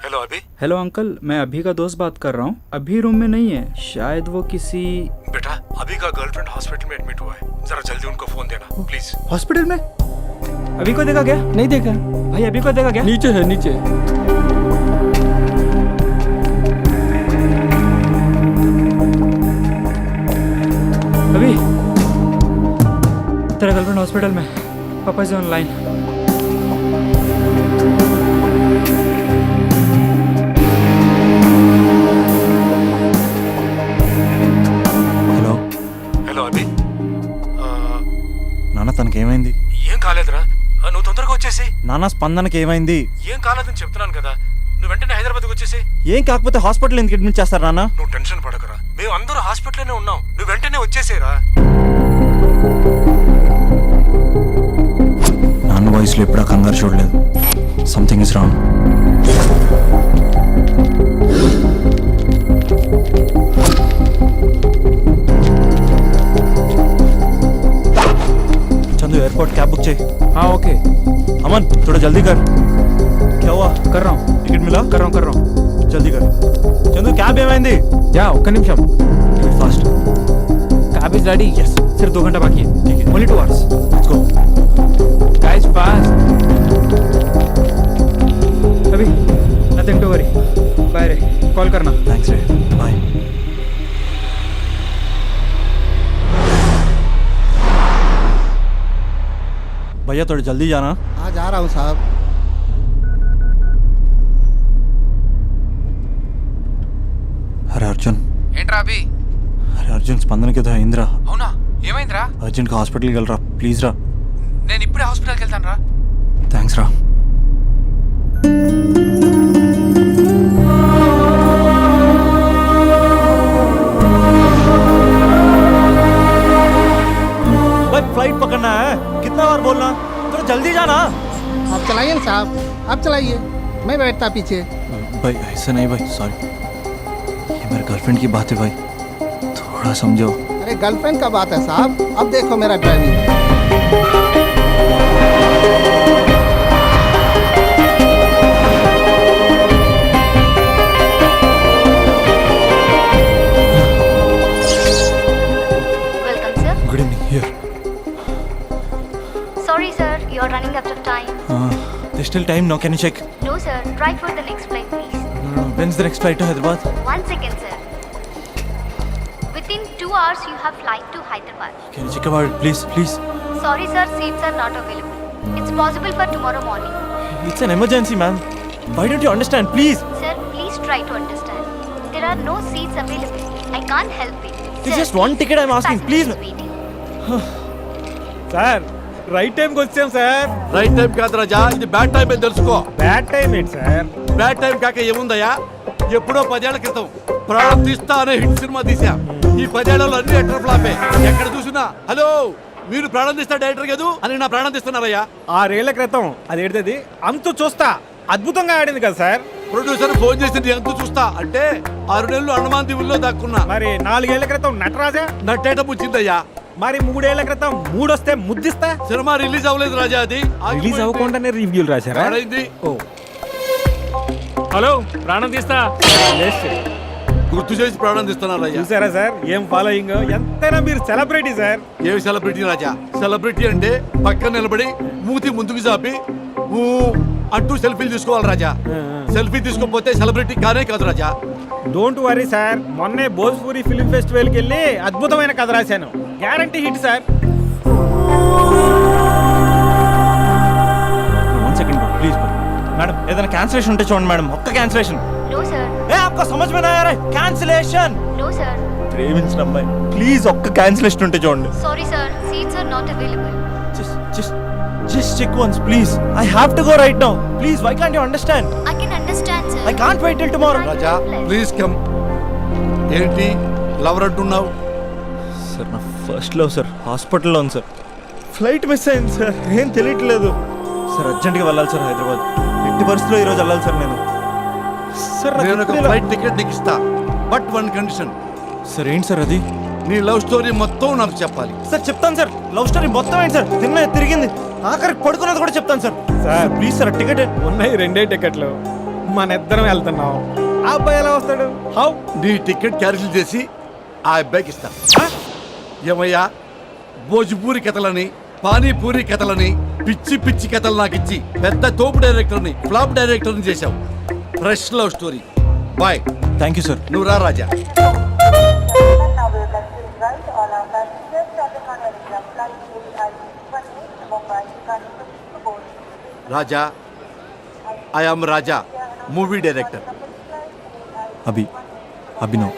Hello अभी। Hello uncle, मैं अभी का दोस्त बात कर रहा हूँ। अभी रूम में नहीं है, शायद वो किसी। बेटा अभी का गर्लफ्रेंड हॉस्पिटल में एडमिट हुआ है, जरा जल्दी उनको फोन देना प्लीज। हॉस्पिटल में? अभी को देखा क्या? नहीं देखा भाई, अभी को देखा क्या? नीचे है नीचे। अभी तेरा गर्लफ्रेंड हॉस्पिटल में, पापा से ऑनलाइन। హలో హలో అభి, నాన్న తనకేమైంది? ఏం కాలేదురా, నువ్వు తొందరగా వచ్చేసి. నాన్న స్పందనకి ఏమైంది? ఏం కాలేదని చెప్తున్నాను కదా, నువ్వు వెంటనే హైదరాబాద్కి వచ్చేసి. ఏం కాకపోతే హాస్పిటల్ ఎందుకు అడ్మిట్ చేస్తారు నాన్న? నువ్వు టెన్షన్ పడకరా, మేము అందరూ హాస్పిటల్లోనే ఉన్నాం, నువ్వు వెంటనే వచ్చేసేరా. నాన్న వాయిస్లో ఎప్పుడా కంగారు చూడలేదు. Something is wrong. Chandu airport cab book चाहिए। हाँ ओके, अमन थोड़ा जल्दी कर। क्या हुआ? कर रहा हूँ, टिकट मिला? कर रहा हूँ। जल्दी कर। चंदू कैब ఏమైంది? या ఒక్క నిమిషం। Fast. Cab is ready. Yes, सिर्फ 2 घंटा बाकी है। ठीक है, only 2 hours. Let's go. Guys fast. अभी नथिंग टू वरी। बाय रे, कॉल करना। थैंक्स रे, बाय। भैया थोड़ा जल्दी जाना। हाँ जा रहा हूँ साहब। अरे अर्जुन, ఏంట్రా అభి? अरे अर्जुन స్పందనకి ఏదో అయిందిరా. అవునా, ఏమైందిరా? అర్జెంట్గా హాస్పిటల్కి వెళ్ళరా ప్లీజ్ రా. నేను ఇప్పుడే హాస్పిటల్కి వెళ్తాను రా. థ్యాంక్స్ రా. भाई फ्लाइट पकड़ना है, कितना बार बोलना, थोड़ा जल्दी जाना। आप चलाइए ना साहब, आप चलाइए, मैं बैठता पीछे। भाई ऐसा नहीं भाई, सॉरी, ये मेरे गर्लफ्रेंड की बात है भाई, थोड़ा समझो। अरे गर्लफ्रेंड का बात है साहब, अब देखो मेरा driving. Welcome, sir. Good evening, here. Sorry, sir, you are running out of time. There's still time now, can you check? No, sir. Try for the next flight, please. When's the next flight to Hyderabad? 1 second, sir. Within 2 hours, you have flight to Hyderabad. Can you check about it, please, please? Sorry, sir, seats are not available. It's possible for tomorrow morning. It's an emergency, ma'am. Why don't you understand, please? Sir, please try to understand. There are no seats available. I can't help it. It's Sir, just one ticket I'm asking, passenger please. is waiting. Sir right టైంకి వచ్చాం sir. Right time కాదు రాజా, ఇది bad time అని తెలుసుకో. Bad time ఏంటి sir? Bad time కాక ఏముందయ్యా, ఎప్పుడో 10 ఏళ్ల క్రితం ప్రాణం తీస్తా అనే హిట్ సినిమా తీసాం. ఈ 10 ఏళ్లలో అన్ని ఎటర్ ఫ్లాపే. ఎక్కడ చూసినా హలో మీరు ప్రాణం తీస్తా డైరెక్టర్ కాదు అని నా ప్రాణం తీస్తున్నారయ్యా. 6 ఏళ్ల క్రితం అది ఏంటది అంతు చూస్తా అద్భుతంగా ఆడింది కదా సార్. ప్రొడ్యూసర్ ఫోన్ చేసి ఎంత చూస్తా అంటే 6 నెలలు అండమాన్ దీవుల్లో దాక్కున్నా. మరి 4 ఏళ్ల క్రితం నటరాజా, నట్టేట ముచ్చిందయ్యా. మరి 3 ఏళ్ల క్రితం మూడొస్తే ముద్దిస్తా. సినిమా రిలీజ్ అవ్వలేదు రాజా, అది రిలీజ్ అవ్వకుండానే రివ్యూలు రాశారా? ఆడైంది. ఓ హలో, ప్రాణం తీస్తా గుర్తు చేసి ప్రాణం తీస్తున్నారయ్యా. చూసారా సార్ ఏం ఫాలోయింగ్? ఎంతైనా మీరు సెలబ్రిటీ సార్. ఏమి సెలబ్రిటీ రాజా? సెలబ్రిటీ అంటే పక్కన నిలబడి మూతి ముందుకు చాపి ఊ అంటూ సెల్ఫీలు తీసుకోవాలి రాజా. సెల్ఫీ తీసుకోకపోతే సెలబ్రిటీ కానే కాదు రాజా. డోంట్ వరీ సార్, మొన్నే భోజ్పూరి ఫిల్మ్ ఫెస్టివల్కి వెళ్ళి అద్భుతమైన కథ రాశాను, guarantee hit sir. One second, please. Madam ఏదైనా క్యాన్సిలేషన్ ఉంటే చూడండి మేడం, ఒక్క క్యాన్సిలేషన్. No, sir. ఏ आपको समझ में नहीं आ रहा है? कैंसिलेशन. No, sir. ప్రేమించిన అమ్మాయి ప్లీజ్ ఒక్క క్యాన్సిలేషన్ ఉంటే చూడండి. Sorry, sir. Seats are not available. Just check once please. I have to go right now. Please, why can't you understand? I can understand, sir. I can't wait till tomorrow. Raja please come. ఏంటి lover అంటున్నావు? Sir నా first love sir హాస్పిటల్లో ఉంది sir. Flight miss అయింది sir, ఏం తెలియట్లేదు sir. అర్జెంట్గా వెళ్ళాలి సార్ హైదరాబాద్. ఎట్టి పరిస్థితుల్లో ఈరోజు వెళ్ళాలి సార్ నేను. సార్ నేను ఒక ఫ్లైట్ టికెట్ నీకు ఇస్తా, బట్ 1 కండిషన్. సార్ ఏంటి సార్ అది? నీ లవ్ స్టోరీ మొత్తం నాకు చెప్పాలి. సార్ చెప్తాను సార్, లవ్ స్టోరీ మొత్తం ఏంటి సార్, తిన్న తిరిగింది ఆఖరికి పడుకున్నది కూడా చెప్తాను sir. Sir please sir ticket. ఉన్నాయి 2 టికెట్లు, మన ఇద్దరం వెళ్తున్నాం, ఆ అబ్బాయి ఎలా వస్తాడు? హౌ? నీ టికెట్ క్యాన్సిల్ చేసి ఆ అబ్బాయికి ఇస్తా. ఏమయ్యా, భోజ్పూరి కథలని, పానీపూరి కథలని, పిచ్చి పిచ్చి కథలు నాకు ఇచ్చి పెద్ద తోపు డైరెక్టర్ని, ఫ్లాప్ డైరెక్టర్ని చేశావు. Fresh love story. Boy. Thank you sir. నువ్వు రా Raja. Raja, I am Raja, movie director. Abhinav.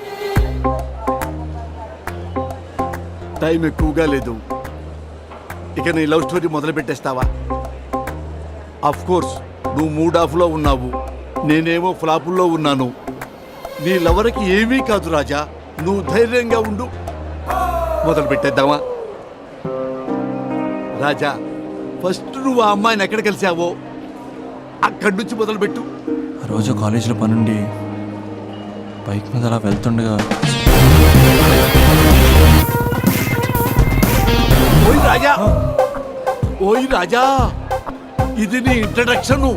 Time ఎక్కువగా లేదు, ఇక నీ లవ్ స్టోరీ మొదలు పెట్టేస్తావా? అఫ్ కోర్స్ నువ్వు మూడ్ ఆఫ్లో ఉన్నావు, నేనేమో ఫ్లాపుల్లో ఉన్నాను. నీ లవర్కి ఏమీ కాదు రాజా, నువ్వు ధైర్యంగా ఉండు. మొదలు పెట్టేద్దామా? రాజా, ఫస్ట్ నువ్వు ఆ అమ్మాయిని ఎక్కడ కలిసావో అక్కడి నుంచి మొదలుపెట్టు. ఆ రోజు కాలేజీలో పనుండి బైక్ మీద అలా వెళ్తుండగా ఓయ్ రాజా, ఓయ్ రాజా, ఇది నీ ఇంట్రడక్షన్.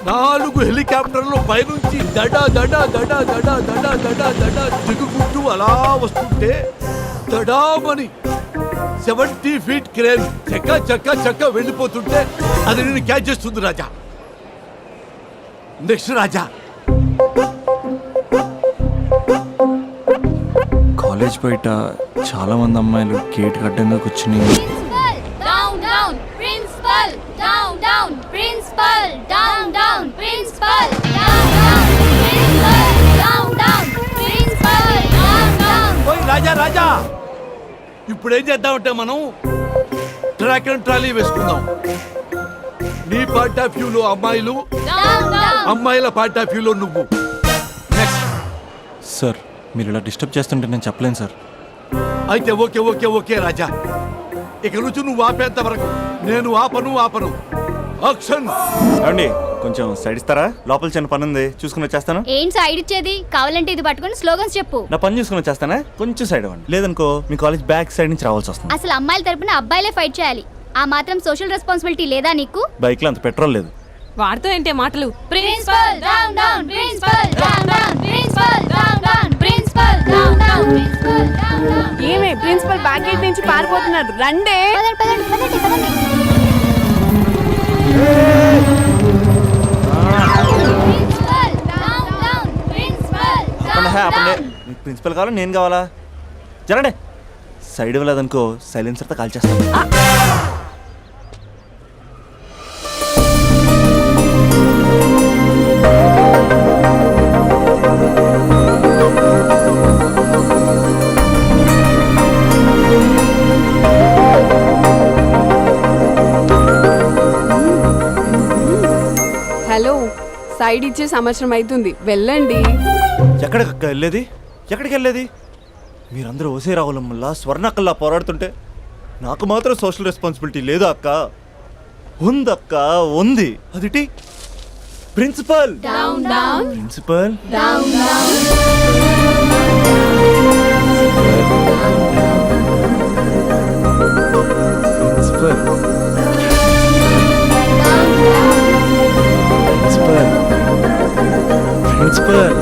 4 హెలికాప్టర్లు పైనుంచి దడ దడ దడ దడ దడ దడ దడ దిగుకుంటూ అలా వస్తుంటే దడామని 70 ఫీట్ క్రేన్ చక్క చక్క చక్క వెళ్ళిపోతుంటే అది నేను క్యాచ్ చేస్తుంది రాజా. నెక్స్ట్ రాజా. కాలేజ్ బయట చాలా మంది అమ్మాయిలు గేట్ అడ్డంగా కూర్చుని Principal, down, down. Principal, down, down. Principal, down, down. Principal, down, down. Principal, down, down. ఓయ్ రాజా రాజా, ఇప్పుడు ఏం చేద్దామంటే మనం ట్రాక్ అండ్ ట్రాలీ వేసుకుందాం. నీ పార్ట్ ఆఫ్ వ్యూలో అమ్మాయిలు, Down, down. అమ్మాయిల పార్ట్ ఆఫ్ వ్యూలో నువ్వు. నెక్స్ట్. సార్ మీరు ఇలా డిస్టర్బ్ చేస్తుంటే నేను చెప్పలేను సార్. అయితే ఓకే ఓకే ఓకే రాజా, ఇక నుంచి నువ్వు ఆపేంత వరకు నేను ఆపను. యాక్షన్. ఏమండి కొంచెం సైడ్ ఇస్తారా? లోపల చిన్న పని ఉంది, చూసుకుని వచ్చేస్తాను. ఏంటి సైడ్ ఇచ్చేది? కావాలంటే ఇది పట్టుకొని స్లోగన్స్ చెప్పు. నా పని చూసుకుని వచ్చేస్తానా? కొంచెం సైడ్ అవ్వండి, లేదనుకో మీ కాలేజ్ బ్యాక్ సైడ్ నుంచి రావాల్సి వస్తుంది. అసలు అమ్మాయిల తరపున అబ్బాయిలే ఫైట్ చేయాలి. ఆ మాత్రం సోషల్ రెస్పాన్సిబిలిటీ లేదా నీకు? బైక్లో అంత పెట్రోల్ లేదు. వాడుతూ ఏంటే మాటలు? Principal down down, principal down down, principal down down, principal down down, principal down down. ఏమే ప్రిన్సిపల్ బ్యాక్ గేట్ నుంచి పారిపోతున్నారు, రండే. పదండి పదండి పదండి పదండి. Principal down down, principal down down. మీకు ప్రిన్సిపల్ కావాలా నేను కావాలా? జరండి. సైడ్ ఇవ్వలేదనుకో సైలెన్సర్తో కాల్ చేస్తాను. హలో, సైడ్ ఇచ్చే సంవత్సరం అవుతుంది, వెళ్ళండి. ఎక్కడికి వెళ్ళేది? ఎక్కడికి వెళ్ళేది? మీరందరూ ఓసే రావులమ్మల్లా స్వర్ణక్కల్లా పోరాడుతుంటే నాకు మాత్రం సోషల్ రెస్పాన్సిబిలిటీ లేదు అక్క. ఉందక్క, ఉంది. అదిటి principal down down, principal down down. Principal principal principal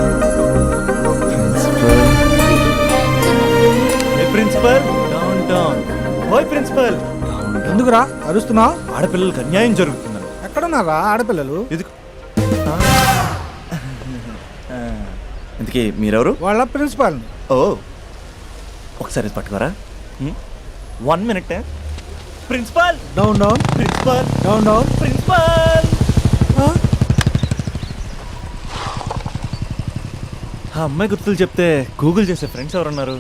ఏ ప్రిన్సిపల్ డౌన్ డౌన్. ఓయ్ ప్రిన్సిపల్ ఎందుకురా అరుస్తున్నావు? ఆడపిల్లలకు అన్యాయం జరుగుతుందని. ఎక్కడున్నారా ఆడపిల్లలు? ఇది ఇంతకీ మీరెవరు? వాళ్ళ ప్రిన్సిపాల్. ఓ ఒకసారి ఇది పట్టుకోరా. 1 minute. Principal down down, principal down down. Principal. ఆ అమ్మాయి గుర్తులు చెప్తే గూగుల్ చేసే ఫ్రెండ్స్ ఎవరున్నారు?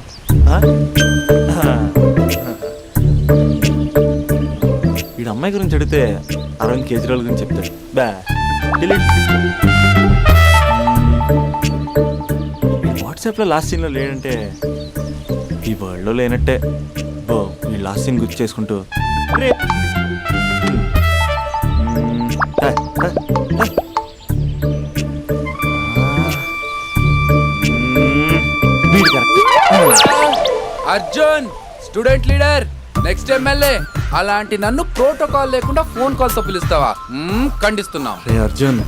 వీడు అమ్మాయి గురించి అడిగితే అరవింద్ కేజ్రీవాల్ గురించి చెప్తాడు. బా వాట్సాప్లో లాస్ట్ సీన్లో లేడంటే ఈ వరల్డ్లో లేనట్టే. బో ఈ లాస్ట్ సీన్ గుర్తు చేసుకుంటూ Arjun student leader, next MLA. అలాంటి నన్ను ప్రోటోకాల్ లేకుండా ఫోన్ కాల్ తో పిలుస్తావా? ఖండిస్తున్నాం. రే అర్జున్,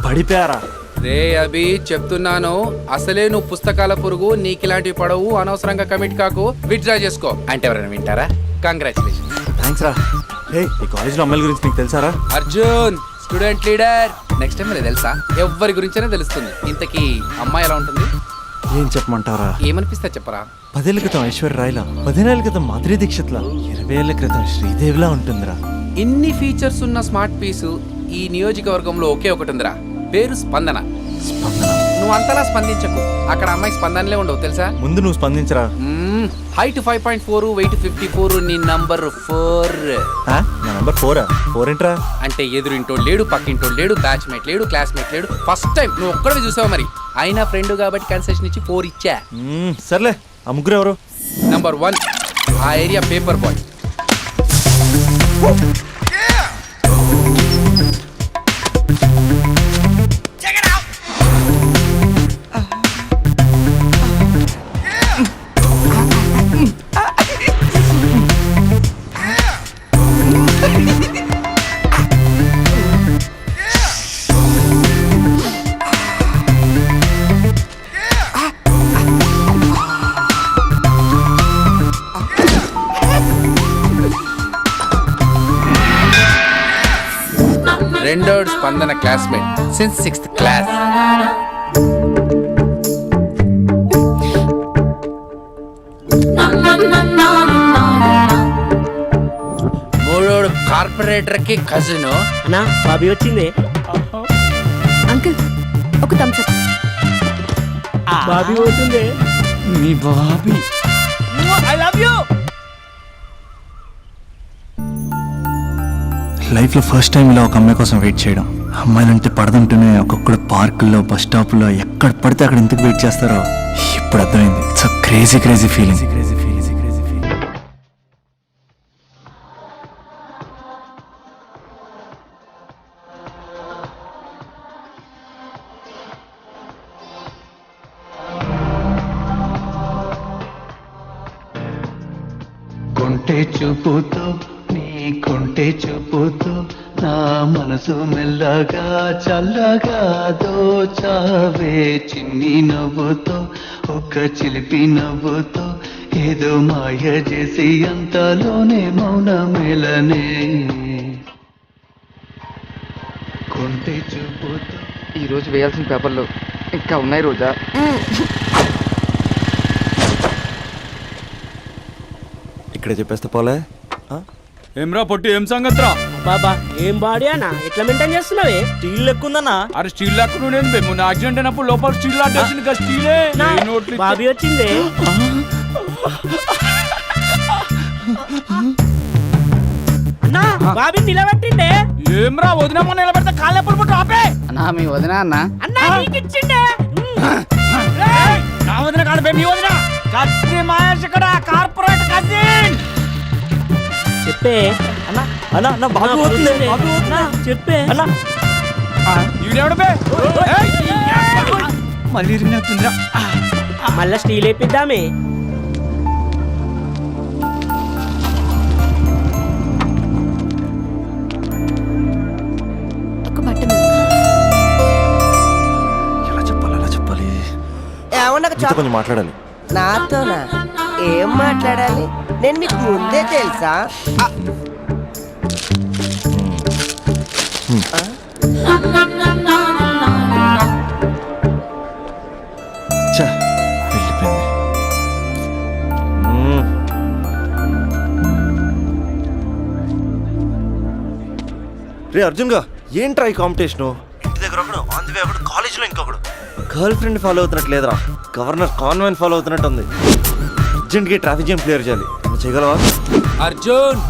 పడిపోయారా? రే అభి చెప్తున్నాను, అసలే నువ్వు పుస్తకాల పురుగు, నీకు ఇలాంటివి పడవు, అనవసరంగా కమిట్ కాకు, విత్డ్రా చేసుకో అంటే ఎవరైనా వింటారా? కంగ్రాచులేషన్. థ్యాంక్స్ రా. రే ఈ కాలేజ్లో అమ్మాయిల గురించి నీకు తెలుసారా? Arjun student leader, next time మీకు తెలుసా? ఎవరి గురించైనా తెలుస్తుంది. ఇంతకీ అమ్మాయి ఎలా ఉంటుంది? ఏం చెప్పమంటారా? ఏమనిపిస్తా చెప్పరా? 10 ఏళ్ల క్రితం ఐశ్వర్య రాయ్లా, 15 ఏళ్ల క్రితం మాధురి దీక్షిత్లా, 20 ఏళ్ల క్రితం శ్రీదేవిలా ఉంటుందిరా. ఇన్ని ఫీచర్స్ ఉన్న స్మార్ట్ పీసు ఈ నియోజకవర్గంలో ఒకే ఒకటి ఉందిరా, పేరు స్పందన. స్పందన. నువ్వు అంతలా స్పందించకు, అక్కడ అమ్మాయి స్పందనలే ఉండవు తెలుసా? ముందు నువ్వు స్పందించరా. హైట్ 5.4, వెయిట్ 54, నీ నంబర్ 4. నా నంబర్ 4. 4 ఏంట్రా? అంటే ఎదురింటోడు లేడు, పక్కింటోడు లేడు, బ్యాచ్మేట్ లేడు, క్లాస్మేట్ లేడు. ఫస్ట్ టైం నువ్వు ఒక్కడే చూసావు, మరి అయినా ఫ్రెండ్ కాబట్టి కన్సెషన్ ఇచ్చి 4 ఇచ్చా. సర్లే, ఆ ముగ్గురు ఎవరు? నంబర్ 1 ఆ ఏరియా పేపర్ బాయ్. రెండోడు Spandana classmate since 6th class. మూడోడు కార్పొరేటర్ కి కజిన్. నా బాబీ వచ్చింది. అంకుల్ ఒక థమ్స్ అప్. బాబీ పోతుంది. మీ బాబీ. I love you. లైఫ్లో ఫస్ట్ టైం ఇలా ఒక అమ్మాయి కోసం వెయిట్ చేయడం. అమ్మాయిలంటే పడదంటూనే ఒక్కొక్కడు పార్కుల్లో, బస్ స్టాప్లో ఎక్కడ పడితే అక్కడ ఎందుకు వెయిట్ చేస్తారో ఇప్పుడు అర్థమైంది. It's crazy crazy feeling. కొంటే చూపుతో నీ కొంటే చూపుతో నా మనసు మెల్లగా చల్లగా దోచావే, చిన్ని నవ్వుతో ఒక చిలిపి నవ్వుతో ఏదో మాయ చేసి అంతలోనే మౌన మేలనే. కొంటే చూపుతో. ఈరోజు వేయాల్సిన పేపర్లు ఇంకా ఉన్నాయి రోజా. ఇక్కడే చెప్పేస్తే పోలే. ఏమ్రా పొట్టి, ఏం సంగతిరా? బాబా ఏం బాడీ అన్న, ఎట్లా మెయింటైన్ చేస్తున్నావే? స్టీల్ లెక్కుందన్నా. అరే స్టీల్ లాక్ నేను మొన్న యాక్సిడెంట్ అయినప్పుడు లోపల స్టీల్ లాక్ వేసింది కదా, స్టీలే. బాబీ వచ్చింది. అన్నా బాబీ నిలబెట్టిండే. ఏమ్రా వదిన మొన్న నిలబెడితే కాళ్ళు ఎప్పుడు పుట్టు ఆపే. అన్నా మీ వదిన అన్న. అన్నా నీకు ఇచ్చిండే. నా వదిన కాదు బే, మీ వదిన. కత్తి మహేష్ ఇక్కడ కార్పొరేట్ కజిన్. చెప్పే అన్నా అన్నా నా బాబు పోతుంది. బాబు అన్నా చెప్పే అన్నా. ఈడెవడు బే? మళ్ళీ ఇరిగినట్టుందిరా. మళ్ళా స్టీల్ వేపిద్దామే. ఒక బట్ట ఎలా చెప్పాలి, ఎలా చెప్పాలి? నీతో కొంచెం మాట్లాడాలి. నాతోనా? ఏం మాట్లాడాలి? నేను మీకు ముందే తెలుసా? ఛా, వెళ్ళిపోయింది. రే అర్జున్ గా, ఏంట్రా ఈ కాంపిటీషను? ఇంటి దగ్గర ఒకడు, ఆన్ ది వే ఒకడు, కాలేజీలో ఇంకొకడు. గర్ల్ ఫ్రెండ్ ఫాలో అవుతున్నట్టు లేదురా, గవర్నర్ కాన్వెంట్ ఫాలో అవుతున్నట్టు ఉంది. అర్జెంట్గా ట్రాఫిక్ జామ్ క్లియర్ చేయాలి. నువ్వు చేయగలవా? Arjun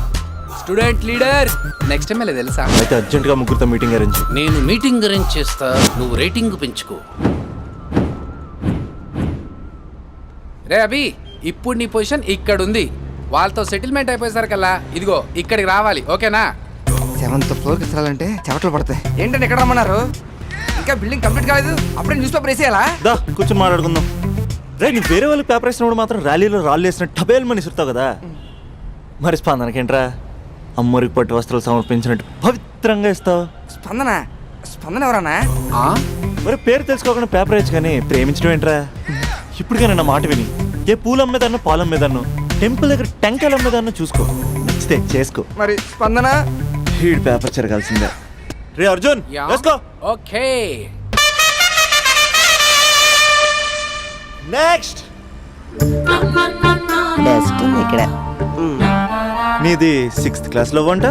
student leader, next time వెళ్ళే తెలుసా? అయితే అర్జెంట్గా ముగ్గురితో మీటింగ్ అరేంజ్. నేను మీటింగ్ అరేంజ్ చేస్తా, నువ్వు రేటింగ్ పెంచుకో. రే అభి, ఇప్పుడు నీ పొజిషన్ ఇక్కడ ఉంది. వాళ్ళతో సెటిల్మెంట్ అయిపోయేసరికల్లా ఇదిగో ఇక్కడికి రావాలి, ఓకేనా? 7th ఫ్లోర్కి ఎత్తాలంటే చెమటలు పడతాయి. ఏంటంటే ఎక్కడ రమ్మన్నారు? ఇంకా బిల్డింగ్ కంప్లీట్ కాలేదు, అప్పుడే న్యూస్ పేపర్ వేసేయాలా? దా కూర్చొని మాట్లాడుకుందాం. రే నీ వేరే వాళ్ళకి పేపర్ వేసినప్పుడు మాత్రం ర్యాలీలో రాళ్ళు వేసిన టబేల్ మని ఇస్తావు కదా, మరి స్పందనకేంట్రా అమ్మరికి పట్టు వస్త్రాలు సమర్పించినట్టు పవిత్రంగా ఇస్తావు. స్పందన స్పందన ఎవరన్నా? ఆ? మరి పేరు తెలుసుకోకుండా పేపర్ వేయచ్చు కానీ ప్రేమించడం ఏంట్రా? ఇప్పటికైనా నా మాట విని ఏ పూలు అమ్మేదాన్నో పాలు అమ్మేదాన్నో టెంపుల్ దగ్గర టెంకాయలు అమ్మేదాన్నో చూసుకో, నచ్చితే చేసుకో. మరి స్పందన? హీడ్ పేపర్ చెరగాల్సిందే. రే అర్జున్ యా. వేసుకో. ఓకే. నెక్స్ట్ ఇక్కడ నీది 6th క్లాస్ లవ్ అంట?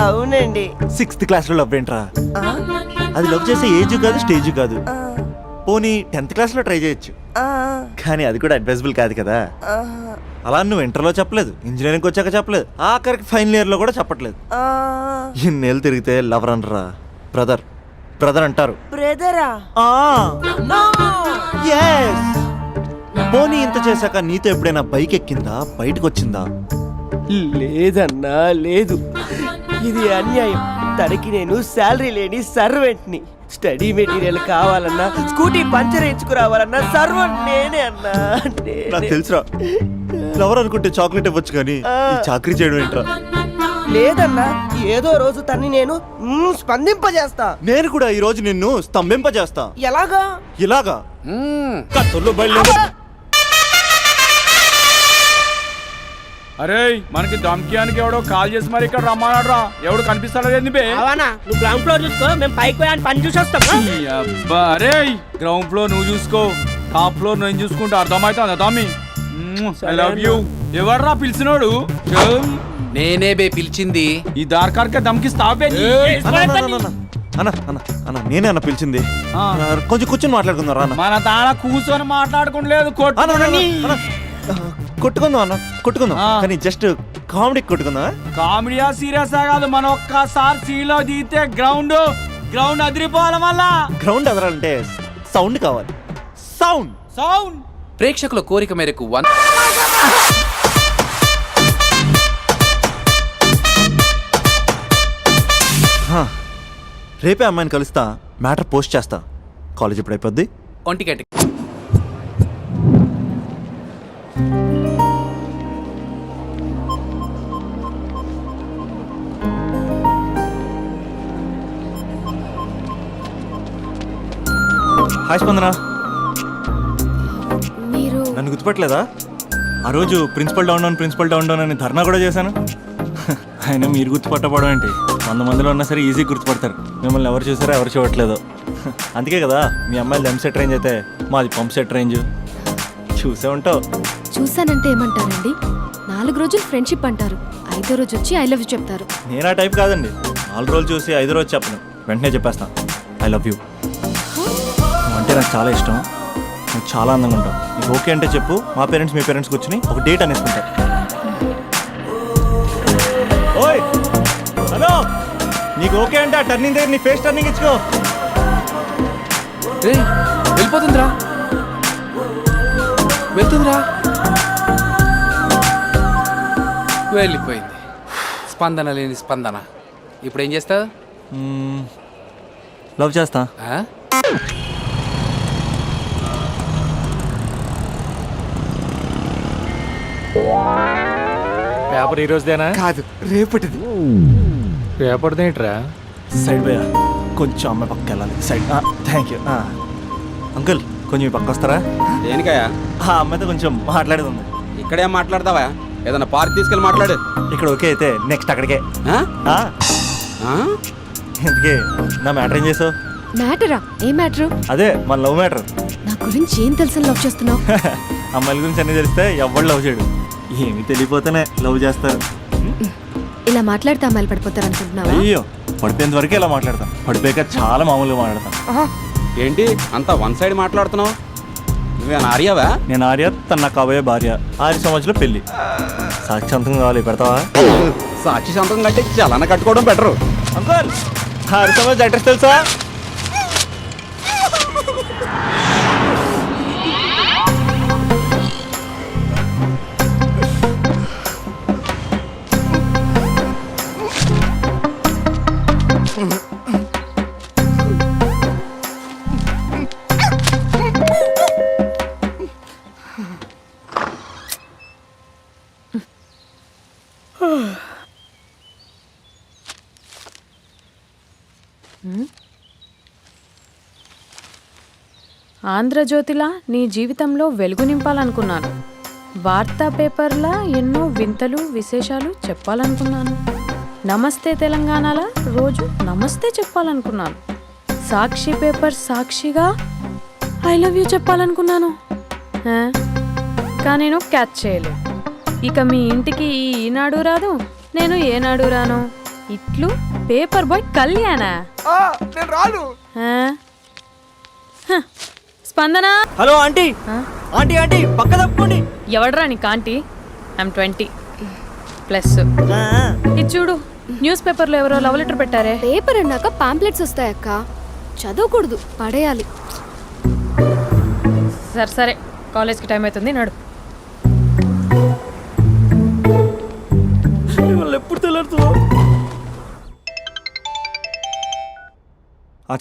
అవునండి. 6th క్లాస్ లో లవ్ ఏంట్రా? అది లవ్ చేసే ఏజ్ కాదు, స్టేజ్ కాదు. పోనీ 10th క్లాస్ లో ట్రై చేయొచ్చు, కానీ అది కూడా అడ్వైజబుల్ కాదు కదా. అలా నువ్వు ఇంటర్లో చెప్పలేదు, ఇంజనీరింగ్ వచ్చాక చెప్పలేదు, ఆఖరికి ఫైనల్ ఇయర్ లో కూడా చెప్పట్లేదు. ఇన్నేళ్ళు తిరిగితే లవర్ అనరా, బ్రదర్ బ్రదర్ అంటారు. బ్రదరా? పోనీ ఇంత చేశాక నీతో ఎప్పుడైనా బైక్ ఎక్కిందా, బయటకు వచ్చిందా? లేదన్నా, లేదు. ఇది అన్యాయం. తనకి నేను శాలరీ లేని సర్వెంట్ని. స్టడీ మెటీరియల్ కావాలన్నా, స్కూటీ పంచర్ వేయించుకురావాలన్నా సర్వెంట్ నేనే అన్నా. నాకు తెలుసురా, లవర్ అనుకుంటే చాక్లెట్ ఇవ్వచ్చు కానీ ఈ చాకరీ చేయడం ఏంట్రా? లేదన్నా, ఏదో రోజు తన్ని నేను స్పందింపజేస్తా. నేను కూడా ఈ రోజు నిన్ను స్తంభింపజేస్తా. ఎలాగా? ఇలాగా కత్తుల్లో బయలు. అరే మనకి దమ్కియానికి ఎవడో కాల్ చేసి మరి ఇక్కడ రమ్మన్నాడు రా. ఎవడు కనిపిస్తాడో ఏంది బే? అవనా, నువ్వు గ్రౌండ్ ఫ్లోర్ చూసుకో, మేము పైకి పోయి పని చూసి వస్తాం. అబ్బా అరే, గ్రౌండ్ ఫ్లోర్ నువ్వు చూసుకో, టాప్ ఫ్లోర్ నేను చూసుకుంటే అర్థమవుతుంది తమ్మి. I love you. ఎవర్రా పిలిచినోడు? నేనే బే పిలిచింది. ఈ దార్కార్కే దమ్కిస్తావే? అన్న అన్న అన్న నేనే అన్న పిలిచింది. కొంచెం కూర్చొని మాట్లాడుకుందాం రా. మన తాన కూర్చొని మాట్లాడుకోలేదు, కొట్టుకుందాం అన్న, కొట్టుకుందాం కానీ జస్ట్ కామెడీ కొట్టుకుందాం. కామెడీయా సీరియస్ కాదు, మనం ఒక్కసారి సీలో దిగితే గ్రౌండ్ అదిరిపోవాలి. మళ్ళా గ్రౌండ్ అదరాలంటే సౌండ్ కావాలి. Sound sound. ప్రేక్షకుల కోరిక మేరకు రేపే అమ్మాయిని కలుస్తా, మ్యాటర్ పోస్ట్ చేస్తా. కాలేజ్ ఎప్పుడు అయిపోద్ది? ఒంటిగంట. హాయ్ స్పందన. మీరు నన్ను గుర్తుపట్టలేదా? ఆ రోజు ప్రిన్సిపల్ డౌన్ డౌన్ అని ధర్నా కూడా చేశాను. అయినా మీరు గుర్తుపట్టపడం ఏంటి? 100 మందిలో ఉన్నా సరే ఈజీ గుర్తుపడతారు. మిమ్మల్ని ఎవరు చూసారో ఎవరు చూడట్లేదు. అందుకే కదా మీ అమ్మాయిలు ఎం సెట్ రేంజ్ అయితే మాది పంప్ సెట్ రేంజ్. చూసే ఉంటావు. చూసానంటే ఏమంటారండి? 4 రోజులు ఫ్రెండ్షిప్ అంటారు, 5వ రోజు వచ్చి ఐ లవ్ యూ చెప్తారు. నేను ఆ టైప్ కాదండి. 4 రోజులు చూసి 5వ రోజు చెప్పను, వెంటనే చెప్పేస్తాను ఐ లవ్ యూ. అంటే నాకు చాలా ఇష్టం, నువ్వు చాలా అందంగా ఉంటావు. నీకు ఓకే అంటే చెప్పు, మా పేరెంట్స్ మీ పేరెంట్స్ కూర్చుని ఒక డేట్ అనేసుకుంటారు. ఓయ్ హలో, నీకు ఓకే అంటే ఆ టర్నింగ్ దగ్గర నీ ఫేస్ టర్నింగ్ ఇచ్చుకో. వెళ్ళిపోతుందిరా, వెళ్తుందిరా, వెళ్ళిపోయింది. స్పందన లేని స్పందన. ఇప్పుడు ఏం చేస్తావు? లవ్ చేస్తా. పేపర్ ఈ రోజుదేనా? కాదు, రేపటిది. పేపర్దేంట్రా? సైడ్ పోయా, కొంచెం అమ్మాయి పక్కకి వెళ్ళాలి. సైడ్. Thank you. అంకుల్ కొంచెం ఈ పక్క వస్తారా? దేనికయ్యా? ఆ అమ్మాయితో కొంచెం మాట్లాడేది ఉంది. ఇక్కడేం మాట్లాడతావా? ఏదన్నా పార్క్ తీసుకెళ్ళి మాట్లాడు. ఇక్కడ ఓకే అయితే నెక్స్ట్ అక్కడికే. ఎందుకే నా మ్యాటర్ ఏం చేసావు? మ్యాటరా? ఏ మ్యాటరు? అదే మన లవ్ మ్యాటర్. నా గురించి ఏం తెలుసు లవ్ చేస్తున్నావు? అమ్మాయిల గురించి అన్ని తెలిస్తే ఎవరు లవ్ చేయడు. ఏమి తెలియపోతేనే లవ్ చేస్తారు. ఇలా మాట్లాడితే అమ్మాయిలు పడిపోతారు అనుకుంటున్నావా? అయ్యో, పడిపోయేంత వరకే ఇలా మాట్లాడతాం, పడిపోయాక చాలా మామూలుగా మాట్లాడతాం. ఏంటి అంతా వన్ సైడ్ మాట్లాడుతున్నావు? నువ్వేనా ఆర్యావా? నేను ఆర్య, తన నా కాబోయే భార్య. 6 సంవత్సరాలు పెళ్లి. సాక్షి సంతకం కావాలి, పెడతావా? సాక్షి సంతకం కంటే చలన కట్టుకోవడం బెటరు. అంకుల్ 6 సంవత్సరాలు అడ్రస్ తెలుసా? ఆంధ్రజ్యోతిలా నీ జీవితంలో వెలుగు నింపాలనుకున్నాను. వార్తా పేపర్లా ఎన్నో వింతలు విశేషాలు చెప్పాలనుకున్నాను. నమస్తే తెలంగాణలా రోజు నమస్తే చెప్పాలనుకున్నాను. సాక్షి పేపర్ సాక్షిగా ఐ లవ్ యూ చెప్పాలనుకున్నాను. కానీ నేను క్యాచ్ చేయలేదు. ఇక మీ ఇంటికి ఈనాడు రాదు, నేను ఏనాడు రాను. ఇట్లు పేపర్ బాయ్ కళ్యాణా? నేను రాను. స్పందన. Hello aunty. ఆంటీ ఆంటీ పక్క తప్పుకోండి. ఎవడరా నీకు ఆంటీ? ఐమ్ 20+. ఇది చూడు, న్యూస్ పేపర్లో ఎవరో లవ్ లెటర్ పెట్టారే. పేపర్ అన్నాక పాంప్లెట్స్ వస్తాయక్క, చదవకూడదు, పడేయాలి. సరే సరే, కాలేజ్కి టైం అవుతుంది, నడు. ఎప్పుడు తెల్లరుతుందో.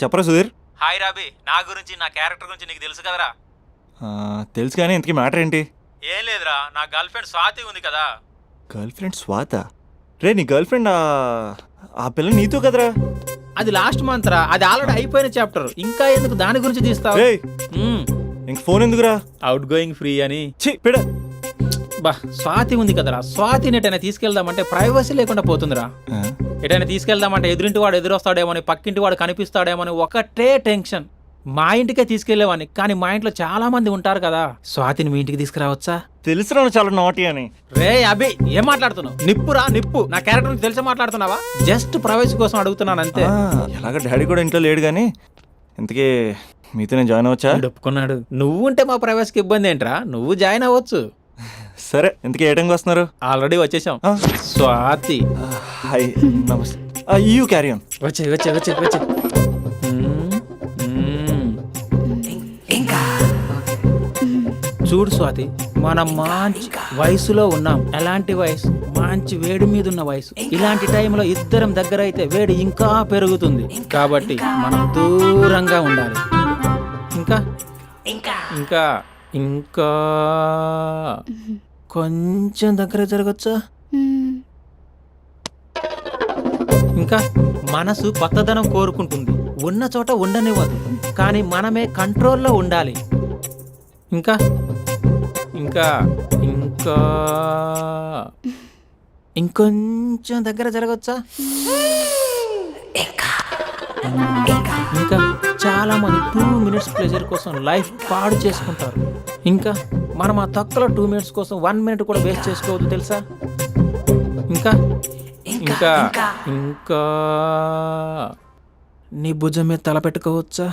చెప్పరా సుధీర్. హాయ్ రాబీ, నా గురించి నా క్యారెక్టర్ గురించి నీకు తెలుసు కదరా? తెలుసు కానీ ఇంతకీ మ్యాటర్ ఏంటి? ఏం లేదురా, నా గర్ల్ ఫ్రెండ్ స్వాతి ఉంది కదా. గర్ల్ ఫ్రెండ్ స్వాత? రే నీ గర్ల్ ఫ్రెండ్ ఆ పిల్ల నీతో కదరా? అది లాస్ట్ మంత్ రా, అది ఆల్రెడీ అయిపోయిన చాప్టర్. ఇంకా ఎందుకు దాని గురించి తీస్తావు? ఇంక ఫోన్ ఎందుకురా? అవుట్ గోయింగ్ ఫ్రీ అని. పిడ బా, స్వాతి ఉంది కదరా, స్వాతిని ఎటైనా తీసుకెళ్దామంటే ప్రైవసీ లేకుండా పోతుందిరా. ఎటైనా తీసుకెళ్దామంటే ఎదురింటి వాడు ఎదురొస్తాడేమోని, పక్కింటి వాడు కనిపిస్తాడేమోని ఒకటే టెన్షన్. మా ఇంటికే తీసుకెళ్లేవాడిని, కానీ మా ఇంట్లో చాలా మంది ఉంటారు కదా. స్వాతిని మీ ఇంటికి తీసుకురావచ్చా? తెలుసురా చాలా నాటి అని. రే అభి, ఏం మాట్లాడుతున్నావు? నిప్పురా నిప్పు. నా క్యారెక్టర్ నుంచి తెలిసి మాట్లాడుతున్నావా? జస్ట్ ప్రైవసీ కోసం అడుగుతున్నాను అంతే. ఎలాగ డాడీ కూడా ఇంట్లో లేడు కానీ ఇంతకీ మీతో నేను జాయిన్ అవ్వచ్చా? ఒప్పుకున్నాడు. నువ్వు ఉంటే మా ప్రైవసీకి ఇబ్బంది ఏంట్రా, నువ్వు జాయిన్ అవ్వచ్చు. సరే, ఇంతకీ ఏ టైంకి వస్తున్నారు? ఆల్రెడీ వచ్చేసాం. స్వాతి హాయ్, నమస్తే. You carry on. వచ్చే వచ్చే వచ్చే వచ్చే. చూడు స్వాతి, మనం మంచి వయసులో ఉన్నాం. ఎలాంటి వయసు? మంచి వేడి మీద ఉన్న వయసు. ఇలాంటి టైంలో ఇద్దరం దగ్గర అయితే వేడి ఇంకా పెరుగుతుంది. కాబట్టి మనం దూరంగా ఉండాలి. ఇంకా ఇంకా ఇంకా కొంచెం దగ్గర జరగచ్చా? ఇంకా మనసు కొత్తదనం కోరుకుంటుంది, ఉన్న చోట ఉండనివ్వదు, కానీ మనమే కంట్రోల్లో ఉండాలి. ఇంకా ఇంకా ఇంకా ఇంకొంచెం దగ్గర జరగచ్చా? ఇంకా చాలా మంది 2 minutes ప్లెజర్ కోసం లైఫ్ పాడు చేసుకుంటారు. ఇంకా మనం ఆ తక్కువ 2 minutes కోసం 1 minute కూడా వేస్ట్ చేసుకోవద్దు, తెలుసా? ఇంకా ఇంకా ఇంకా నీ భుజం మీద తల పెట్టుకోవచ్చా?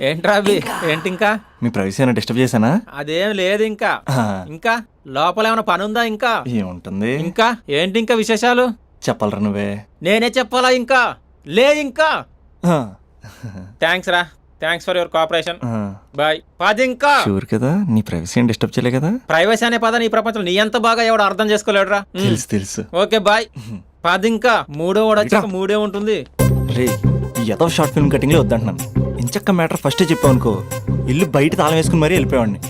ఏంట్రా అవి? ఏంటి ఇంకా? మీ ప్రైవసీ ఏమైనా డిస్టర్బ్ చేశానా? అదేం లేదు. ఇంకా ఇంకా లోపల ఏమైనా పని ఉందా? ఇంకా ఏముంటుంది? ఇంకా ఏంటి ఇంకా విశేషాలు? చెప్పాలరా నువ్వే. నేనే చెప్పాలా? ఇంకా లే. ఇంకా థ్యాంక్స్ రా, thanks for your cooperation. Bye. పది. ఇంకా షూర్ కదా? నీ ప్రైవసీ ఏం డిస్టర్బ్ చేయలే కదా? ప్రైవసీ అనే పద నీ ప్రపంచం నీ ఎంత బాగా ఎవడు అర్థం చేసుకోలేడురా. తెలుసు తెలుసు. Okay bye. పది. ఇంకా మూడో వాడు వచ్చాక మూడే ఉంటుంది. రే, ఏదో షార్ట్ ఫిల్మ్ కటింగ్ లో వద్దంటున్నాను. ఇంచక్క మ్యాటర్ ఫస్టే చెప్పావు అనుకో, ఇల్లు బయట తాళం వేసుకుని మరీ వెళ్ళిపోయాడిని.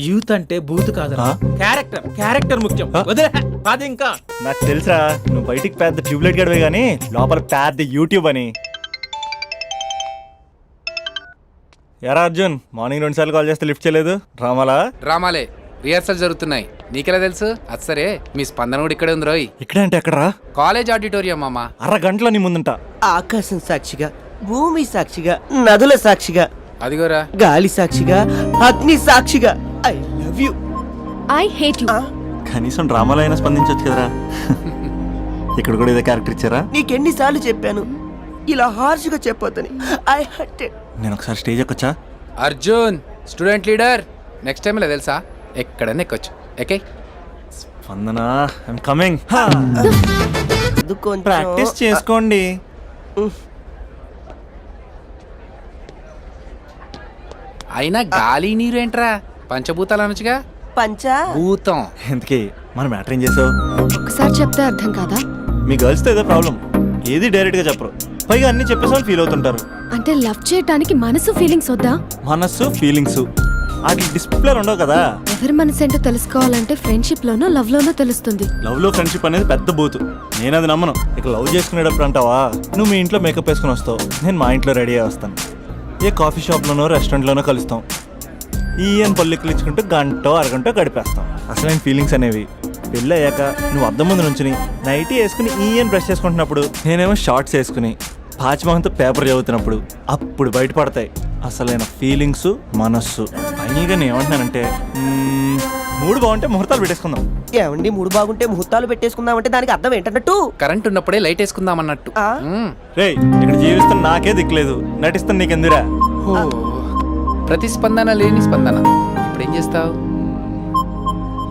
యూత్ అంటే బూత్ కాదు, క్యారెక్టర్. క్యారెక్టర్ ముఖ్యం. వదిలే. పది. ఇంకా నాకు తెలుసా, నువ్వు బయటికి పెద్ద ట్యూబ్లైట్ గడవే గానీ లోపల పెద్ద యూట్యూబ్ అని. ఎరా అర్జున్, మార్నింగ్ 2 సార్లు కాల్ చేస్తే లిఫ్ట్ చేయలేదు. డ్రామాలే రిహార్సల్ జరుగుతున్నాయి. నీకెలా తెలుసు? అది సరే, మీ స్పందన కూడా ఇక్కడే ఉంది రోయ్. ఇక్కడే అంటే ఎక్కడరా? కాలేజ్ ఆడిటోరియం మామా. అరగంటలో నీ ముందుంటా. ఆకాశం సాక్షిగా, భూమి సాక్షిగా, నదుల సాక్షిగా, అదిగోరా గాలి సాక్షిగా, అగ్ని సాక్షిగా, I love you. I hate you. కనీసం డ్రామాలో అయినా స్పందించవచ్చు కదరా. ఇక్కడ కూడా ఇదే క్యారెక్టర్ ఇచ్చారా? నీకెన్నిసార్లు చెప్పాను ఇలా హార్ష్గా చెప్పొద్దని. I hurt. నేను ఒకసారి స్టేజ్ ఎక్కొచ్చా? Arjun student leader. Next time ఇలా తెలుసా, ఎక్కడన్నా ఎక్కొచ్చు. Okay Spandana, I'm coming. కొంచెం ప్రాక్టీస్ చేసుకోండి. అయినా గాలి నీరు ఏంట్రా? పంచభూతాలు అనొచ్చుగా. పంచభూతం. ఎందుకే మన మ్యాటర్ ఏం చేసావు? ఒకసారి చెప్తే అర్థం కాదా? మీ గర్ల్స్తో ఏదో ప్రాబ్లం, ఏది డైరెక్ట్ గా చెప్పరు, పైగా అన్ని చెప్పేసి వాళ్ళు ఫీల్ అవుతుంటారు. అంటే లవ్ చేయడానికి మనసు ఫీలింగ్స్ వద్దా? మనస్సు ఫీలింగ్స్ వాటి డిస్ప్లేలు ఉండవు కదా. ఎవరి మనసు ఏంటో తెలుసుకోవాలంటే ఫ్రెండ్షిప్ లోనో లవ్ లోనో తెలుస్తుంది. లవ్ లో ఫ్రెండ్షిప్ అనేది పెద్ద బూతు. నేను అది నమ్మను. ఇక లవ్ చేసుకునేటప్పుడు అంటావా, నువ్వు మీ ఇంట్లో మేకప్ వేసుకుని వస్తావు, నేను మా ఇంట్లో రెడీ అయ్యి వస్తాను. ఏ కాఫీ షాప్లోనో రెస్టారెంట్లోనో కలుస్తాం. ఈయన పల్లెక్కులు ఇచ్చుకుంటూ గంటో అరగంట గడిపేస్తాం. అసలైన ఫీలింగ్స్ అనేవి పెళ్ళి అయ్యాక నువ్వు అద్దం ముందు నుంచుని నైటీ వేసుకుని ఈయన బ్రష్ చేసుకుంటున్నప్పుడు, నేనేమో షార్ట్స్ వేసుకుని పాచిమహంతో పేపర్ చదువుతున్నప్పుడు అప్పుడు బయటపడతాయి అసలైన ఫీలింగ్స్, మనస్సు. ఫైనల్గా నేను ఏమంటున్నానంటే, మూడు బాగుంటే ముహూర్తాలు పెట్టేసుకుందాం. ఏమండి మూడు బాగుంటే ముహూర్తాలు పెట్టేసుకుందామంటే దానికి అర్థం ఏంటన్నట్టు? కరెంట్ ఉన్నప్పుడే లైట్ వేసుకుందాం అన్నట్టు. రేయ్, ఇక్కడ జీవిస్తున్న నాకే దిక్కులేదు, నటిస్తున్న నీకెందురా? ప్రతిస్పందన లేని స్పందన. ఇప్పుడు ఏం చేస్తావు?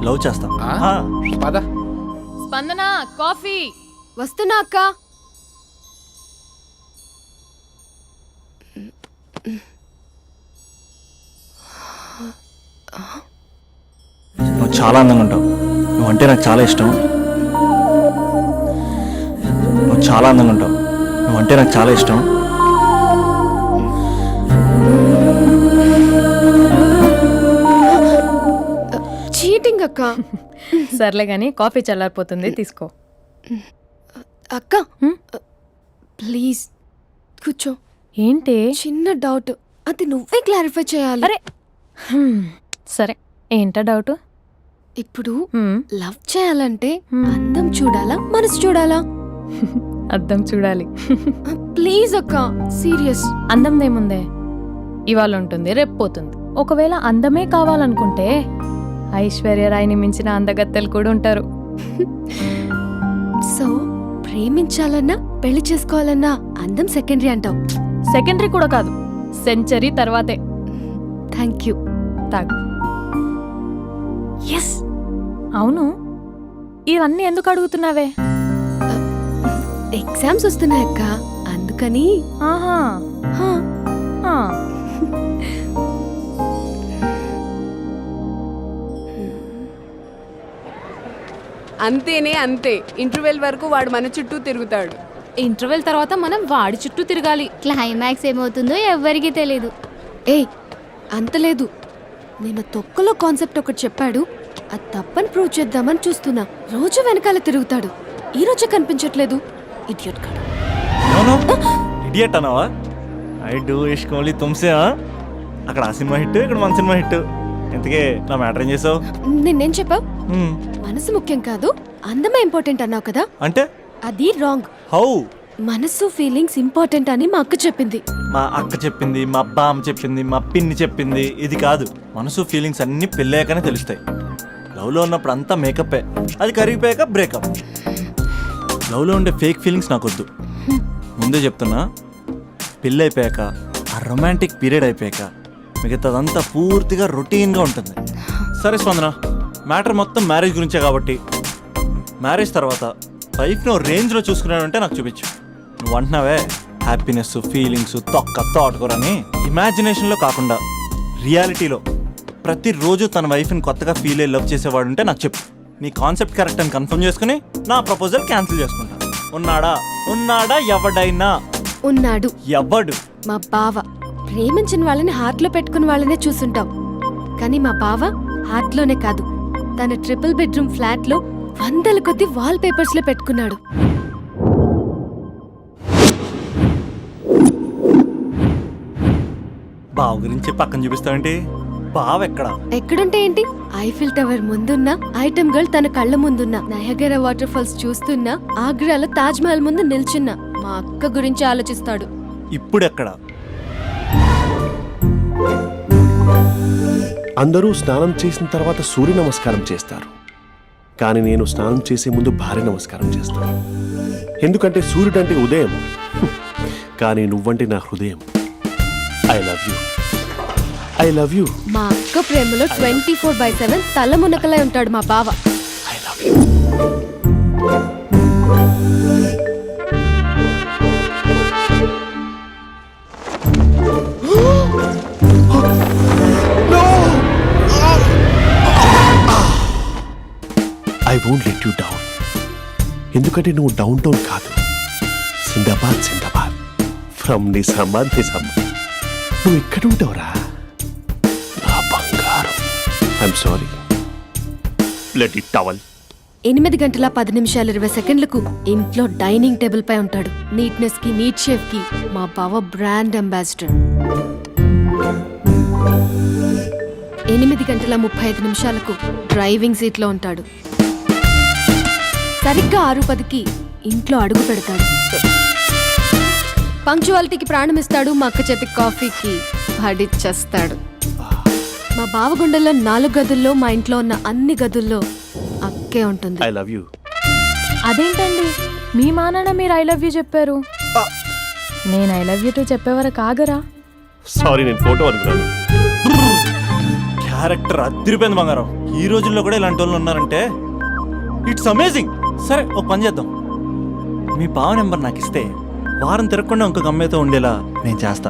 లవ్ చేస్తాం. పద. స్పందన కాఫీ. వస్తున్నా అక్క. నువ్వు చాలా అందంగా ఉంటావు. నువ్వంటే నాకు చాలా ఇష్టం. నువ్వు చాలా అందంగా ఉంటావు. నువ్వంటే నాకు చాలా ఇష్టం. చీటింగ్ అక్క. సర్లే గాని కాఫీ చల్లారిపోతుంది, తీసుకో. అక్క ప్లీజ్ కూర్చో. ఏంటి? చిన్న డౌట్, అది నువ్వే క్లారిఫై చేయాలి. అరే సరే, ఏంటా డౌట్? ఇప్పుడు లవ్ చేయాలంటే అందం చూడాలా, మనసు చూడాలా? అద్దం చూడాలి. ప్లీజ్ అక్క, సీరియస్. అందందేముందే, ఇవాళ ఉంటుంది రేపు పోతుంది. ఒకవేళ అందమే కావాలనుకుంటే ఐశ్వర్య రాయ్ని మించిన అందగత్తెలు కూడా ఉంటారు. సో ప్రేమించాలన్నా పెళ్లి చేసుకోవాలన్నా అందం సెకండరీ అంటావు? సెకండరీ కూడా కాదు, సెంచరీ తర్వాతే. Thank you. తాగు. ఎస్. అవును, ఇవన్నీ ఎందుకు అడుగుతున్నావే? ఎగ్జామ్స్ వస్తున్నాయి అక్క, అందుకని. ఆహా. అంతేనే అంతే. ఇంటర్వెల్ వరకు వాడు మన చుట్టూ తిరుగుతాడు. ఇంటర్వెల్ తర్వాత మనం వాడి చుట్టూ తిరగాలి. క్లైమాక్స్ ఏమవుతుందో ఎవ్వరికీ తెలీదు. ఏయ్ అంత లేదు, నేను తొక్కలో కాన్సెప్ట్ ఒకటి చెప్పాడు, అది తప్పని ప్రూవ్ చేద్దామని చూస్తున్నా. రోజు వెనకాల తిరుగుతాడు, ఈ రోజే కనిపించట్లేదు. ఇడియట్ కాడు. ఇడియట్ అన్నావా? ఐ డూ ఇష్క్ ఓన్లీ తుమ్సే. అక్కడ ఆ సినిమా హిట్, ఇక్కడ మన సినిమా హిట్. ఇంతకే నా మ్యాటర్ ఏం చేసావు? నిన్నేం చెప్పావు? మనసు ముఖ్యం కాదు, అందమే ఇంపార్టెంట్ అన్నావు కదా. అంటే అది రాంగ్. హౌ? మనసు ఫీలింగ్స్ ఇంపార్టెంట్ అని మా అక్క చెప్పింది. మా అక్క చెప్పింది, మా బామ్మ చెప్పింది, మా పిన్ని చెప్పింది. ఇది కాదు, మనసు ఫీలింగ్స్ అన్ని పెళ్ళాకనే తెలుస్తాయి. లవ్లో ఉన్నప్పుడు అంతా మేకప్పే, అది కరిగిపోయాక బ్రేకప్. లవ్లో ఉండే ఫేక్ ఫీలింగ్స్ నాకొద్దు. ముందే చెప్తున్నా, పెళ్ళి అయిపోయాక, ఆ రొమాంటిక్ పీరియడ్ అయిపోయాక మిగతాదంతా పూర్తిగా రొటీన్గా ఉంటుంది. సరే స్పందన, మ్యాటర్ మొత్తం మ్యారేజ్ గురించే కాబట్టి, మ్యారేజ్ తర్వాత లైఫ్ను రేంజ్లో చూసుకున్నాడంటే నాకు చూపించు. నువ్వు అంటున్నావే హ్యాపీనెస్, ఫీలింగ్స్, తోటకూరని, ఇమాజినేషన్లో కాకుండా రియాలిటీలో ప్రతిరోజు తన వైఫ్ని కొత్తగా ఫీల్ అయ్యి లవ్ చేసేవాడు ఉంటే నాకు చెప్పు. నీ కాన్సెప్ట్ కరెక్ట్ అని కన్ఫర్మ్ చేసుకుని నా ప్రపోజల్ క్యాన్సిల్ చేసుకుంటా. ఉన్నాడా ఎవడైనా? ఉన్నాడు. ఎవడు? మా బావ. ప్రేమించిన వాళ్ళని హార్ట్లో పెట్టుకున్న వాళ్ళనే చూసుంటాం, కానీ మా బావ హార్ట్లోనే కాదు, తన ట్రిపుల్ బెడ్రూమ్ ఫ్లాట్లో వందల కొద్ది వాల్ పేపర్స్ లో పెట్టుకున్నాడు. బావ గురించి పక్కన చూపిస్తావేంటి? బావ ఎక్కడుంటే ఏంటి? ఐఫిల్ టవర్ ముందున్న ఐటమ్ గర్ల్ తన కళ్ళ ముందున్న నయగరా వాటర్ ఫాల్స్ చూస్తున్నా, ఆగ్రాలో తాజ్ మహల్ ముందు నిల్చున్నా మా అక్క గురించి ఆలోచిస్తాడు. ఇప్పుడెక్కడ? అందరూ స్నానం చేసిన తర్వాత సూర్య నమస్కారం చేస్తారు, కానీ నేను స్నానం చేసే ముందు భార్య నమస్కారం చేస్తాను. ఎందుకంటే సూర్యుడు అంటే ఉదయం, కానీ నువ్వంటే నా హృదయం. I love you, I love you. మా అక్క ప్రేమలో 24/7 తల మునకలై ఉంటాడు మా బావ. I love you. I won't let you down. ఎందుకంటే నువ్వు డౌన్ టౌన్ కాదు, జిందాబాద్ జిందాబాద్ ఫ్రమ్ నిజామాబాద్. నువ్వు ఇక్కడ ఉంటావురా నా బంగారు. I'm sorry. Let it towel. 8 గంటల 10 నిమిషాలు 20 సెకండ్లకు ఇంట్లో డైనింగ్ టేబుల్ పై ఉంటాడు. నీట్నెస్ కి, నీట్ షేఫ్ కి మా బావ బ్రాండ్ అంబాసిడర్. 8 గంటల 35 నిమిషాలకు డ్రైవింగ్ సీట్ లో ఉంటాడు. సరిగ్గా 6:10కి ఇంట్లో అడుగు పెడతాడు. పంక్చువాలిటీకి ప్రాణమిస్తాడు. మా అక్క చేతి కాఫీకి పడిచ్చేస్తాడు. మా బావ గుండెల్లో 4 గదుల్లో, మా ఇంట్లో ఉన్న అన్ని గదుల్లో అక్కే ఉంటుంది. I love you. అదేంటండి మీ మానాన్న మీరు ఐ లవ్ యూ చెప్పారు, నేను ఐ లవ్ యూ టు చెప్పేవరకు ఆగరా? సారీ, నేను ఫోటో అనుకున్నాను. క్యారెక్టర్ అదిరిపోయింది బంగారం. ఈ రోజుల్లో కూడా ఇలాంటి వాళ్ళు ఉన్నారంటే ఇట్స్ అమేజింగ్. సరే, ఒక పని చేద్దాం. మీ బావ నెంబర్ నాకు ఇస్తే వారం తిరగకుండా ఇంకొక అమ్మాయితో ఉండేలా నేను చేస్తా.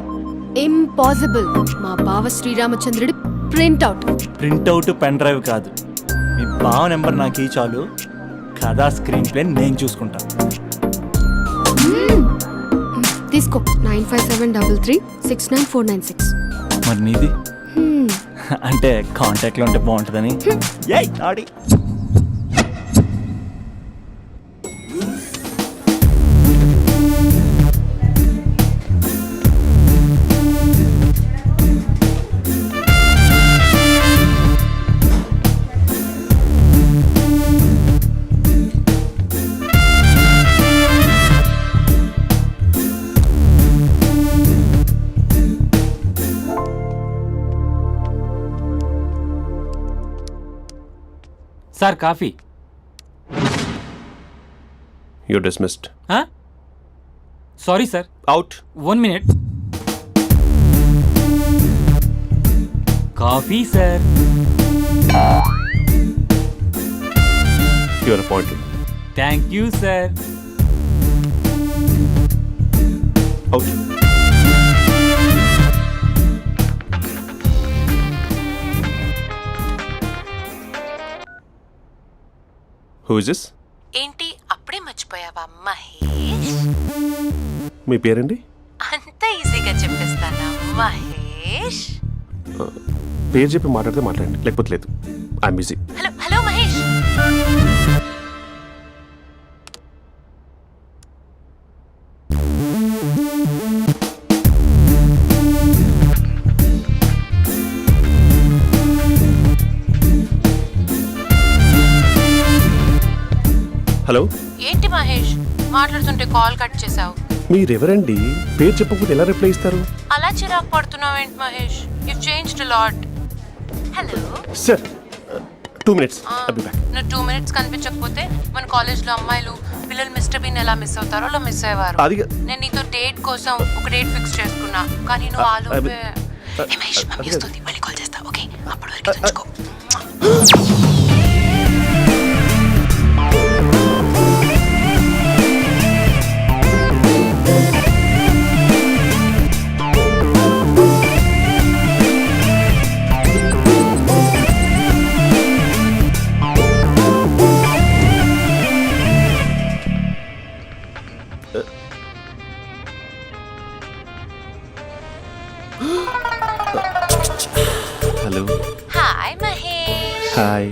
ఇంపాసిబుల్. మా బావ శ్రీరామచంద్రుడి ప్రింట్అవుట్. ప్రింట్అవుట్, పెన్ డ్రైవ్ కాదు. మీ బావ నెంబర్ నాకు ఈ చాలు. కథా స్క్రీన్ ప్లే నేను చూసుకుంటా. తీసుకో. 9573369496. మరి నీది? అంటే కాంటాక్ట్లో ఉంటే బాగుంటుందని. ఏయ్ ఆడి sir coffee. You dismissed. Sorry sir. Out. 1 minute. Coffee sir. Your appointed. Thank you sir. Out. Who is this? ఏంటి అప్పుడే మర్చిపోయావా మహేష్? మీ పేరండి? అంత ఈజీగా చెప్పేస్తానా మహేష్? పేరు చెప్పి మాట్లాడితే మాట్లాడండి, లేకపోతే లేదు. I'm busy. Hello hello Mahesh. Hello. ఏంటి మహేష్ మాట్లాడుతుంటే కాల్ కట్ చేసావు? మీరెవరండి? పేరు చెప్పకపోతే ఎలా రిప్లై ఇస్తారు? అలా చిరాకు పడుతున్నావేంటి Mahesh? You changed a lot. Hello sir, 2 minutes. I'll be back. నువ్వు 2 minutes కనిపించకపోతే మన కాలేజ్లో అమ్మాయిలు పిల్లలు మిస్టర్ బీన్ ఎలా మిస్ అవుతారో అలా మిస్ అయ్యేవారు. నేను నీతో డేట్ కోసం ఒక డేట్ ఫిక్స్ చేసుకున్నా, కానీ నువ్వు ఆలోపే. మహేష్ మమ్మీ వస్తుంది, మళ్ళీ కాల్ చేస్తా. ఓకే, అప్పటి వరకు తెచ్చుకో. హలో. హాయ్ మహేష్. హాయ్.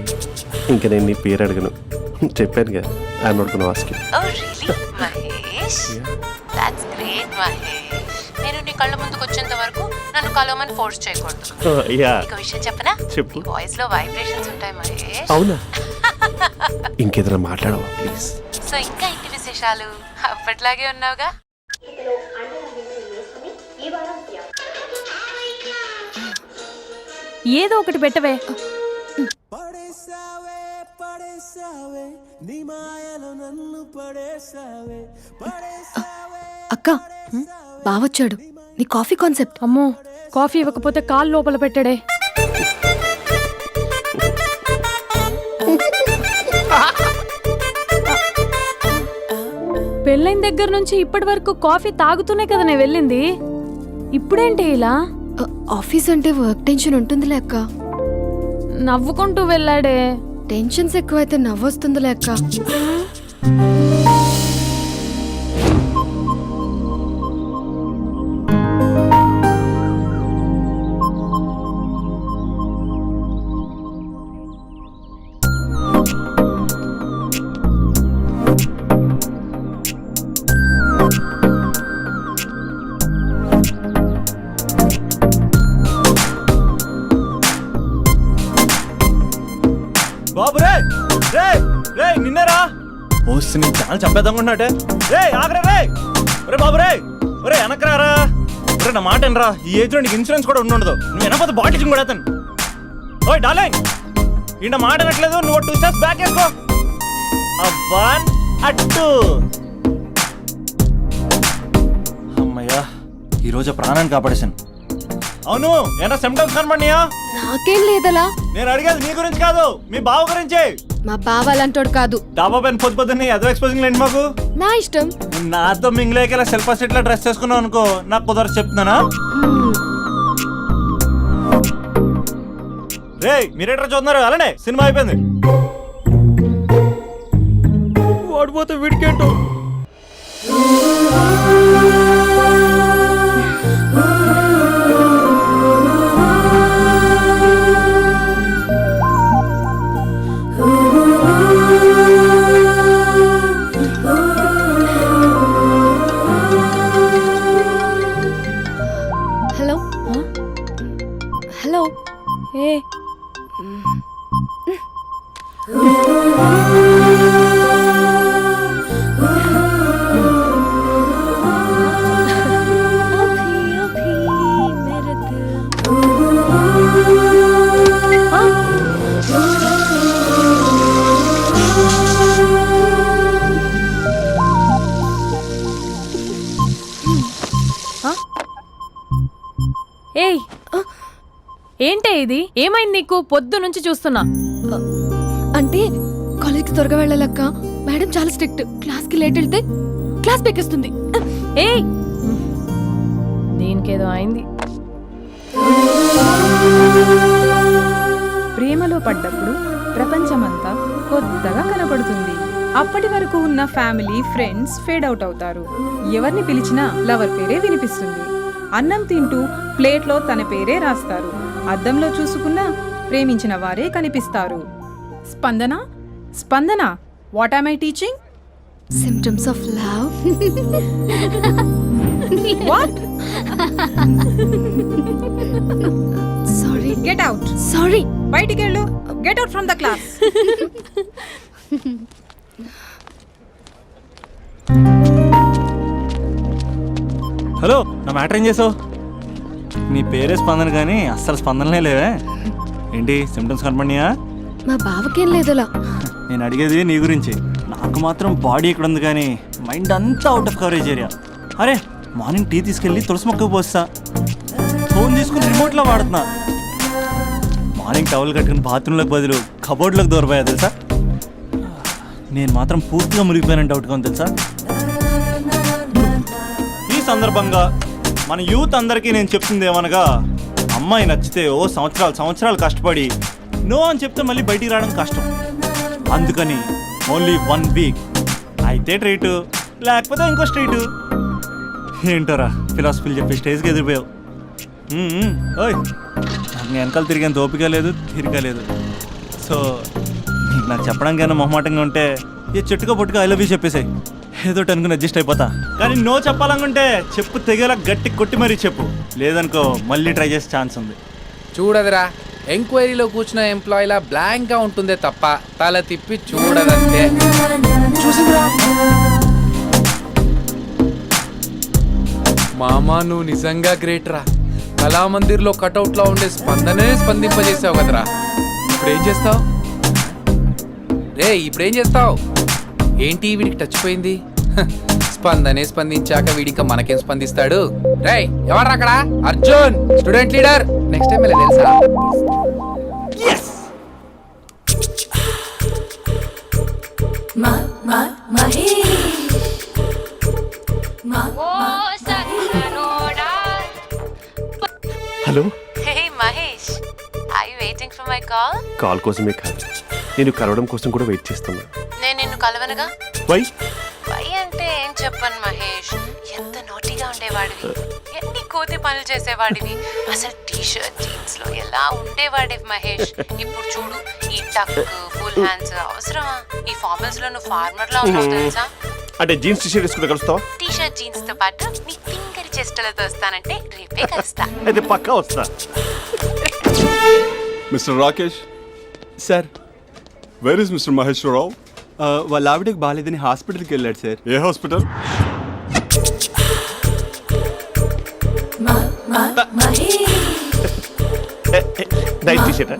ఇంకా నేను నీ పేరు అడగను, చెప్పాను కదా. I'm not gonna ask you. Oh really Mahesh? That's great Mahesh. నేను నీ కళ్ళ ముందుకు వచ్చేంత వరకు నన్ను కలవమని ఫోర్స్ చేయకూడదు. ఒక విషయం చెప్పనా? చెప్పు. వాయిస్ లో వైబ్రేషన్స్ ఉంటాయి మహేష్. అవునా? ఇంకేదైనా మాట్లాడవా ప్లీజ్? సో ఇంకా ఇంటి విశేషాలు అప్పట్లాగే ఉన్నావుగా? ఏదో ఒకటి పెట్టవే. అక్క, బావొచ్చాడు. నీ కాఫీ కాన్సెప్ట్. అమ్మో, కాఫీ ఇవ్వకపోతే కాలు లోపల పెట్టాడే. పెళ్ళైన దగ్గర నుంచి ఇప్పటి వరకు కాఫీ తాగుతూనే కదా నేను వెళ్ళింది. ఇప్పుడేంటి ఇలా? ఆఫీస్ అంటే వర్క్ టెన్షన్ ఉంటుందిలే అక్క. నవ్వుకుంటూ వెళ్ళాడే. టెన్షన్స్ ఎక్కువైతే నవ్వొస్తుందిలే అక్క. బాబు రే రే రే నిన్నేరా వస్తే నీ ఛానల్ చంపేద్దామన్నట్టే. రే ఆగరా రే. ఒరే బాబు రే. ఒరే వెనకరారా. ఒరే నా మాట వినరా. ఈ ఏజ్ లో నీకు ఇన్సూరెన్స్ కూడా ఉండదు. నువ్వు వెనకపోతే బాటిల్ కూడా అతను. ఓయ్ డార్లింగ్ ఈయన మాట వినట్లేదు. నువ్వు 2 స్టెప్స్ బ్యాక్ వేసుకో. అవ్వన్ అట్టు. అమ్మయ్యా ఈరోజు ప్రాణాన్ని కాపాడేశాను. అవును ఏనా సిమ్టమ్స్ కనబడినాయా? నాకేం లేదలా. నేను అడిగేది నీ గురించి కాదు, మీ బావ గురించి. మా బావ అలాంటోడు కాదు. డాబా పైన పొద్దున్నే ఎదో ఎక్స్పోజింగ్ లేండి మాకు. నా ఇష్టం. నాతో మింగిలేక సెల్ఫ్ సెట్ లో డ్రెస్ చేసుకున్నావు అనుకో, నాకు కుదరదు చెప్తున్నానా? రే మీరేట్రా చూస్తున్నారు? అలానే సినిమా అయిపోయింది. వాడిపోతే వీడికేంటో. Hello hello. ఏ ఏయ్ ఏంటే ఇది? ఏమైంది నీకు? పొద్దు నుంచి చూస్తున్నా. అంటే కాలేజ్కి త్వరగా వెళ్ళాలక్క. మేడం చాలా స్ట్రిక్ట్. క్లాస్కి లేట్ వెళ్తే క్లాస్ పెక్కిస్తుంది. ఏయ్ దీనికేదో అయింది. ప్రేమలో పడ్డప్పుడు ప్రపంచమంతా కొత్తగా కనపడుతుంది. అప్పటి వరకు ఉన్న ఫ్యామిలీ ఫ్రెండ్స్ ఫేడ్ అవుట్ అవుతారు. ఎవరిని పిలిచినా లవర్ పేరే వినిపిస్తుంది. అన్నం తింటూ ప్లేట్లో తన పేరే రాస్తారు. అద్దంలో చూసుకున్నా ప్రేమించిన వారే కనిపిస్తారు. Spandana Spandana, what am I teaching? Symptoms of love. What? Sorry. Get out. Sorry. బయటికి వెళ్ళు. Get out from the class. Hello నా మ్యాటర్ ఏం చేసావు? నీ పేరే స్పందన కానీ అస్సలు స్పందనలే లేవే. ఏంటి సిమ్టమ్స్ కనపడినాయా? మా బావకేం లేదులా. నేను అడిగేది నీ గురించి. నాకు మాత్రం బాడీ ఇక్కడ ఉంది కానీ మైండ్ అంతా అవుట్ ఆఫ్ కవరేజ్ ఏరియా. అరే మార్నింగ్ టీ తీసుకెళ్ళి తులసి మొక్కకు పోస్తా. ఫోన్ తీసుకుని రిమోట్లో వాడుతున్నా. మార్నింగ్ టవల్ కట్టుకుని బాత్రూంలోకి బదులు కబోర్డ్లోకి దూరపోయా తెలుసా. నేను మాత్రం పూర్తిగా మునిగిపోయానని డౌట్గా ఉంది తెలుసా. ఈ సందర్భంగా మన యూత్ అందరికీ నేను చెప్తుంది ఏమనగా, అమ్మాయి నచ్చితే ఓ సంవత్సరాలు కష్టపడి నో అని చెప్తే మళ్ళీ బయటికి రావడం కష్టం. అందుకని ఓన్లీ 1 వీక్ అయితే ట్రీటు, లేకపోతే ఇంకో స్ట్రీటు. ఏంటోరా ఫిలాసఫీలు చెప్పి స్టేజ్కి ఎదిరిపోయావు. ఓయ్ నాకు వెనకాల తిరిగేంత ఓపిక లేదు, తీరిక లేదు. సో నీకు నాకు చెప్పడానికైనా మొహమాటంగా ఉంటే ఏ చెట్టుగా పొట్టుగా ఐ లవ్ యూ చెప్పేసాయి. ఏదో అనుకుని అడ్జస్ట్ అయిపోతా. కానీ నో చెప్పాలనుకుంటే చెప్పు తెగేలా గట్టి కొట్టి మరీ చెప్పు. లేదనుకో మళ్ళీ ట్రై చేసే ఛాన్స్ ఉంది. చూడదురా, ఎంక్వైరీలో కూర్చున్న ఎంప్లాయీలా బ్లాంక్ గా ఉంటుందే తప్ప తల తిప్పి చూడదంతే. చూసిందిరా మామా, నువ్వు నిజంగా గ్రేట్ రా. కళామందిర్లో కటౌట్లో ఉండే స్పందనే స్పందింపజేసావు కదరా. ఇప్పుడేం చేస్తావు రే? ఇప్పుడేం చేస్తావు? ఏంటి వీడికి టచ్ పోయింది? స్పందనే స్పందించాక వీడిక మనకేం స్పందిస్తాడు? రే ఎవరు అక్కడ? Arjun student leader. Next time ఇలా తెలుసా? Hello. Hey Mahesh, are you waiting for my call? Call కోసమే కాదు, నేను కలవడం కోసం కూడా వెయిట్ చేస్తున్నా. నేను నిన్ను కలవనుగా. వై అంటే ఏం చెప్పను మహేష్, ఎంత నోటీగా ఉండేవాడివి, ఎన్ని కోతి పనులు చేసేవాడివి, అసలు టీ షర్ట్ జీన్స్ లో ఎలా ఉండేవాడివి మహేష్. ఇప్పుడు చూడు, ఈ టక్ ఫుల్ హ్యాండ్స్ అవసరమా? ఈ ఫార్మల్స్ లో నువ్వు ఫార్మర్ లా ఉన్నావు తెలుసా. అంటే జీన్స్ టీ షర్ట్ వేసుకుంటే కలుస్తావా? టీ షర్ట్ జీన్స్ తో పాటు నీ ఫింగర్ చెస్టలతో వస్తానంటే రేపే కలుస్తా. అయితే పక్కా వస్తా. Mister Rakesh sir, where is mister Maheshwararao? వాళ్ళ ఆవిడకి బాగాలేదని హాస్పిటల్కి వెళ్ళాడు సార్. ఏ హాస్పిటల్? Night T-shirt.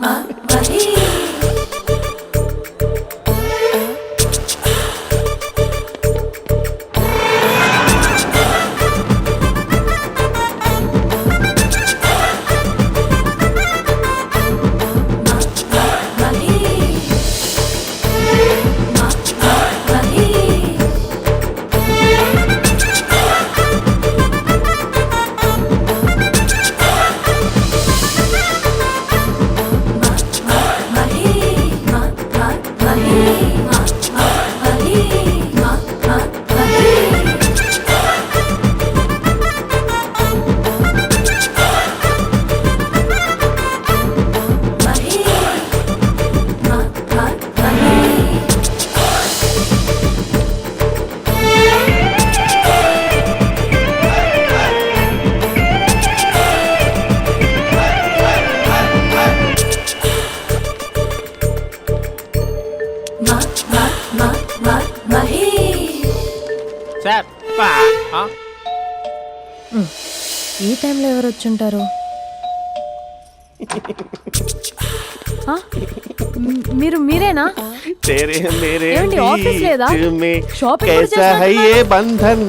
సార్ ఈ టైంలో ఎవరు వచ్చుంటారు? మీరేనా? ఏమండి, ఆఫీస్ లేదా? షాపింగ్ కూడా చేసినట్టున్నారు.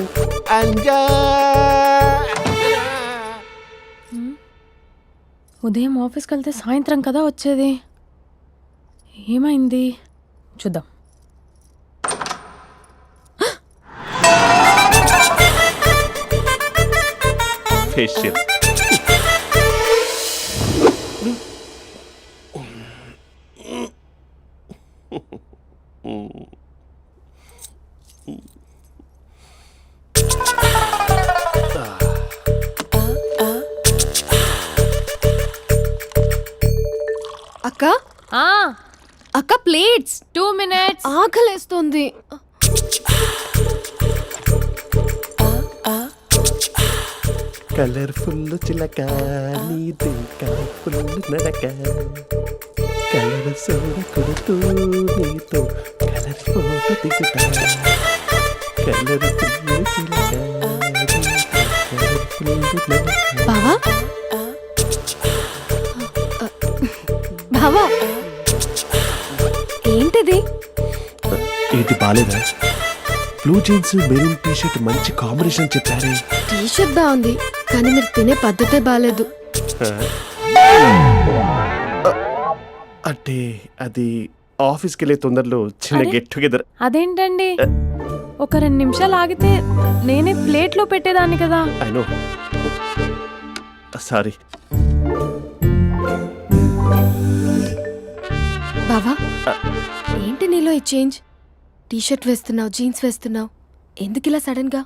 ఉదయం ఆఫీస్కి వెళ్తే సాయంత్రం కదా వచ్చేది. ఏమైంది చూద్దాం. ఫేషియల్. అక్క అక్క ప్లేట్స్. 2 minutes. ఆకలేస్తుంది. కలర్ఫుల్ చిలక నీదే కలర్ఫుల్ నడక కలర్ సోడ కొడుతూ నీతో కలర్ ఫోటో దిగుతా కలర్ఫుల్ చిలక బావా బావా ఏంటిది? ఏంటి బాలేదా? బ్లూ జీన్స్ మెరూన్ టీ-షర్ట్ మంచి కాంబినేషన్ చెప్పారే. టీ-షర్ట్ బాగుంది కానీ మీరు తినే పద్ధతే బాలేదు. అంటే అది ఆఫీస్కి వెళ్ళే తొందరలో చిన్న గెట్ టుగెదర్. అదేంటండి, ఒక 2 నిమిషాలు ఆగితే నేనే ప్లేట్లో పెట్టేదాన్ని కదా. I know, sorry. బావా ఏంటి నీలో ఈ చేంజ్? టీ-షర్ట్ వేస్తున్నావు, జీన్స్ వేస్తున్నావు, ఎందుకు ఇలా సడన్ గా?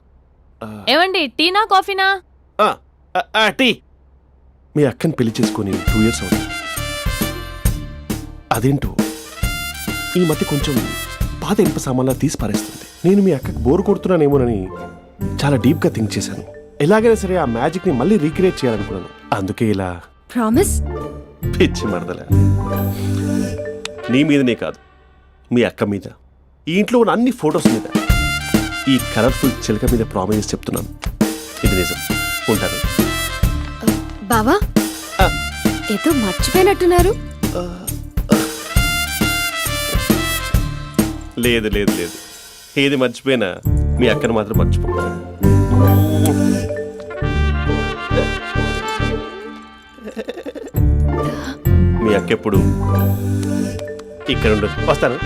ఏమండి, టీనా కాఫీనా? టీ. మీ అక్కని పెళ్లి చేసుకొని 2 years అవుతుంది. అదేంటో ఈ మధ్య కొంచెం పాత ఇనుప సామాన్లా తీసి పారేస్తుంది. నేను మీ అక్కకి బోర్ కొడుతున్నానేమోనని చాలా డీప్గా థింక్ చేశాను. ఎలాగైనా సరే ఆ మ్యాజిక్ని మళ్ళీ రీక్రియేట్ చేయాలనుకున్నాను. అందుకే ఇలా. ప్రామిస్? పిచ్చి మరదల, నీ మీదనే కాదు, మీ అక్క మీద, ఈ ఇంట్లో ఉన్న అన్ని ఫొటోస్ మీద, ఈ కలర్ఫుల్ చిలక మీద ప్రామిస్ చెప్తున్నాను. ఇది నిజం. ఉంటాను. బావా ఏదో మర్చిపోయినట్టున్నారు. లేదు లేదు లేదు, ఏది మర్చిపోయినా మీ అక్కను మాత్రం మర్చిపో. మీ అక్క ఎప్పుడు ఇక్కడ ఉండదు. వస్తాను.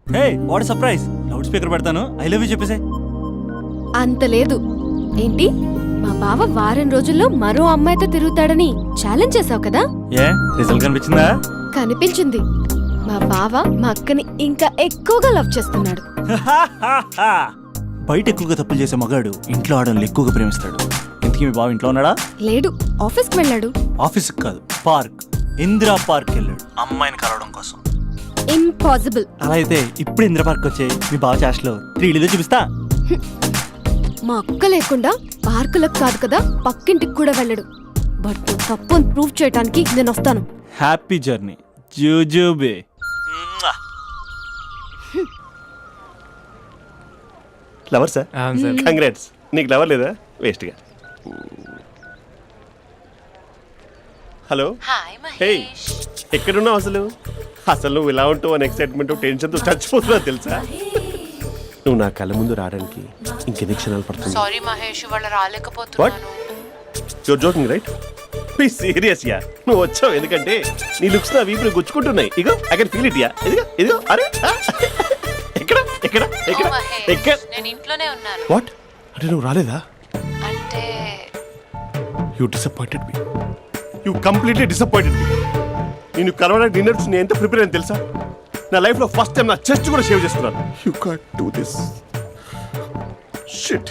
హే, వాట్ సర్ప్రైజ్! లౌడ్ స్పీకర్ పెడతాను, ఐ లవ్ యూ చెప్పేసే. అంత లేదు. ఏంటి, మా బావ వారం రోజుల్లో మరో అమ్మాయితో తిరుగుతాడని ఛాలెంజ్ చేసావు కదా? ఏ రిజల్ట్ కనిపించిందా? కనిపించింది. మా బావ మా అక్కని ఇంకా ఎక్కువగా లవ్ చేస్తున్నాడు. బయట ఎక్కువగా తప్పులు చేసే మగాడు ఇంట్లో ఆడవాళ్ళు ఎక్కువగా ప్రేమిస్తాడు. ఇంతకీ మీ బావ ఇంట్లో ఉన్నాడా? లేడు, ఆఫీస్కి వెళ్ళాడు. ఆఫీస్కి కాదు, పార్క్, ఇందిరా పార్క్ వెళ్ళాడు అమ్మాయిని కలవడం కోసం. ఇంపాసిబుల్. అలా అయితే ఇప్పుడు ఇందిరా పార్క్ వచ్చే మీ బావ చాష్లో 3Dలో చూపిస్తా. మా అక్క లేకుండా పార్కులకు కాదు కదా పక్కింటికి కూడా వెళ్ళడు. బట్ నువ్వు తప్పు అని ప్రూవ్ చేయడానికి నేను వస్తాను. హ్యాపీ జర్నీ జూజూబే. Lover sir, congrats. నీకు లవర్ లేదా? వేస్ట్గా. హలో, హే, ఎక్కడున్నావు అసలు? అసలు నువ్వు ఇలా ఉంటావు అని ఎక్సైట్మెంట్ టెన్షన్తో చచ్చిపోతున్నావు తెలుసా? నువ్వు నా కళ్ళ ముందు రావడానికి ఇంకెన్ని క్షణాలు పడుతుంది? సారీ మహేష్, వాళ్ళు రాలేకపోతున్నాను. Your joking right? Please serious yeah. నువ్వు వచ్చావు ఎందుకంటే నీ లుక్స్ నా వీపులు గుచ్చుకుంటున్నాయి. ఇగో I can feel it yeah. ఇదిగో ఇదిగో. అరే ఎక్కడ ఎక్కడ ఎక్కడ ఎక్కడ? నేను ఇంట్లోనే ఉన్నాను. వాట్ అంటే నువ్వు రాలేదా? అంటే you disappointed me. You completely disappointed me. నేను కలవడానికి డిన్నర్స్ నేను ఎంత ప్రిపేర్ అని తెలుసా? నా లైఫ్లో ఫస్ట్ టైం నా చెస్ట్ కూడా షేవ్ చేసుకున్నాను. You can't do this shit.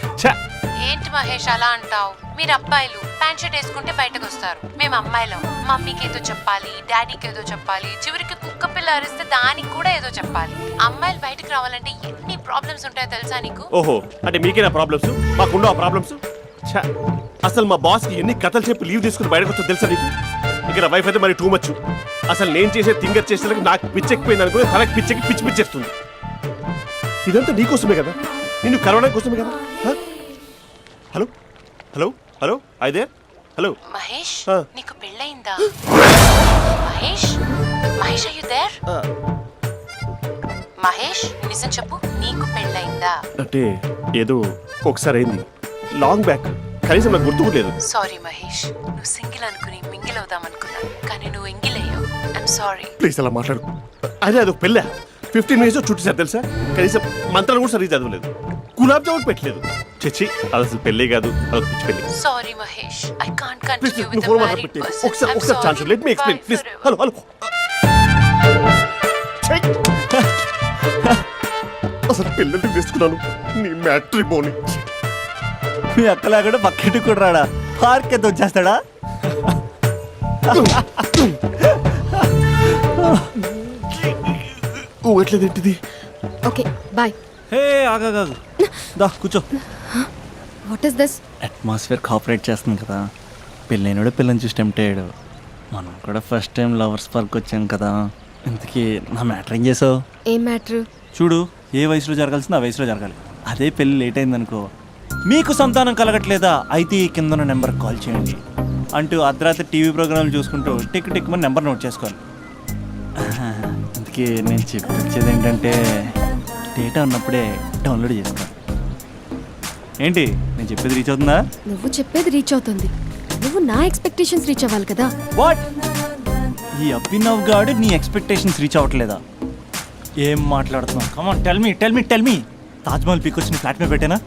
ఏంటి మహేష్ అలా అంటావు? మీరు అబ్బాయిలు ప్యాంట్ షర్ట్ వేసుకుంటే బయటకు వస్తారు. మేము అమ్మాయిలం మమ్మీకి ఏదో చెప్పాలి, డాడీకి ఏదో చెప్పాలి, చివరికి కుక్క పిల్ల అరిస్తే దానికి కూడా ఏదో చెప్పాలి. అమ్మాయిలు బయటకు రావాలంటే ఎన్ని ప్రాబ్లమ్స్ ఉంటాయో తెలుసా నీకు? ఓహో, అంటే మీకేనా ప్రాబ్లమ్స్? మాకుండవు ఆ ప్రాబ్లమ్స్? అసలు మా బాస్కి ఎన్ని కథలు చెప్పి లీవ్ తీసుకుని బయటకు వచ్చో తెలుసా నీకు? ఇక్కడ వైఫ్ అయితే మరి టూ మచ్. అసలు నేను చేసే థింగర్ చేసేందుకు నాకు పిచ్చెక్కిపోయింది అనుకుని తనకు పిచ్చెక్కి పిచ్చి పిచ్చేస్తుంది. ఇదంతా నీకోసమే కదా, నిన్ను కరోనా కోసమే కదా. హలో హలో హలో అయితే హలో మహేష్, నీకు పెళ్ళయిందా? Mahesh, Mahesh are you there? Mahesh నిజం చెప్పు, నీకు పెళ్ళయిందా? అంటే ఏదో ఒకసారి అయింది, లాంగ్ బ్యాక్, కనీసం నాకు గుర్తుకు లేదు. సారీ మహేష్, నువ్వు సింగిల్ అనుకుని మింగిల్ అవుదాం అనుకున్నా, కానీ నువ్వు ఎంగిల్ అయ్యావు. I'm sorry. ప్లీజ్ అలా మాట్లాడు. అదే అదొక పెళ్ళా? 15 minutes చుట్టేసారు తెలుసా? కనీసం మంత్రాలు కూడా సరిగ్గా చదవలేదు, గులాబ్ జామున్ పెట్టలేదు. చచ్చి, అది అసలు పెళ్ళే కాదు, అదొక పిచ్చి పెళ్ళి. Sorry Mahesh, I can't continue with phone the మాట్లాడి మ్యారీడ్ పెట్టి పర్సన్. ఒకసారి chance let me explain please. Hello hello. అసలు పిల్లల్ని తీసుకున్నాను నీ మ్యాట్రిమోని. మీ అక్కలా కూడా పక్కింటి కూడా రాడా? పార్క్ ఎంత వచ్చేస్తాడా? ఎట్లేదేంటిది? Okay bye. హే ఆగా దా కూర్చో. What is this? Atmosphere cooperate చేస్తుంది కదా. పెళ్ళైనడు పిల్లని చూసి టెంప్ట్ అయ్యాడు. మనం కూడా ఫస్ట్ టైం లవర్స్ పార్క్ వచ్చాం కదా. ఇంతకీ నా మ్యాటర్ ఏం చేసావు? ఏం మ్యాటర్? చూడు, ఏ వయసులో జరగాల్సిందో ఆ వయసులో జరగాలి. అదే పెళ్ళి లేట్ అయిందనుకో, మీకు సంతానం కలగట్లేదా అయితే ఈ కింద ఉన్న నెంబర్కి కాల్ చేయండి అంటూ అర్ధరాత్రి టీవీ ప్రోగ్రాంలు చూసుకుంటూ టిక్ టిక్ మన నెంబర్ నోట్ చేసుకోవాలి. అందుకే నేను చెప్పేది ఏంటంటే డేటా ఉన్నప్పుడే డౌన్లోడ్ చేసుకోవాలి. ఏంటి నేను చెప్పేది రీచ్ అవుతుందా? నువ్వు చెప్పేది రీచ్ అవుతుంది, నువ్వు నా ఎక్స్పెక్టేషన్స్ రీచ్ అవ్వాలి కదా. వాట్? ఈ అభినవ్ గాడు నీ ఎక్స్పెక్టేషన్స్ రీచ్ అవ్వట్లేదా? ఏం మాట్లాడుతున్నావు? Come on tell me. Taj Mahal peak వచ్చి నీ ఫ్లాట్ మీద పెట్టానా?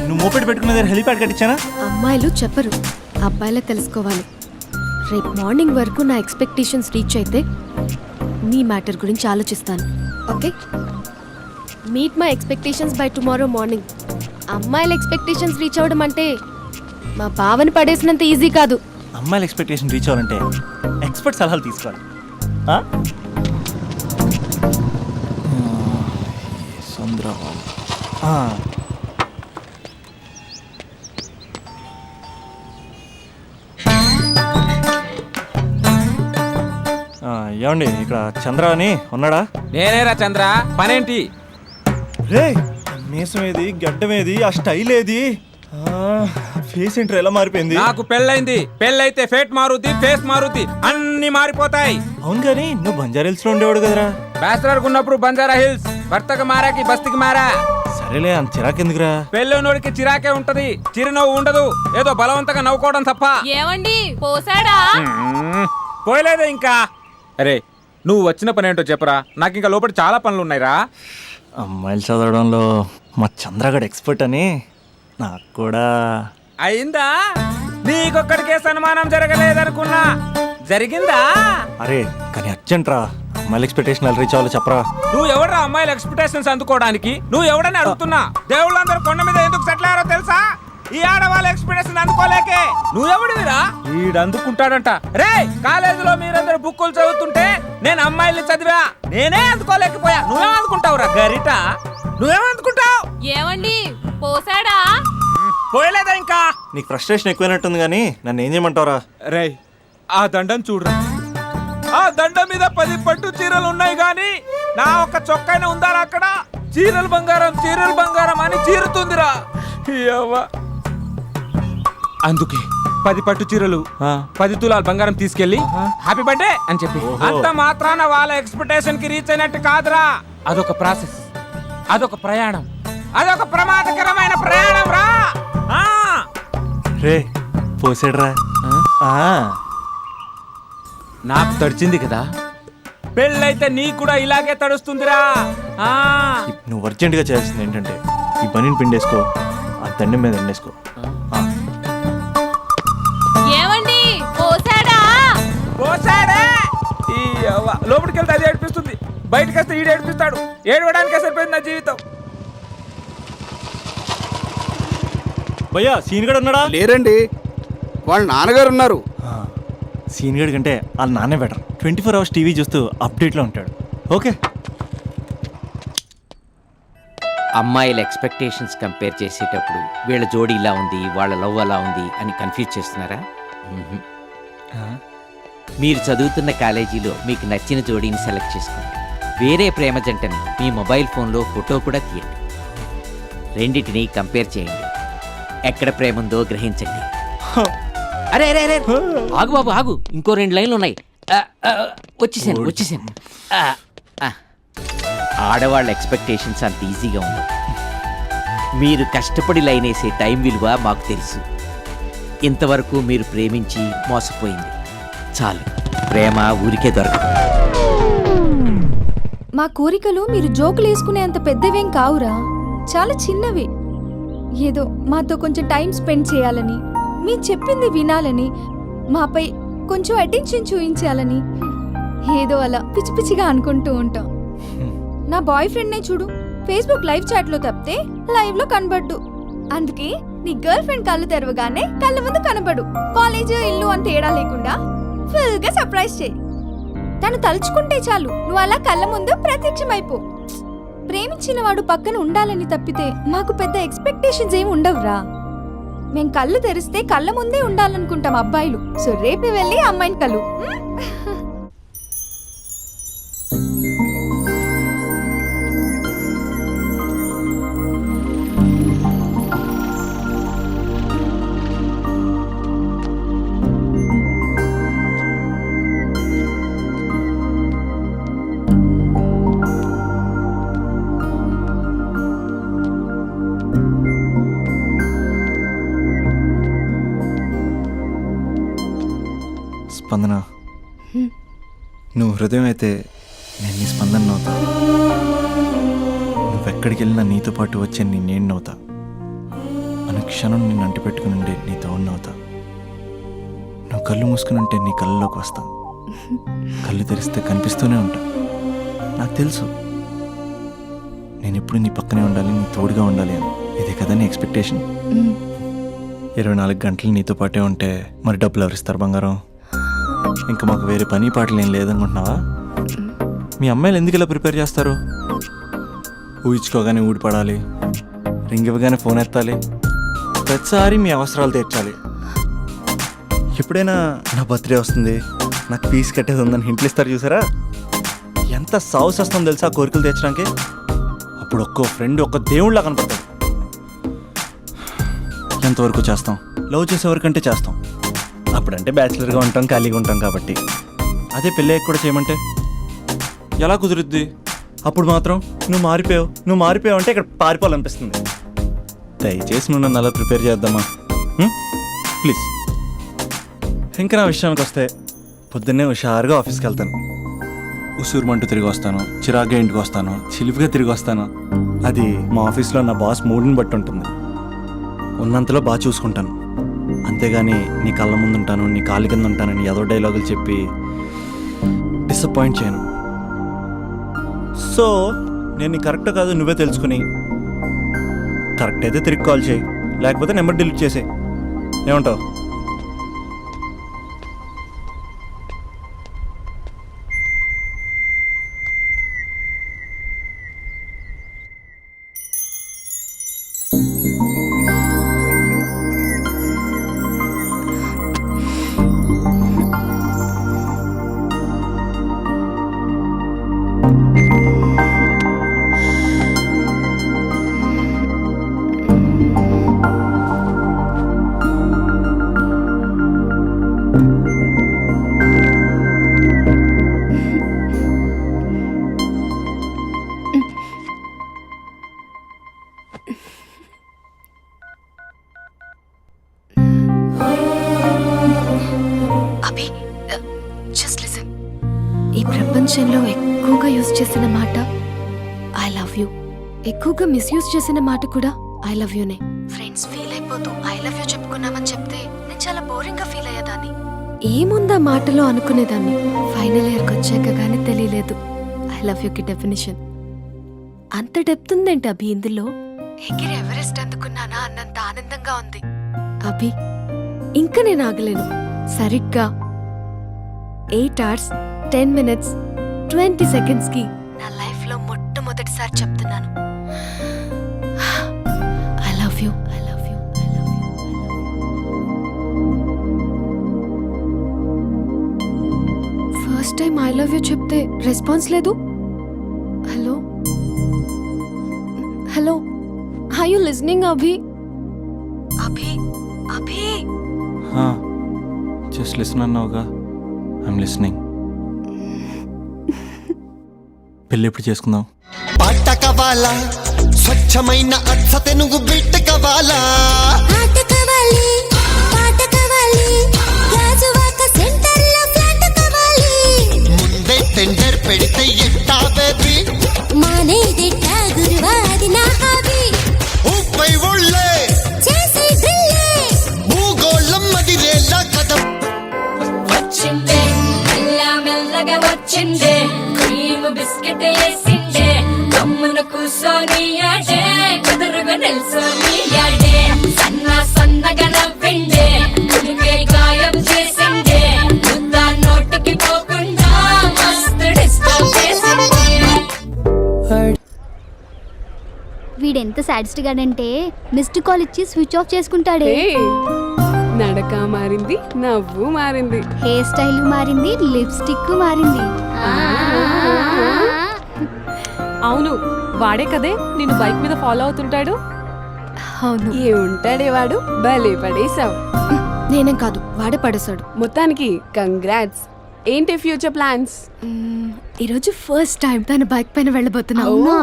నువ్వు మోపెట్ పెట్టుకున్న దగ్గర హెలిప్యాడ్ కట్టించానా? అమ్మాయిలు చెప్పరు, అబ్బాయిలే తెలుసుకోవాలి. రేపు మార్నింగ్ వరకు నా ఎక్స్పెక్టేషన్స్ రీచ్ అయితే నీ మ్యాటర్ గురించి ఆలోచిస్తాను. Okay, meet my expectations by tomorrow morning. అమ్మాయిల ఎక్స్పెక్టేషన్స్ రీచ్ అవ్వడం అంటే మా బావని పడేసినంత ఈజీ కాదు. అమ్మాయిల ఎక్స్పెక్టేషన్ రీచ్ అవ్వాలంటే ఎక్స్పర్ట్ సలహాలు తీసుకోవాలి. ఏమండి ఇక్కడ చంద్ర అని ఉన్నాడా? నేనేరా చంద్ర, పనేంటి? రే మీసం ఏది, గడ్డం ఏది, ఆ స్టైల్ ఏది, ఫేస్ ఏంట్రా ఎలా మారిపోయింది? నాకు పెళ్ళైంది, పెళ్ళైతే ఫేట్ మారుతి, ఫేస్ మారుతి, అన్ని మారిపోతాయి. అవును కానీ నువ్వు బంజారా హిల్స్ లో ఉండేవాడు కదరా? బ్యాచిలర్ ఉన్నప్పుడు బంజారా హిల్స్, భర్తకు మారాకి బస్తికి మారా. సరేలే, అంత చిరాకెందుకురా? పెళ్ళోనోడికి చిరాకే ఉంటది, చిరునవ్వు ఉండదు, ఏదో బలవంతంగా నవ్వుకోవడం తప్ప. ఏమండి పోసాడా? పోయలేదే ఇంకా. అరే నువ్వు వచ్చిన పని ఏంటో చెప్పరా, నాకు ఇంకా లోపల చాలా పనులు ఉన్నాయిరా. అమ్మాయిలు చదవడంలో మా చంద్రగడ్ ఎక్స్పర్ట్ అని నాకు కూడా అయిందా? నీకొక్కడికే సన్మానం జరగలేదనుకున్నా, జరిగిందా? అరే కానీ అర్జెంట్ రా, అమ్మాయిల ఎక్స్పెక్టేషన్ రీచ్ అవ్వాలి చెప్పరా. నువ్వు ఎవడరా అమ్మాయిల ఎక్స్పెక్టేషన్స్ అందుకోవడానికి? నువ్వు ఎవడని అడుగుతున్నా. దేవుళ్ళందరూ కొండ మీద ఎందుకు సెటిల్ అయ్యారో తెలుసా? ఈ ఆడవాళ్ళ ఎక్స్పెక్టేషన్ అందుకోలేకే. నువ్వెవడివిరా? వీడు అందుకుంటాడంట. రే కాలేజీలో మీరందరూ బుక్కులు చదువుతుంటే నేను అమ్మాయిల్ని చదివా, నేనే అందుకోలేకపోయా. నువ్వేం అందుకుంటావురా గరిట? నువ్వేం అందుకుంటావు? ఏమండి పోసాడా? పోయలేదా ఇంకా? నీకు ఫ్రస్ట్రేషన్ ఎక్కువైనట్టుంది కానీ నన్ను ఏం చేయమంటావురా? రేయ్ ఆ దండం చూడరా. ఆ దండం మీద 10 పట్టు చీరలు ఉన్నాయి గాని నా ఒక్క చొక్కాయినా ఉందారా అక్కడ? చీరలు బంగారం అని చీరుతుందిరా. అందుకే 10 పట్టు చీరలు 10 తులాల బంగారం తీసుకెళ్లి హ్యాపీ బర్త్డే అని చెప్పి. అంత మాత్రాన వాళ్ళ ఎక్స్పెక్టేషన్ కి రీచ్ అయినట్టు కాదురా. అదొక ప్రాసెస్, అదొక ప్రయాణం, అదొక ప్రమాదకరమైన ప్రయాణం రా. రే పోసాడురా. నాకు తడిచింది కదా, పెళ్ళైతే నీ కూడా ఇలాగే తడుస్తుందిరా. నువ్వు అర్జెంటుగా చేయాల్సింది ఏంటంటే ఈ పనిని పిండేసుకో, ఆ దండం మీద ఎండేసుకో. ఏమండి పోసాడా? పోసాడే. ఈ లోపలికి వెళ్తే అది ఏడిపిస్తుంది, బయటకు వస్తే ఈడు ఏడిపిస్తాడు. ఏడవడానికే సరిపోయింది నా జీవితం. భయ్యా సీన్ గడు ఉన్నాడా? లేరండి, వాళ్ళ నాన్నగారు ఉన్నారు. సీన్ గడి కంటే వాళ్ళ నాన్నే బెటర్. 24 hours టీవీ చూస్తూ అప్డేట్లో ఉంటాడు. ఓకే. అమ్మాయిల ఎక్స్పెక్టేషన్స్ కంపేర్ చేసేటప్పుడు వీళ్ళ జోడి ఇలా ఉంది, వాళ్ళ లవ్ అలా ఉంది అని కన్ఫ్యూజ్ చేస్తున్నారా? మీరు చదువుతున్న కాలేజీలో మీకు నచ్చిన జోడీని సెలెక్ట్ చేసుకోండి. వేరే ప్రేమ జంటని మీ మొబైల్ ఫోన్లో ఫోటో కూడా తీయండి. రెండింటిని కంపేర్ చేయండి. ఎక్కడ ప్రేమ ఉందో గ్రహించండి. అరే అరే అరే ఆగు బాబు ఆగు, ఇంకో 2 లైన్లు ఉన్నాయి. వచ్చేసాను. ఆడవాళ్ళ ఎక్స్పెక్టేషన్స్ అంత ఈజీగా ఉండవు. మీరు కష్టపడి లైన్ వేసే టైం విలువ మాకు తెలుసు. ఇంతవరకు మీరు ప్రేమించి మోసపోయింది చాలు. ప్రేమ ఊరికే దొరకదు. మా కోరికలు మీరు జోకులు వేసుకునేంత పెద్దవేం కావురా, చాలా చిన్నవి. ఏదో మాతో కొంచెం టైం స్పెండ్ చేయాలని, మీ చెప్పింది వినాలని, మాపై కొంచెం అటెన్షన్ చూపించాలని ఏదో అలా పిచ్చి పిచ్చిగా అనుకుంటూ ఉంటాం. నా బాయ్ ఫ్రెండ్నే చూడు, ఫేస్బుక్ లైవ్ చాట్లో తప్పితే లైవ్లో కనబడ్డు. అందుకే నీ గర్ల్ ఫ్రెండ్ కళ్ళు తెరవగానే కళ్ళ ముందు కనబడు. కాలేజ్ ఇల్లు అని తేడా లేకుండా ఫుల్గా సర్ప్రైజ్ చేయి. తను తలుచుకుంటే చాలు నువ్వు అలా కళ్ళ ముందు ప్రత్యక్షమైపో. ప్రేమించిన వాడు పక్కన ఉండాలని తప్పితే మాకు పెద్ద ఎక్స్పెక్టేషన్స్ ఏమి ఉండవురా. మేం కళ్ళు తెరిస్తే కళ్ళ ముందే ఉండాలనుకుంటాం అబ్బాయిలు. సో రేపే వెళ్ళి అమ్మాయిని కలు. స్పందన, నువ్వు హృదయం అయితే నేను నీ స్పందన నవ్వుతా. నువ్వెక్కడికి వెళ్ళినా నీతో పాటు వచ్చే నేను నవ్వుతా. అనుక్షణం నిన్ను అంటి పెట్టుకుని ఉండే నీ తోడు నవ్వుతా. నువ్వు కళ్ళు మూసుకుని ఉంటే నీ కళ్ళలోకి వస్తా. కళ్ళు తెరిస్తే కనిపిస్తూనే ఉంటా. నాకు తెలుసు నేను ఎప్పుడు నీ పక్కనే ఉండాలి, నీ తోడుగా ఉండాలి అని. ఇదే కదా నీ ఎక్స్పెక్టేషన్? 24 గంటలు నీతో పాటే ఉంటే మరి డబ్బులు ఎవరిస్తారు బంగారం? ఇంకా మాకు వేరే పని పాటలు ఏం లేదనుకుంటున్నావా? మీ అమ్మాయిలు ఎందుకు ఇలా ప్రిపేర్ చేస్తారు? ఊహించుకోగానే ఊడిపడాలి, రింగ్ ఇవ్వగానే ఫోన్ ఎత్తాలి, ప్రతిసారి మీ అవసరాలు తీర్చాలి. ఎప్పుడైనా నా బర్త్డే వస్తుంది, నాకు ఫీజు కట్టేది ఉందని హింట్లు ఇస్తారు చూసారా? ఎంత సాహసం వస్తుందో తెలుసా కోరికలు తీర్చడానికి? అప్పుడు ఒక్కో ఫ్రెండ్ ఒక్క దేవుళ్ళ కనపడతాడు. ఎంతవరకు చేస్తాం? లవ్ చేసేవరకంటే చేస్తాం. అప్పుడంటే బ్యాచిలర్గా ఉంటాం, ఖాళీగా ఉంటాం కాబట్టి. అదే పెళ్ళి కూడా చేయమంటే ఎలా కుదురుద్ది? అప్పుడు మాత్రం నువ్వు మారిపోయావు అంటే ఇక్కడ పారిపోవాలనిపిస్తుంది. దయచేసి నువ్వు నన్ను అలా ప్రిపేర్ చేద్దామా ప్లీజ్. ఇంకా నా విషయానికి వస్తే పొద్దున్నే హుషారుగా ఆఫీస్కి వెళ్తాను. ఉసూరుమంటూ తిరిగి వస్తాను, చిరాగ్గా ఇంటికి వస్తాను, చిలిపిగా తిరిగి వస్తాను. అది మా ఆఫీస్లో నా బాస్ మూడ్ని బట్టి ఉంటుంది. ఉన్నంతలో బాగా చూసుకుంటాను, అంతేగాని నీ కళ్ళ ముందు ఉంటాను, నీ కాళ్ళ కింద ఉంటానని ఏదో డైలాగులు చెప్పి డిసప్పాయింట్ చేయను. సో నేను నీ కరెక్ట్ కాదు నువ్వే తెలుసుకుని కరెక్ట్ అయితే తిరిగి కాల్ చేయి, లేకపోతే నెంబర్ డిలీట్ చేసేయి. ఏమంటావు? Love you. ఎక్కువగా మిస్యూజ్ చేసిన మాట కూడా ఐ లవ్ యూనే. ఫ్రెండ్స్ ఫీల్ అయిపోతూ ఐ లవ్ యూ చెప్పుకున్నామని చెప్తే నేను చాలా బోరింగ్ గా ఫీల్ అయ్యేదాన్ని. ఏముందా మాటలో అనుకునేదాన్ని. ఫైనల్ ఇయర్కి వచ్చాక గానీ తెలియలేదు ఐ లవ్ యూకి డెఫినేషన్. అంత డెప్త్ ఉందేంటి అభి ఇందులో? ఎగిరి ఎవరెస్ట్ అందుకున్నానా అన్నంత ఆనందంగా ఉంది అభి. ఇంకా నేను ఆగలేను. సరిగ్గా 8 hours 10 minutes 20 seconds కి నా లైఫ్ లో మొట్టమొదటిసారి చెప్తున్నాను I love you. I love you. I love you. First time I love you చెప్తే రెస్పాన్స్ లేదు. Hello hello, are you listening Abhi? Abhi Abhi just listen అన్నావుగా. I'm listening. పెళ్ళి ఎప్పుడు చేసుకుందాం? పాట కావాలా, స్వచ్ఛమైన అచ్చ తెనుగు బిడ్డ కావాలా, ఆట కావాలి, పాట కావాలి, గాజువాక సెంటర్లో ఫ్లాట్ కావాలి. ముందే టెండర్ పెడితే ఎట్టా బేబీ, మానేదిట్టా గురువాది నా హాబీ. ఊపై ఒళ్ళే చేసి డ్రిల్లే, భూగోళం మదిరేలా కథ. వచ్చిందే మెల్ల మెల్లగా వచ్చిందే, క్రీమ్ బిస్కెట్ వేసిందే, కమ్మున కూసోని యాడే, కుదురుగా నిల్సోని యాడే, సన్న సన్నగా నవ్విందే, కులికే గాయం చేసిందే, ముద్ద నోటికి పోకుండా మస్తు డిస్టర్బ్ చేసిందే. వీడెంత సాడిస్ట్ గాడంటే మిస్డ్ కాల్ ఇచ్చి స్విచ్ ఆఫ్ చేసుకుంటాడే. నడక మారింది, నవ్వు మారింది, హెయిర్ స్టైల్ మారింది, లిప్స్టిక్ మారింది. అవును, వాడే కదే నిన్ను బైక్ మీద ఫాలో అవుతుంటాడు. అవును, ఏ ఉంటాడే వాడు, భలే పడేసావు. నేనేం కాదు, వాడే పడేశాడు. మొత్తానికి కంగ్రాట్స్. ఏంటి ఫ్యూచర్ ప్లాన్స్? ఈరోజు ఫస్ట్ టైం తన బైక్ పైన వెళ్ళబోతున్నావు. అవునా?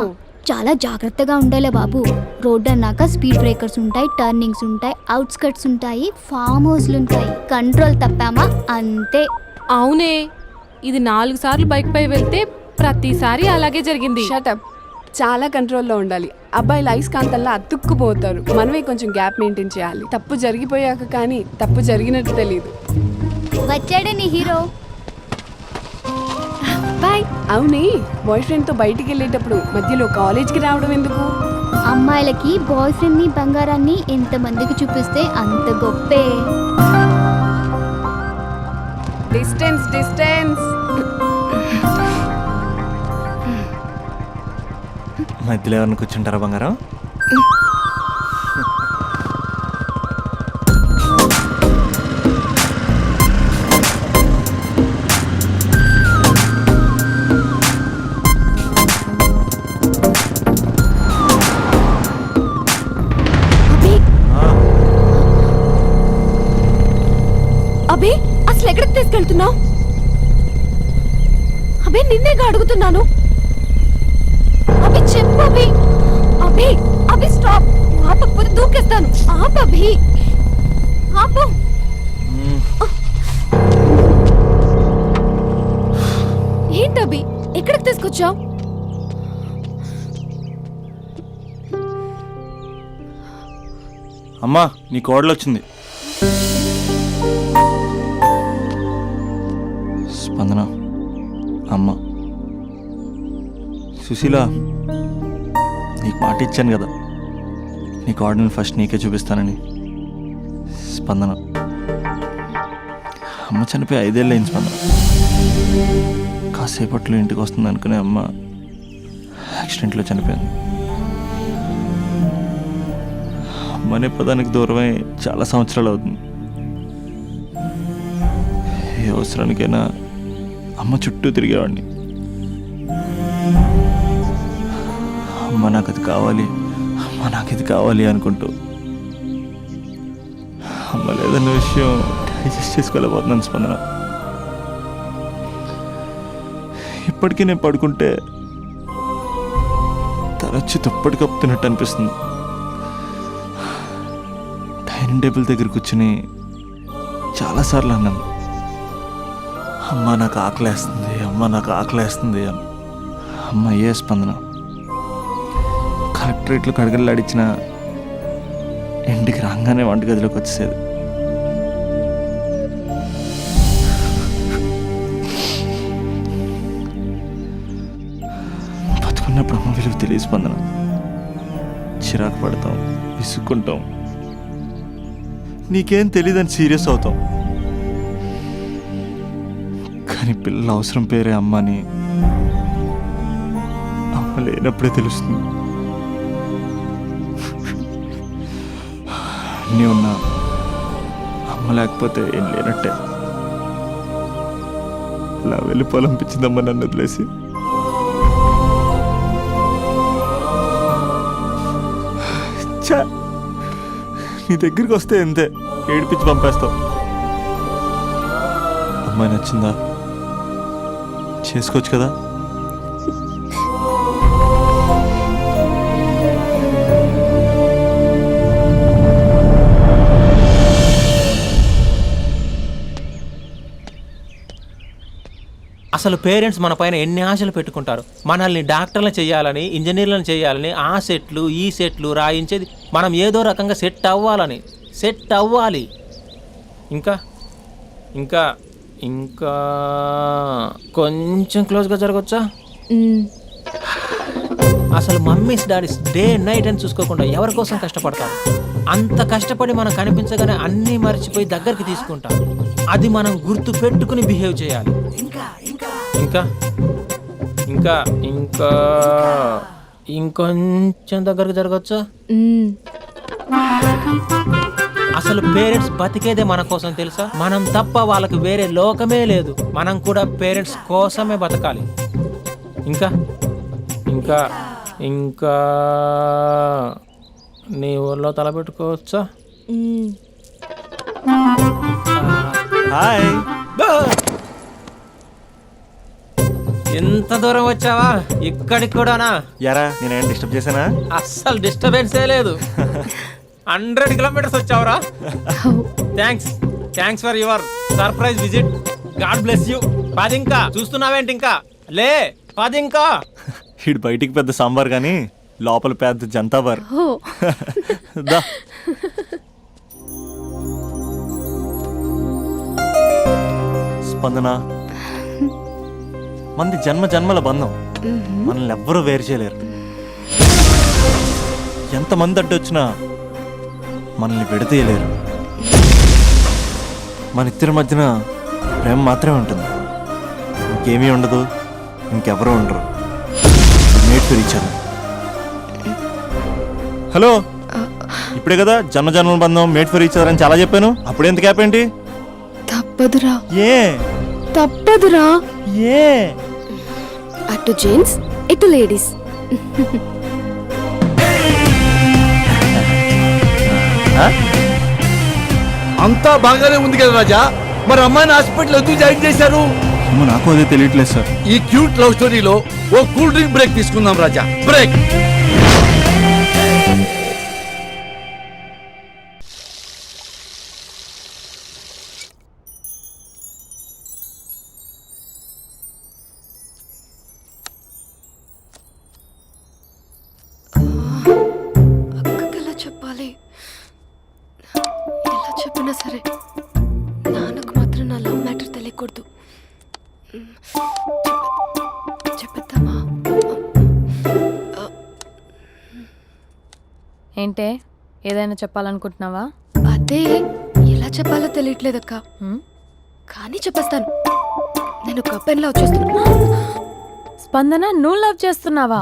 చాలా జాగ్రత్తగా ఉండాలే బాబు. రోడ్ అన్నాక స్పీడ్ బ్రేకర్స్ ఉంటాయి, టర్నింగ్స్ ఉంటాయి, అవుట్స్కట్స్ ఉంటాయి, ఫామ్ హౌస్లు ఉంటాయి. కంట్రోల్ తప్పామా అంతే. అవునే, ఇది 4 సార్లు బైక్ పై వెళ్తే ప్రతిసారి అలాగే జరిగింది. షటప్. చాలా కంట్రోల్లో ఉండాలి. అబ్బాయిలు అయస్కాంతల్లా అతుక్కుపోతారు. మనమే కొంచెం గ్యాప్ మెయింటైన్ చేయాలి. తప్పు జరిగిపోయాక కానీ తప్పు జరిగినట్టు తెలియదు. వచ్చాడే నీ హీరో. బాయ్. అవునే, బాయ్ ఫ్రెండ్ తో బయటికి వెళ్ళేటప్పుడు మధ్యలో కాలేజ్కి రావడం ఎందుకు? అమ్మాయిలకి బాయ్ ఫ్రెండ్ ని బంగారాన్ని ఎంత మందికి చూపిస్తే అంత గొప్పే. Distance distance. మధ్యలో ఎవరిని కూర్చుంటారా బంగారం? అభి, అసలు ఎక్కడికి తీసుకెళ్తున్నావు? అభి, నిన్నేగా అడుగుతున్నాను. అభి చెప్పు అభి. అభి అభి స్టాప్. ఆపకపోతే దూకేస్తాను. ఆపు అభి, ఆపు. ఏంటభి, ఎక్కడికి తీసుకొచ్చావు? అమ్మా, నీ కోడలు వచ్చింది. స్పందన అమ్మ. సుశీల, నీకు మాట ఇచ్చాను కదా, నీ కోడల్ని ఫస్ట్ నీకే చూపిస్తానని. స్పందన, అమ్మ చనిపోయి 5 ఏళ్ళు అయింది స్పందన. కాసేపట్లో ఇంటికి వస్తుంది అనుకునే అమ్మ యాక్సిడెంట్లో చనిపోయింది. అమ్మనే పదానికి దూరమై చాలా సంవత్సరాలు అవుతుంది. ఏ అవసరానికైనా అమ్మ చుట్టూ తిరిగేవాడిని. అమ్మ నాకు అది కావాలి, అమ్మ నాకు ఇది కావాలి అనుకుంటూ అమ్మ లేదన్న విషయం డైజెస్ట్ చేసుకోలేకపోతున్నాను స్పందన. ఇప్పటికీ నేను పడుకుంటే తరచు దుప్పటి కప్పుతున్నట్టు అనిపిస్తుంది. డైనింగ్ టేబుల్ దగ్గర కూర్చుని చాలాసార్లు అన్నాను, అమ్మ నాకు ఆకలేస్తుంది, అమ్మ నాకు ఆకలేస్తుంది అని. అమ్మ ఏ స్పందన, కలెక్టరేట్లో కడగలాడిచ్చిన ఇంటికి రాగానే వంటగదిలోకి వచ్చేసేది. బతుకున్నప్పుడు అమ్మ విలువ తెలియ స్పందన. చిరాకు పడతాం, విసుక్కుంటాం, నీకేం తెలియదని సీరియస్ అవుతాం. కానీ పిల్లల అవసరం పేరే అమ్మ అని అమ్మ లేనప్పుడే తెలుస్తుంది. అన్నీ ఉన్నా అమ్మ లేకపోతే ఏం లేనట్టే. ఇలా వెళ్ళిపోవాలనిపించిందమ్మ నన్ను వదిలేసి. ఛా, నీ దగ్గరికి వస్తే ఎంతే ఏడిపించి పంపేస్తావు. అమ్మాయి నచ్చిందా? చేసుకోవచ్చు కదా. అసలు పేరెంట్స్ మన పైన ఎన్ని ఆశలు పెట్టుకుంటారు. మనల్ని డాక్టర్లను చేయాలని, ఇంజనీర్లను చేయాలని, ఆ సెట్లు ఈ సెట్లు రాయించేది మనం ఏదో రకంగా సెట్ అవ్వాలి. ఇంకా ఇంకా ఇంకా కొంచెం క్లోజ్గా జరగచ్చా? అసలు మమ్మీస్ డాడీస్ డే నైట్ అని చూసుకోకుండా ఎవరి కోసం కష్టపడతారు. అంత కష్టపడి మనం కనిపించగానే అన్నీ మర్చిపోయి దగ్గరికి తీసుకుంటాం. అది మనం గుర్తు పెట్టుకుని బిహేవ్ చేయాలి. ఇంకా ఇంకా ఇంకా ఇంకొంచెం దగ్గరకు జరగచ్చా? అసలు పేరెంట్స్ బతికేదే మన కోసం తెలుసా? మనం తప్ప వాళ్ళకి వేరే లోకమే లేదు. మనం కూడా పేరెంట్స్ కోసమే బతకాలి. ఇంకా ఇంకా ఇంకా నీ ఊళ్ళో తలపెట్టుకోవచ్చా? హాయ్, ఎంత దూరం వచ్చావా? ఇక్కడికి కూడానా? యారా, నేనేం డిస్టర్బ్ చేశానా? అస్సలు డిస్టర్బెన్సే లేదు. 100 కిలోమీటర్స్ వచ్చావురా. Thanks for your surprise visit. God bless you. పదింకా చూస్తున్నావేంటి? ఇంకా లే, పదింకా. ఇటు బయటికి పెద్ద సాంబార్ కానీ లోపల పెద్ద జంతాబార్. దా. స్పందన, మంది జన్మల బంధం. మనల్ని ఎవ్వరూ వేరు చేయలేరు. ఎంతమంది అడ్డు వచ్చినా మనల్ని విడతీయలేరు. మన ఇద్దరి మధ్యన ప్రేమ మాత్రమే ఉంటుంది. ఇంకేమీ ఉండదు, ఇంకెవరూ ఉండరు. Made for each other. Hello, ఇప్పుడే కదా జన్మల బంధం, మేట్ ఫర్ ఈచ్ అదర్ అని చాలా చెప్పాను. అప్పుడు ఎంత గ్యాప్ ఏంటి? తప్పదురా. ఏ తప్పదురా? ఏ అటు జెంట్స్ ఇటు లేడీస్. అంతా బాగానే ఉంది కదా రాజా, మరి అమ్మాయిని హాస్పిటల్ ఎందుకు జాయిన్ చేశారు? నాకు అదే తెలియట్లేదు సార్. ఈ క్యూట్ లవ్ స్టోరీలో ఓ కూల్ డ్రింక్ బ్రేక్ తీసుకుందాం రాజా. బ్రేక్. అక్కకి ఎలా చెప్పాలి? ఎలా చెప్పినా సరే నాన్నకు మాత్రం నా లవ్ మ్యాటర్ తెలియకూడదు. చెప్పేద్దామా? ఏంటే, ఏదైనా చెప్పాలనుకుంటున్నావా? అదే ఎలా చెప్పాలో తెలియట్లేదక్క. కానీ చెప్పేస్తాను. నేను ఒక అబ్బాయిని లవ్ చేస్తున్నా. స్పందన, నువ్వు లవ్ చేస్తున్నావా?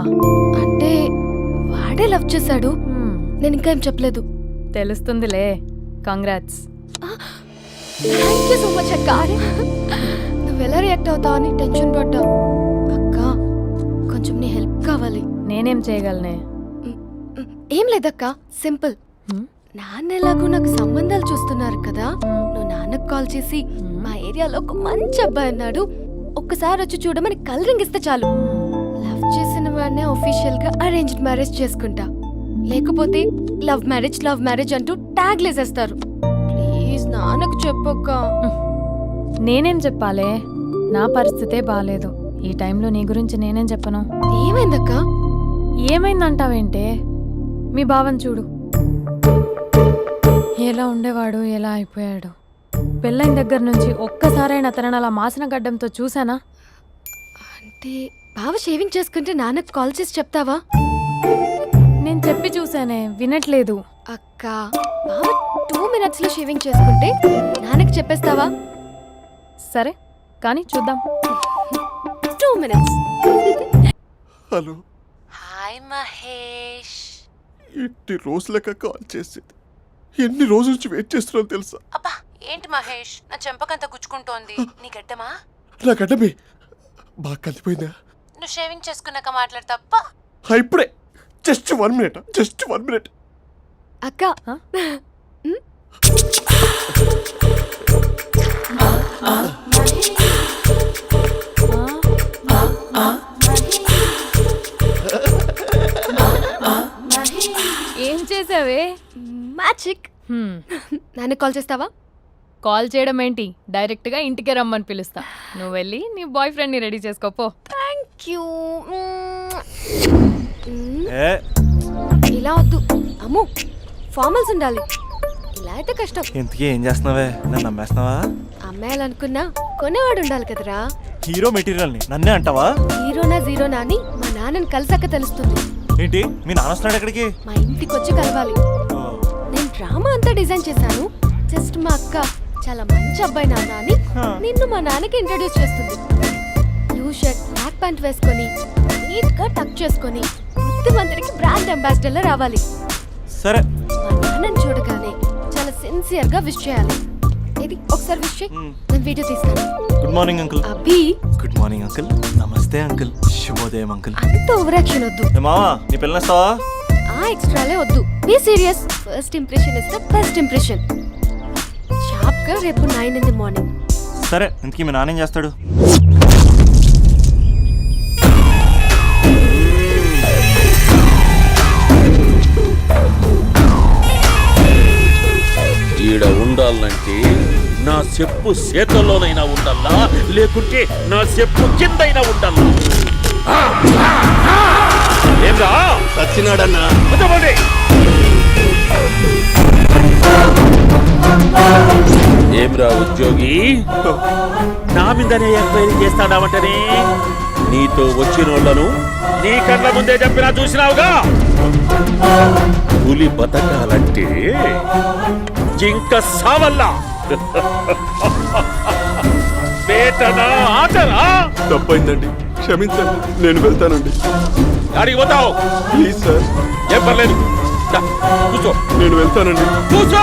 అంటే వాడే లవ్ చేశాడు. నేను ఇంకా ఏం చెప్పలేదు. తెలుస్తుందిలే. Congrats. Thank you so much అక్క. నువ్వు ఎలా రియాక్ట్ అవుతావు అని టెన్షన్ పడ్డా. అక్క, కొంచెం నీ హెల్ప్ కావాలి. నేనేం చేయగలనే? ఏం లేదక్క, సింపుల్. నాన్న ఎలాగో నాకు సంబంధాలు చూస్తున్నారు కదా, నువ్వు నాన్నకు కాల్ చేసి మా ఏరియాలో ఒక మంచి అబ్బాయి అన్నాడు, ఒక్కసారి వచ్చి చూడమని కలరింగ్ ఇస్తే చాలు. లవ్ చేసిన వాడినే ఒఫీషియల్ గా అరేంజ్డ్ మ్యారేజ్ చేసుకుంటా. లేకపోతే లవ్ మ్యారేజ్ అంటూ ట్యాగ్ లేసేస్తారు. ప్లీజ్ నాన్నకు చెప్పక్క. నేనేం చెప్పాలే? నా పరిస్థితే బాలేదు. ఈ టైంలో నీ గురించి నేనేం చెప్పను? ఏమైందక్క? ఏమైందంటావేంటే? మీ భావం చూడు, ఎలా ఉండేవాడు ఎలా అయిపోయాడు. పెళ్ళైన దగ్గర నుంచి ఒక్కసారైనా తనని అలా మాసిన గడ్డంతో చూసానా? అంటే బావ షేవింగ్ చేసుకుంటే నాన్నకు కాల్ చేసి చెప్తావా? నేను చెప్పి చూసానే, వినట్లేదు. అక్క, బావ 2 minutes లో షేవింగ్ చేసుకుంటే నాన్నకి చెప్పేస్తావా? సరే కానీ చూద్దాం. 2 minutes. Hello, hi Mahesh. ఎన్ని రోజులక కాల్ చేసేది, ఎన్ని రోజుల నుంచి వెయిట్ చేస్తున్నావు తెలుసా? అబ్బా ఏంటి మహేష్, నా చెంపకంత గుచ్చుకుంటోంది. నీ గడ్డమా? నా గడ్డమే బాగా కలిపోయిందా? నువ్వు షేవింగ్ చేసుకున్నాక మాట్లాడతాప్పా. ఇప్పుడే జస్ట్ 1 minute, జస్ట్ 1 minute. అక్క, ఏం చేసావే? మ్యాజిక్. నాన్నకి కాల్ చేస్తావా? కాల్ చేయడం ఏంటి, డైరెక్ట్గా ఇంటికే రమ్మని పిలుస్తా. నువ్వు వెళ్ళి నీ బాయ్ ఫ్రెండ్ని రెడీ చేసుకోపో. Thank you. ఇలా వద్దు అమ్ము, ఫార్మల్స్ ఉండాలి. ఇలా అయితే కష్టం. ఇంతకీ ఏం చేస్తున్నావే, నన్ను నమ్మేస్తున్నావా? అమ్మాయాలనుకున్నా కొనేవాడు ఉండాలి కదరా. హీరో మెటీరియల్ని నన్నే అంటావా? హీరోనా జీరోనా అని మా నాన్నని కలిసాక తెలుస్తుంది. ఏంటి మీ నాన్న వస్తున్నాడు ఎక్కడికి? మా ఇంటికి వచ్చి కలవాలి. నేను డ్రామా అంతా డిజైన్ చేశాను. జస్ట్ మా అక్క చాలా మంచి అబ్బాయి నాన్న అని నిన్ను మా నాన్నకి ఇంట్రడ్యూస్ చేస్తుంది. బ్లూ షర్ట్ బ్లాక్ ప్యాంట్ వేసుకొని నీట్ గా టక్ చేసుకొని బుద్ధిమంతుడికి బ్రాండ్ అంబాసిడర్ లా రావాలి. సరే. మా నాన్నని చూడగానే చాలా సిన్సియర్ గా విష్ చేయాలి. ఇది ఒకసారి విష్ చేయి, నేను వీడియో తీస్తాను. Good morning uncle. Abhi. Good morning uncle. నమస్తే అంకుల్. శుభోదయం అంకుల్. అంత ఓవర్ యాక్షన్ వద్దు. మావా నీ పిల్లనేస్తావా? ఆ ఎక్స్ట్రాలే వద్దు. Be serious. First impression is the best impression. Sharp గా రేపు 9 in the morning. సరే, ఇంతకీ మీ నాన్న ఏం చేస్తాడు? ఈడ ఉండాలంటే నా చెప్పు చేతల్లోనైనా ఉండాలా, లేకుంటే నా చెప్పు కిందైనా ఉండాలా. ఏమ్రా సచ్చినాడన్నా? ఏమ్రా ఉద్యోగి, నా మీదనే ఎంక్వైరీ చేస్తాడావంటనే? నీతో వచ్చిన వాళ్ళను నీ కళ్ళ ముందే చెప్పినా చూసినావుగా. పులి బతకాలంటే జింక సావల్లా. వేటనా ఆటనా? తప్పైందండి, క్షమించండి, నేను వెళ్తానండి. అడిగి పోతావు? Please sir. ఏం పర్లేదు, కూర్చో. నేను వెళ్తానండి. కూర్చో.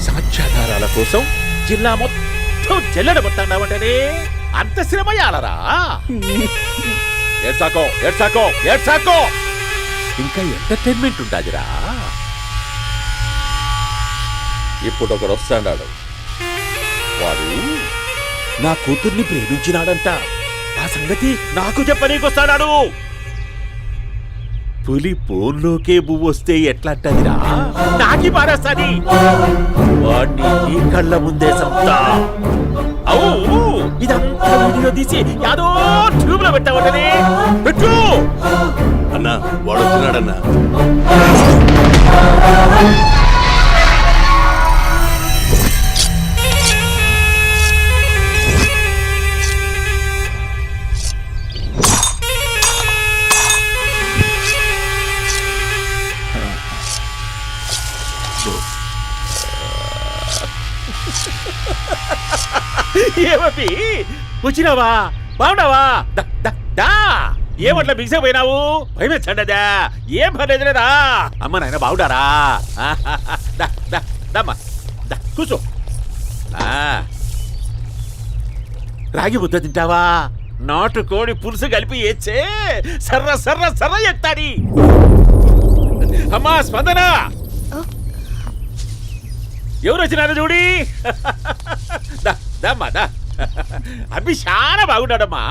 సాక్ష్యాధారాల కోసం జిల్లా మొత్తం జల్లెడబట్టావంటనే అంత శ్రమయాలరా? ఏడ్సాకో ఏడ్సాకో ఏడ్సాకో, ఇంకా ఎంటర్టైన్మెంట్ ఉంటాదిరా. ఇప్పుడు ఒకడు వస్తాడు, వాడు నా కూతుర్ని ప్రేమించినాడంట. ఆ సంగతి నాకు చెప్పనీకొస్తాడు. పులి పోన్లోకే పువ్వు వస్తే ఎట్లాంటదిరా? నాకి పారేస్తాది. వాడిని నీ కళ్ళ ముందే సంతా. అవు ఇదంతా వీడియో తీసి యాదో ట్యూబ్ లో పెట్టావటనే. పెట్టు అన్నా, వాడు వచ్చినాడన్నా. ఏమీ వచ్చినావా? బాగున్నావా? ఏమట్లా బిగిసే పోయినావు? భయమేచ్చండదా? ఏం పర్లేదులేదా? అమ్మ నాయన బాగుండారా? కూర్చో. రాగి ముద్ద తింటావా? నాటు కోడి పులుసు కలిపి ఏచ్చే సర్ర సర్ర సర్ర ఎత్తాడి. అమ్మా స్పందన, ఎవరు వచ్చినారు చూడి. అభి చాలా బాగున్నాడమ్మా.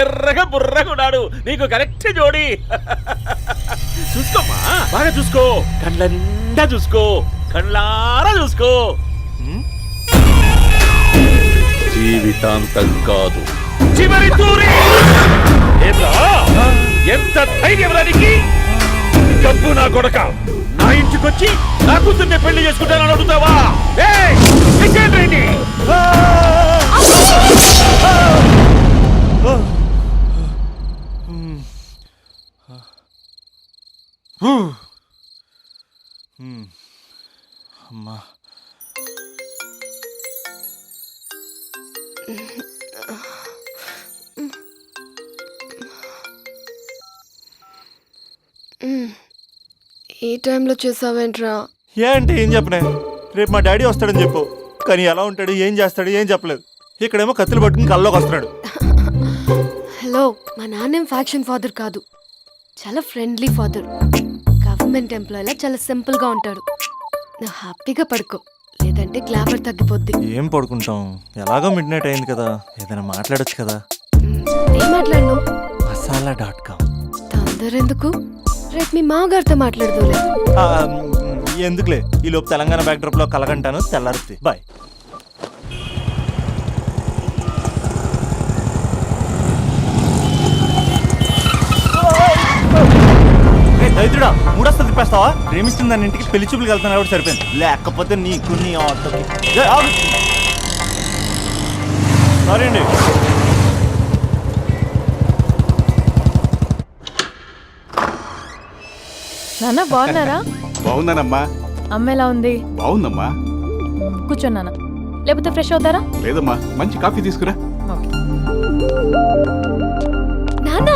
ఎర్రగా బుర్రగా ఉన్నాడు. నీకు కరెక్ట్ జోడి. చూసుకోమ్మా, బాగా చూసుకో. కళ్ళ నిండా చూసుకో, కళ్ళారా చూసుకో. జీవితాంతం కాదు, చివరి తూరి. ఎంత ధైర్యం రానికి. డబ్బు నా కొడక నా ఇంటికొచ్చి నా కూతుర్ని పెళ్లి చేసుకుంటానని అడుగుతావా? ఏయ్, విజయేంద్రుడిని! అమ్మా ఈ టైంలో చేసావేంట్రా? ఏ అంటే ఏం చెప్పనే? రేపు మా డాడీ వస్తాడని చెప్పు, కానీ ఎలా ఉంటాడు, ఏం చేస్తాడు, ఏం చెప్పలేదు. ఇక్కడేమో కత్తులు పట్టుకుని కల్లోకి వస్తున్నాడు. హలో, మా నాన్నేం ఫ్యాక్షన్ ఫాదర్ కాదు, చాలా ఫ్రెండ్లీ ఫాదర్. గవర్నమెంట్ ఎంప్లాయీలా చాలా సింపుల్గా ఉంటాడు. నువ్వు హ్యాపీగా పడుకో, లేదంటే గ్లామర్ తగ్గిపోద్ది. ఏం పడుకుంటాం, ఎలాగో మిడ్ నైట్ అయింది కదా, ఏదైనా మాట్లాడొచ్చు కదా. ఏం మాట్లాడను? మసాలా.com. తొందర ఎందుకు, రేపు మీ మామగారితో మాట్లాడదులే. ఎందుకులే, ఈ లోపు తెలంగాణ బ్యాక్డ్రాప్ లో కలగంటాను, తెల్లారుద్ది. బాయ్. దైత్రుడా, మూడొస్తా తిప్పేస్తావా? ప్రేమిస్తుంది దాని ఇంటికి పెళ్లి చూపులు వెళ్తాను కాబట్టి సరిపోయింది, లేకపోతే నీకు నీ ఆటోకి. సారీ అండి. నాన్న బాగున్నారా? బాగున్నానమ్మా. అమ్మ ఎలా ఉంది? బాగుందమ్మా. కూర్చోండి నాన్న, లేకపోతే ఫ్రెష్ అవుతారా? లేదమ్మా, మంచి కాఫీ తీసుకురా. నాన్న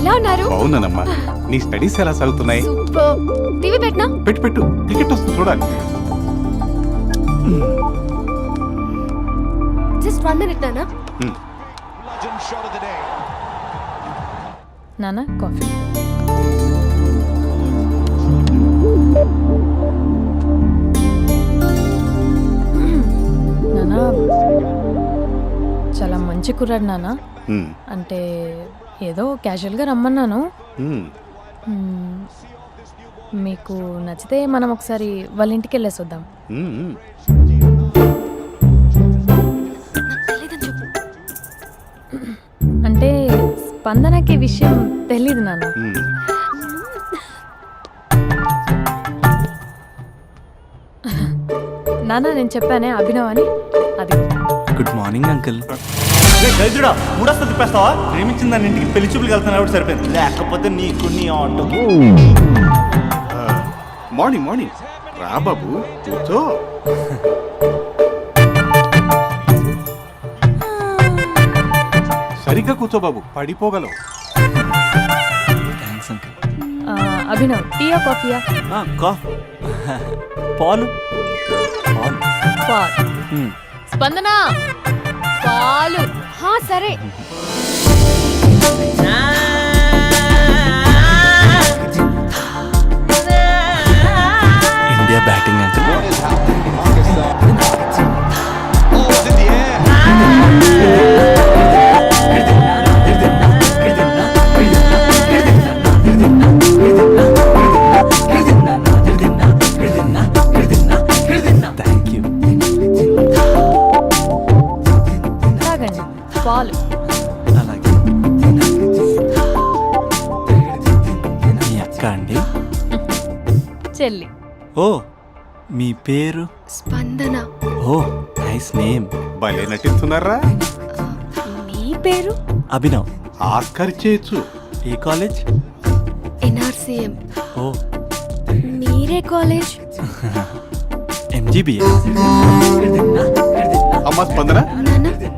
ఎలా ఉన్నారు? బాగున్నానమ్మా. నీ స్టడీస్ ఎలా సాగుతున్నాయి? సూపర్. టీవీ పెట్టనా? పెట్టు, క్రికెట్ వస్తుంది చూడాలి. జస్ట్ 1 minute నాన్న. నాన్న కాఫీ. నాన్న చాలా మంచి కుర్రాడు నాన్న. అంటే ఏదో క్యాజువల్గా రమ్మన్నాను. మీకు నచ్చితే మనం ఒకసారి వాళ్ళ ఇంటికి వెళ్ళేసి వద్దాం. అంటే స్పందనకి విషయం తెలీదు నాన్న. నాన్న నేను చెప్పానే అభినవ్ అని, అది. Good morning uncle. దైత్రుడా, మూడొస్తా తిప్పేస్తావా? ప్రేమించింది దాని ఇంటికి పెళ్లి చూపులు వెళ్తాను కాబట్టి సరిపోయింది, లేకపోతే నీకు నీ ఆటోకి. మార్నింగ్ రా బాబు, కూర్చో. సరిగ్గా కూర్చో బాబు, పడిపోగలవు. Thanks uncle. అభినవ్, టీయా కాఫీయా? పాలు. స్పందన పాలు. సరే. India batting uncle. Thank you. తాగండి పాలు. అలాగే. మీ అక్క అండి? చెల్లి. ఓ, మీ పేరు? స్పందన. ఓ, నైస్ నేమ్. భలే నటిస్తున్నారా? మీ పేరు? అభినవ్. ఆస్కార్ చేయొచ్చు. ఏ కాలేజ్? NRCM. ఓ, మీరే కాలేజ్? MGBA. అమ్మా స్పందన,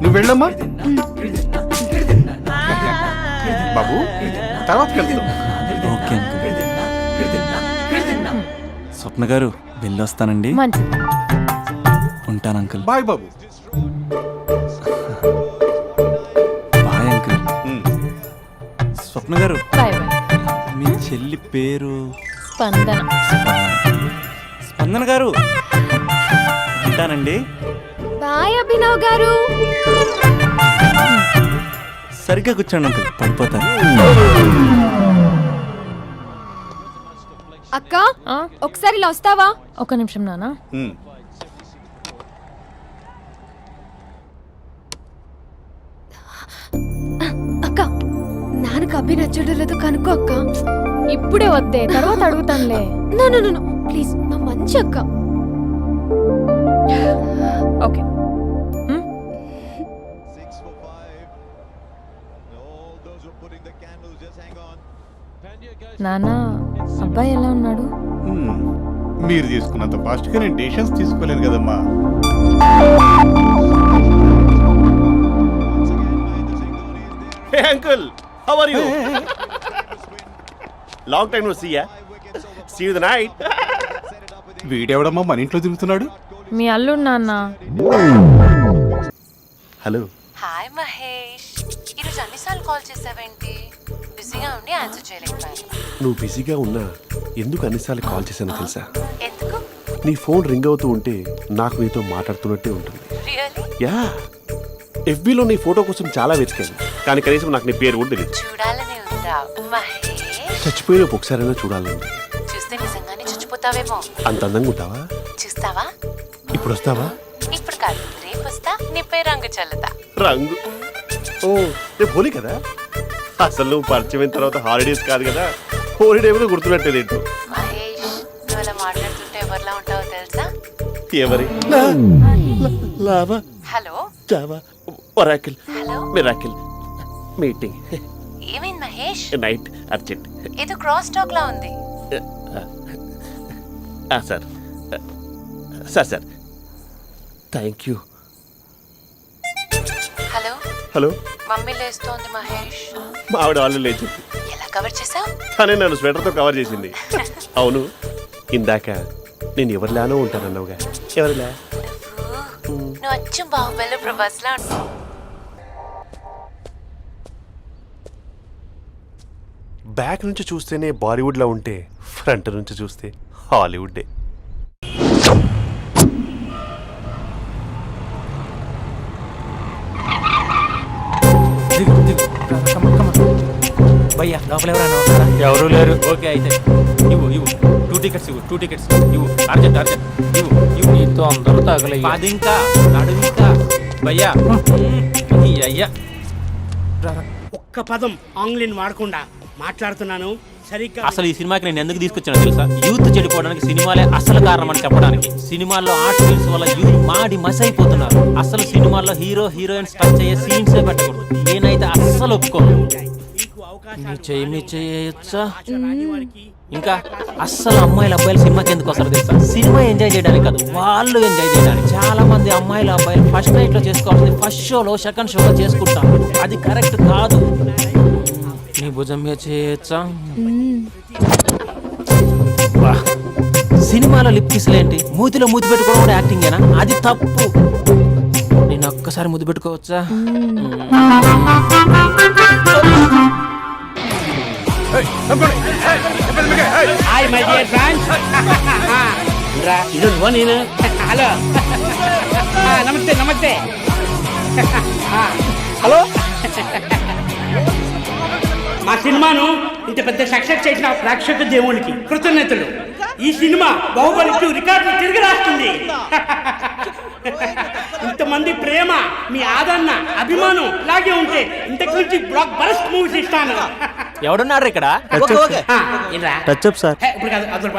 నువ్వు వెళ్ళమ్మా. బాబు, తర్వాత వెళ్తాం. Okay uncle. స్వప్న గారు, వెళ్ళొస్తానండి. ఉంటాను అంకుల్. బాయ్ బాబు. Bye uncle. స్వప్న గారు, బాయ్. మీ చెల్లి పేరు? స్పందన. స్పందన గారు, ఉంటానండి. బాయ్ అభినవ్ గారు. సరిగ్గా కూర్చోండి అంకుల్, పడిపోతాను. అక్క, ఒకసారి ఇలా వస్తావా? ఒక నిమిషం నాన్న. అక్క, నాన్నకు అభి నచ్చడం లేదో కనుక్కో అక్క. ఇప్పుడే వద్దే, తర్వాత అడుగుతానులే. నో నో నో ప్లీజ్, నా మంచి అక్క. ఓకే. నానా, అబ్బాయి ఎలా ఉన్నాడు? మీరు తీసుకున్నంత ఫాస్ట్గా నేను డెసిషన్స్ తీసుకోలేను కదమ్మా. Hey uncle, how are you? Long time no see, yeah? See you the night. వీడెవడమ్మా మన ఇంట్లో తిరుగుతున్నాడు? మీ అల్లుడు నాన్న. హలో. హాయ్ మహేష్, ఈరోజు అన్నిసార్లు కాల్ చేసావేంటి? బిజీగా ఉండి ఆన్సర్ చేయలేకపోయాను. నువ్వు బిజీగా ఉన్నా ఎందుకు అన్నిసార్లు కాల్ చేశానో తెలుసా? ఎందుకు? నీ ఫోన్ రింగ్ అవుతూ ఉంటే నాకు నీతో మాట్లాడుతున్నట్టే ఉంటుంది. రియల్లీ? యా, ఎఫ్బీలో నీ ఫోటో కోసం చాలా వెతికాను, కానీ కనీసం నాకు నీ పేరు కూడా తెలియదు. చూడాలని ఉందా మహేష్? చచ్చిపోయిన ఒకసారైనా చూడాలని. చూస్తే నిజంగానే చచ్చిపోతావేమో. అంత అందంగా ఉంటావా? చూస్తావా? ఇప్పుడు వస్తావా? ఇప్పుడు కాదు, రేపు వస్తా, నీపై రంగు చల్లుతా. రంగు? ఓ, రేపు హోలీ కదా. అసలు నువ్వు పరిచయం అయిన తర్వాత హాలిడేస్ కాదు కదా, హోలిడే కూడా గుర్తుపెట్టేది ఏంటో. మహేష్, నువ్వు అలా మాట్లాడుతుంటే ఎవరిలా ఉంటావో తెలుసా? ఎవరి? Lava, hello, Java, Oracle, hello, miracle, meeting. ఏమైంది మహేష్? Night urgent. ఏదో క్రాస్ టాక్ లా ఉంది. Sir sir sir thank you. Hello hello, mummy లేస్తోంది మహేష్. మా ఆవిడ వాళ్ళు లేచి ఎలా కవర్ చేసావు? తనే నన్ను స్వెటర్తో కవర్ చేసింది. అవును, ఇందాక నేను ఎవరిలానో ఉంటానన్నావుగా, ఎవరిలా? నువ్వు అచ్చం బాహుబలి ప్రభాస్ లా ఉంటావు. బ్యాక్ నుంచి చూస్తేనే బాలీవుడ్లో ఉంటే ఫ్రంట్ నుంచి చూస్తే హాలీవుడ్డే. భయ్యా, లోపల ఎవరైనా ఉన్నారా? ఎవరు లేరు. ఓకే, అయితే ఇవ్వు 2 టికెట్స్ ఇవ్వు, 2 టికెట్స్ ఇవ్వు, అర్జెంట్ ఇవ్వు. నీతో అందరూ తగలయ్యా. 10 ఇంకా నడుము ఇంకా. భయ్యా, ఈ అయ్యా ఒక్క పదం ఆంగ్లీన్ వాడకుండా మాట్లాడుతున్నాను సరిగ్గా. అసలు ఈ సినిమాకి నేను ఎందుకు తీసుకొచ్చానో తెలుసా? యూత్ చెడిపోవడానికి సినిమాలే అసలు కారణం అని చెప్పడానికి. సినిమాల్లో ఆర్ట్ ఫిల్మ్స్ వల్ల యూత్ మాడి మసైపోతున్నారు. అసలు సినిమాల్లో హీరో హీరోయిన్స్ టచ్ అయ్యే సీన్సే పెట్టకూడదు. నేనైతే అస్సలు ఒప్పుకోను. చేయొచ్చా? ఇంకా అస్సలు అమ్మాయిలు అబ్బాయిలు సినిమాకి ఎందుకు వస్తారు తెలుసా? సినిమా ఎంజాయ్ చేయడానికి కాదు, వాళ్ళు ఎంజాయ్ చేయడానికి. చాలా మంది అమ్మాయిలు అబ్బాయిలు ఫస్ట్ నైట్ లో చేసుకోవాల్సింది ఫస్ట్ షోలో సెకండ్ షోలో చేసుకుంటారు. అది కరెక్ట్ కాదు. నీ భుజం మీద చేయొచ్చా? సినిమాలో లిప్ కిస్లేంటి? మూతిలో మూతి పెట్టుకోవడం కూడా యాక్టింగేనా? అది తప్పు. నేను ఒక్కసారి ముద్దు పెట్టుకోవచ్చా? Hi my dear friends. ఇది నేను. హలో, నమస్తే నమస్తే. హలో, మా సినిమాను ఇంత పెద్ద సక్సెస్ చేసిన ప్రేక్షక దేవునికి కృతజ్ఞతలు. ఈ సినిమా బాహుబలి 2 రికార్డులు తిరిగి రాస్తుంది. ఇంతమంది ప్రేమ, మీ ఆదరణ, అభిమానం ఇలాగే ఉంటే ఇంతకు నుంచి బ్లాక్ బరస్ట్ మూవీస్ ఇస్తాను. ఎవడున్నారు ఇక్కడ? Touch up sir. ఇప్పుడు కాదు, అదొక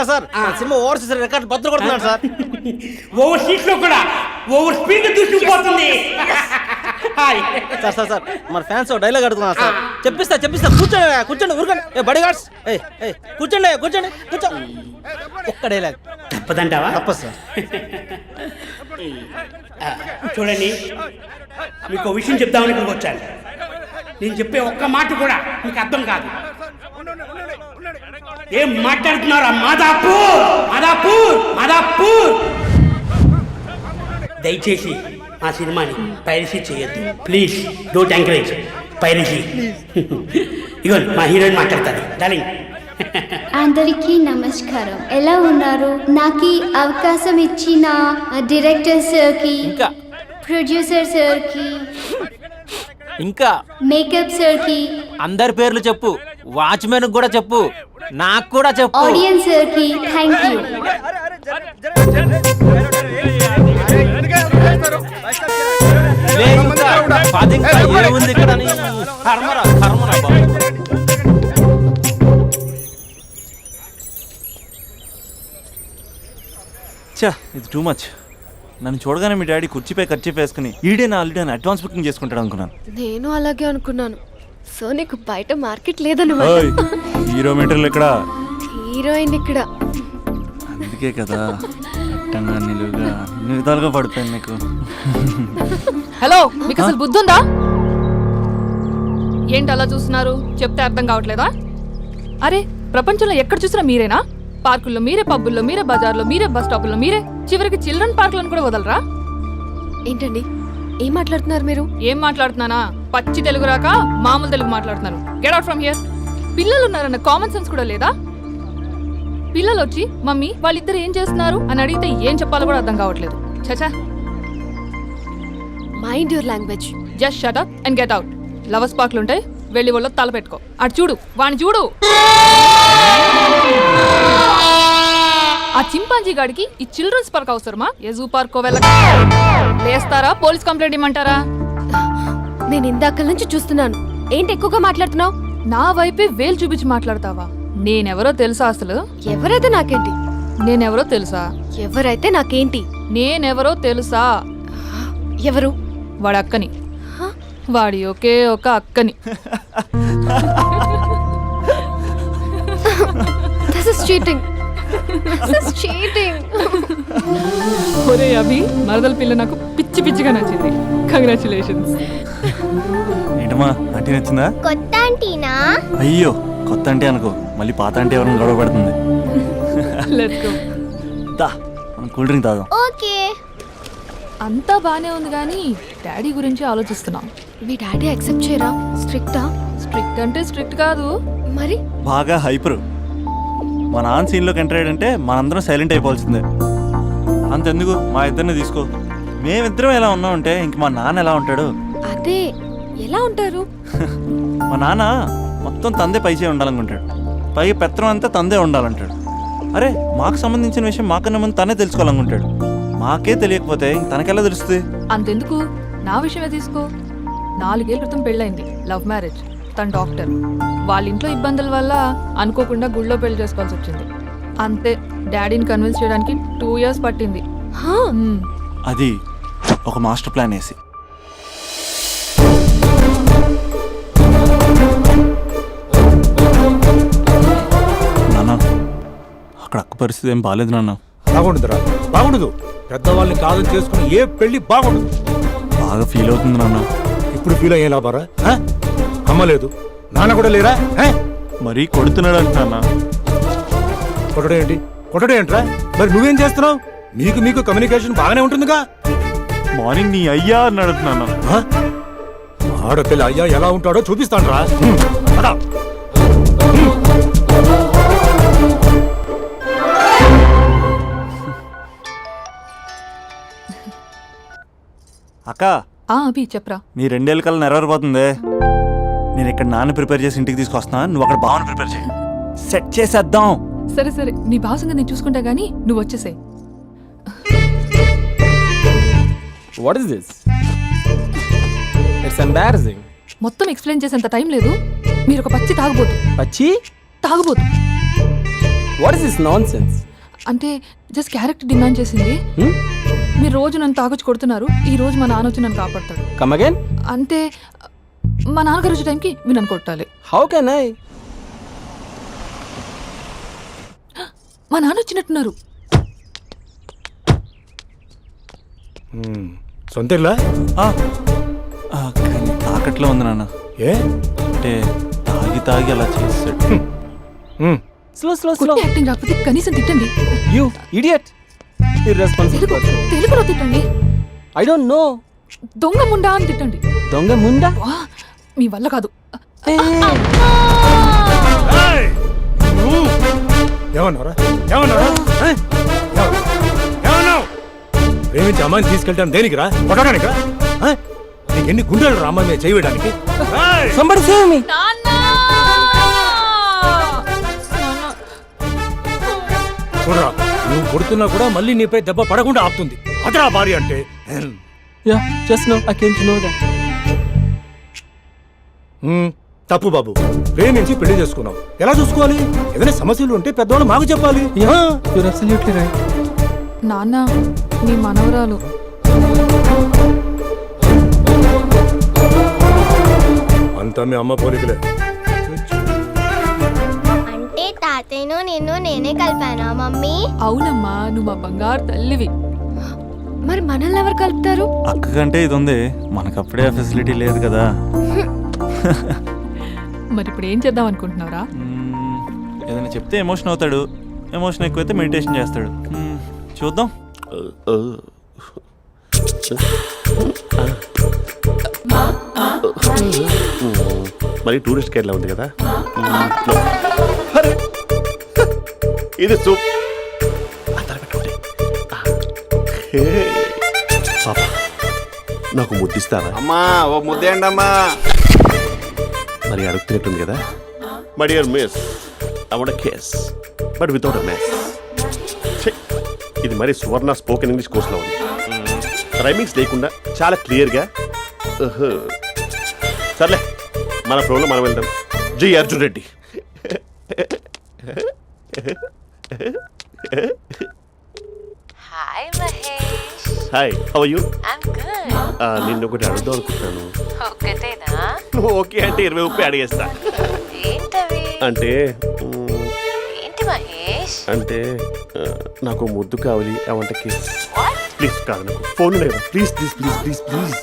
sir cinema overseas record బద్దలు కొడుతున్నాడు సార్. ఓవర్ సీట్ లో కూడా ఓవర్ స్పీడ్ దూసుకుపోతుంది. సార్ మన ఫ్యాన్స్ డైలాగ్ అడుగుతున్నారు సార్. చెప్పిస్తా కూర్చోండి ఊరుకోండి. బడి గార్డ్స్ కూర్చోండి కూర్చో. ఒక్క డైలాగ్ తప్పదంటావా? తప్పదు సార్. చూడండి, మీకు ఒక విషయం చెప్దామని ఇక్కడికి వచ్చాను. నేను చెప్పే ఒక్క మాట కూడా మీకు అర్థం కాదు. ఏం మాట్లాడుతున్నారా? మాదాపూర్. దయచేసి మా సినిమాని పైరసీ చేయొద్దు ప్లీజ్. Don't encourage piracy. ఇగో మా హీరోయిన్ మాట్లాడతాను. డార్లింగ్, అందరికీ నమస్కారం. ఎలా ఉన్నారు? నాకు ఈ అవకాశం ఇచ్చిన డైరెక్టర్ సార్కి, ప్రొడ్యూసర్ సార్కి, ఇంకా మేకప్ సార్కి, అందరి పేర్లు చెప్పు. వాచ్మెన్ కూడా చెప్పు, నాకు కూడా చెప్పు. ఆడియన్స్ సార్కి థ్యాంక్ యూ. ఏముంది ఇక్కడ? కర్మరా బాబు. చా ఇది టూ మచ్. నన్ను చూడగానే మీ డాడీ కుర్చీపై ఖర్చు వేసుకుని ఈడే నా ఆల్రెడీ అని అడ్వాన్స్ బుకింగ్ చేసుకుంటాడు అనుకున్నాను. నేను అలాగే అనుకున్నాను. సో నీకు బయట మార్కెట్ లేదన్నమాట. హీరో మెటీరియల్ ఇక్కడ, హీరోయిన్ ఇక్కడ. అందుకే కదా అట్టంగా నిలువుగా అన్ని విధాలుగా పడిపోయింది నీకు. హలో, మీకు అసలు బుద్ధి ఉందా? ఏంటి అలా చూస్తున్నారు? చెప్తే అర్థం కావట్లేదా? అరే, ప్రపంచంలో ఎక్కడ చూసినా మీరేనా? పార్కుల్లో మీరే, పబ్బుల్లో మీరే, బజార్లో మీరే, బస్ స్టాపుల్లో మీరే, చివరికి చిల్డ్రన్ పార్కులను కూడా వదలరా? ఏంటండి ఏం మాట్లాడుతున్నారు మీరు? ఏం మాట్లాడుతున్నానా? పచ్చి తెలుగు రాక మామూలు తెలుగు మాట్లాడుతున్నాను. Get out from here. పిల్లలు ఉన్నారన్న కామన్ సెన్స్ కూడా లేదా? పిల్లలు వచ్చి మమ్మీ వాళ్ళిద్దరు ఏం చేస్తున్నారు అని అడిగితే ఏం చెప్పాలో కూడా అర్థం కావట్లేదు. చచా. Mind your language. Just shut up and get out. Lovers పార్క్లు ఉంటాయి, వెళ్ళి వాళ్ళ తల పెట్టుకో. అటు చూడు, వాణ్ణి చూడు. ఆ చింపాంజీ గాడికి ఈ చిల్డ్రన్స్ పార్క్ అవసరమా? ఏ జూ పార్కో వెళ్ళక లేస్తారా? పోలీస్ కంప్లైంట్ ఇమ్మంటారా? నేను ఇందాక నుంచి చూస్తున్నాను. ఏంటి ఎక్కువగా మాట్లాడుతున్నావు? నా వైపే వేలు చూపించి మాట్లాడతావా? నేనెవరో తెలుసా అసలు? ఎవరైతే నాకేంటి? నేనెవరో తెలుసా? ఎవరైతే నాకేంటి? నేనెవరో తెలుసా? ఎవరు? వాడి అక్కని. వాడి ఒకే ఒక అక్కని. This is cheating. This is cheating. ఒరే అభి, మరదల పిల్ల నాకు పిచ్చి పిచ్చిగా నచ్చింది. కంగ్రాచులేషన్స్. ఏంటమ్మా ఆంటీ నచ్చిందా? కొత్త ఆంటీనా? అయ్యో కొత్త అంటే అనుకో, మళ్ళీ పాత అంటే ఎవరైనా గొడవ పడుతుంది. Let's go. దా మనం కూల్ డ్రింక్ తాగాం. ఓకే. అంతా బానే ఉంది కానీ డాడీ గురించి ఆలోచిస్తున్నాం. మీ డాడీ యాక్సెప్ట్ చేయరా? స్ట్రిక్టా? స్ట్రిక్ట్ అంటే స్ట్రిక్ట్ కాదు మరి. బాగా హైపర్. మా నాన్న సీన్లోకి ఎంటర్ అయ్యాడంటే మనందరం సైలెంట్ అయిపోవాల్సిందే. అంతెందుకు మా ఇద్దరిని తీసుకో, మేమిద్దరం ఎలా ఉన్నామంటే ఇంక మా నాన్న ఎలా ఉంటాడు? అదే ఎలా ఉంటారు? మా నాన్న మొత్తం తందే పైచే ఉండాలనుకుంటాడు, పైగా పెత్తనం అంతా తందే ఉండాలంటాడు. అరే మాకు సంబంధించిన విషయం మాకన్నా ముందు తనే తెలుసుకోవాలనుకుంటాడు. మాకే తెలియకపోతే తనకెలా తెలుస్తుంది? అంతెందుకు, నా విషయమే తీసుకో. 4 ఏళ్ల క్రితం పెళ్ళైంది, లవ్ మ్యారేజ్. తన డాక్టర్. వాళ్ళ ఇంట్లో ఇబ్బందుల వల్ల అనుకోకుండా గుళ్ళో పెళ్లి చేసుకోవాల్సి వచ్చింది. అంతే, డాడీని కన్విన్స్ చేయడానికి 2 years పట్టింది. అది ఒక మాస్టర్ ప్లాన్ వేసి. నాన్న అక్కడ అక్క పరిస్థితి ఏం బాగాలేదు నాన్న. బాగుండదురా, బాగుండదు. పెద్దవాళ్ళని కాదని చేసుకుని ఏ పెళ్లి బాగుండదు. బాగా ఫీల్ అవుతుంది నాన్న. ఇప్పుడు ఫీల్ అయ్యే లాభారా? అమ్మ లేదు, నాన్న కూడా లేరా? మరీ కొడుతున్నాడు అంటున్నా. కొట్టడం ఏంటి? కొట్టడం ఏంట్రా? మరి నువ్వేం చేస్తున్నావు? మీకు కమ్యూనికేషన్ బాగానే ఉంటుందిగా. మార్నింగ్ నీ అయ్యా అన్నాడు నాన్న. ఆడపిల్ల అయ్యా ఎలా ఉంటాడో చూపిస్తాను రా. అక్క అభి చెప్పరా. నీ 2 ఏళ్ళ కల్లా నెరవేరిపోతుంది. నేను ఇక్కడ నాన్న ప్రిపేర్ చేసి ఇంటికి తీసుకొస్తున్నా, నువ్వు అక్కడ బావని ప్రిపేర్ చేయి. సెట్ చేసేద్దాం. సరే సరే, నీ భాసంగా నేను చూసుకుంటా గానీ నువ్వు వచ్చేసే. What is this? It's embarrassing. మొత్తం ఎక్స్ప్లెయిన్ చేసేంత టైం లేదు. మీరు ఒక పచ్చి తాగుబోతు. పచ్చి తాగుబోతు. What is this nonsense? అంటే జస్ట్ క్యారెక్టర్ డిమాండ్ చేసింది. మీరు రోజు నన్ను తాగొచ్చి కొడుతున్నారు, ఈ రోజు మా నాన్న వచ్చి నన్ను కాపాడతాడు. Come again? అంటే మా నాన్నగారు వచ్చే టైంకి మీరు నన్ను కొట్టాలి. How can I? మా నాన్న వచ్చినట్టున్నారు. సొంత ఇల్లా? కానీ తాకట్లో ఉంది నాన్న. ఏ అంటే తాగి తాగి అలా చేస్తాడు. Slow. యాక్టింగ్ రాకపోతే కనీసం తిట్టండి. You idiot. Irresponsible. తెలుగులో తిట్టండి. I don't know. దొంగ ముండా అని తిట్టండి. దొంగ ముండా? మీ వల్ల కాదు. ఏమన్నారా? ప్రేమించి అమ్మాయిని తీసుకెళ్తాను దేనికిరా? కొట్టడానికా? నీకు ఎన్ని గుండెలు రా అమ్మాయి మీద చేయడానికి? Somebody save me. చూడరా, నువ్వు కొడుతున్నా కూడా మళ్ళీ నీపై దెబ్బ పడకుండా ఆపుతుంది. అదరా భార్య అంటే. Yeah, just now I came to know that. తప్పు బాబు, ప్రేమించి పెళ్లి చేసుకున్నావు. ఎలా చూసుకోవాలి? ఏదైనా సమస్యలు ఉంటే పెద్దవాళ్ళు మాకు చెప్పాలి. Yeah, you're absolutely right. నాన్న మీ మనవరాలు. అంతా మీ అమ్మ పోలికలే. అంటే తాతయ్యను నిన్ను నేనే కలిపానా మమ్మీ? అవునమ్మా, నువ్వు మా బంగారు తల్లివి. మరి మనల్ని ఎవరు కలుపుతారు? అక్క కంటే ఇది ఉంది, మనకప్పుడే ఆ ఫెసిలిటీ లేదు కదా. మరి ఇప్పుడు ఏం చేద్దాం అనుకుంటున్నారా? ఏదైనా చెప్తే ఎమోషన్ అవుతాడు, ఎమోషన్ ఎక్కువైతే మెడిటేషన్ చేస్తాడు. చూద్దాం. మరి టూరిస్ట్ కేరళ ఉంది కదా. అరే, ఇది సూప్. పాపా, నాకు ముద్దిస్తారా? అమ్మా ఓ ముద్దేయండి అమ్మా. మరి అడుగుతున్నట్టుంది కదా. My dear miss, I want kiss but without a mess. ఇది మరి సువర్ణ స్పోకెన్ ఇంగ్లీష్ కోర్సులో ఉంది. రైమింగ్స్ లేకుండా చాలా క్లియర్గా. సర్లే, మన ప్రోలో మనం వెళ్దాం. జి Arjun Reddy. Hi Mahesh. Hi, how are you? I'm good. నిన్ను ఒకటి అడుగుదాం అనుకుంటున్నాను. ఒకటేనా? ఓకే అంటే 20 రూపాయలు అడిగేస్తా. ఏంటవి? అంటే ఏంటి మహేష్? అంటే నాకు ముద్దు కావాలి. I want kiss. ప్లీజ్. కాదు, నాకు ఫోన్ లేదా? Please please please please please.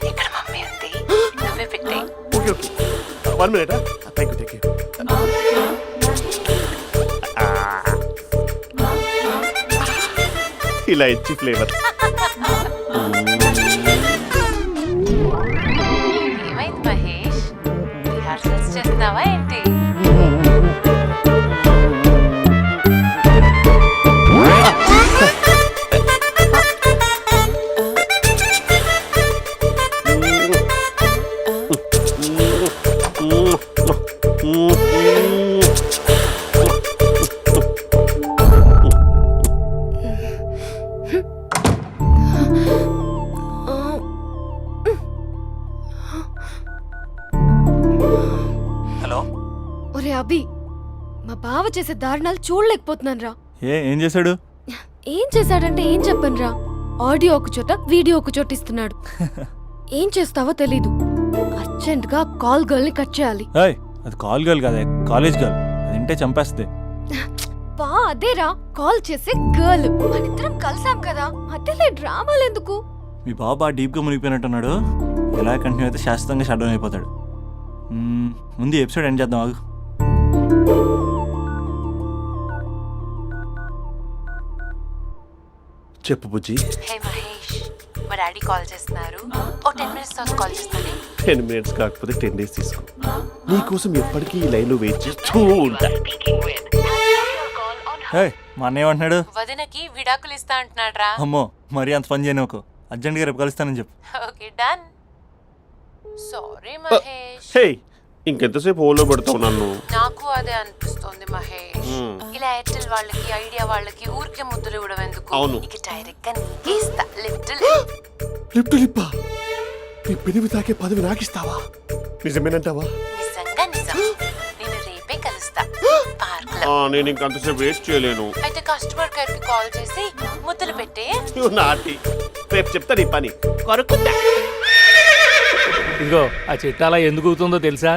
ఇక్కడ మమ్మీ ఉంది, నువ్వే పెట్టే. Okay okay, 1 minute. Thank you. ఇలా ఇచ్చి ఫ్లేవర్. ఏమైంది మహేష్? రిహార్సల్స్ చేస్తున్నావా ఏంటి? ఒరే అభి, మా బావ చేసే దారుణాలు చూడలేకపోతున్నాను రా. ఏం చేశాడు? ఏం చేశాడంటే ఏం చెప్పను రా. ఆడియో ఒక చోట, వీడియో ఒక చోట ఇస్తున్నాడు. ఏం చేస్తావో తెలీదు. అర్జెంట్ గా కాల్ గర్ల్ ని కట్ చేయాలి. అది కాల్ గర్ల్ కదా, కాలేజ్ గర్ల్. అది వింటే చంపేస్తే. బా అదేరా, కాల్ చేసే గర్ల్. మనిద్దరం కలిసాం కదా, మధ్యలో డ్రామాలు ఎందుకు? మీ బాబా డీప్గా మునిగిపోయినట్టున్నాడు. ఎలా కంటిన్యూ అయితే శాశ్వతంగా షట్ డౌన్ అయిపోతాడు. ముందు ఎపిసోడ్ ఎండ్ చేద్దాం, ఆగు. చెప్పు బుజ్జి. హే మహేష్, మా డాడీ కాల్ చేస్తున్నారు. ఓ 10 minutes తర్వాత కాల్ చేస్తాను. 10 minutes కాకపోతే 10 days తీసుకో. నీకోసం ఎప్పటికీ ఈ లైన్లో వెయిట్ చేస్తూ ఉంటా. మా అన్నయ్య ఏమంటున్నాడు? వదినకి విడాకులు ఇస్తా అంటున్నాడు రా. అమ్మో, మరీ అంత పని చేయను. అర్జెంట్గా రేపు కలుస్తానని చెప్పు. Okay done. సారీ మహేష్. హే, ఇంకెంతసేపు హోల్లో పెడతావు నన్ను? నాకు అదే అనిపిస్తోంది మహేష్. ఇలా ఎయిర్టెల్ వాళ్ళకి, ఐడియా వాళ్ళకి ఊరికే ముద్దులు ఇవ్వడం ఎందుకు? అవును. ఇక డైరెక్ట్ గా నీకే ఇస్తా. లిప్టు లిప్పా, నీ పెనివి తాకే పదవి నాకిస్తావా? నిజమేనంటావా? నిజంగా నిజం. నేను రేపే కలుస్తా పార్క్ లో. నేను ఇంకంతసేపు వెయిట్ చేయలేను. అయితే కస్టమర్ కేర్ కి కాల్ చేసి ముద్దులు పెట్టే. నాటి రేపు చెప్తా నీ పని. కొరుకుందా. ఇదిగో ఆ చిట్టాలా ఎందుకు అవుతుందో తెలుసా?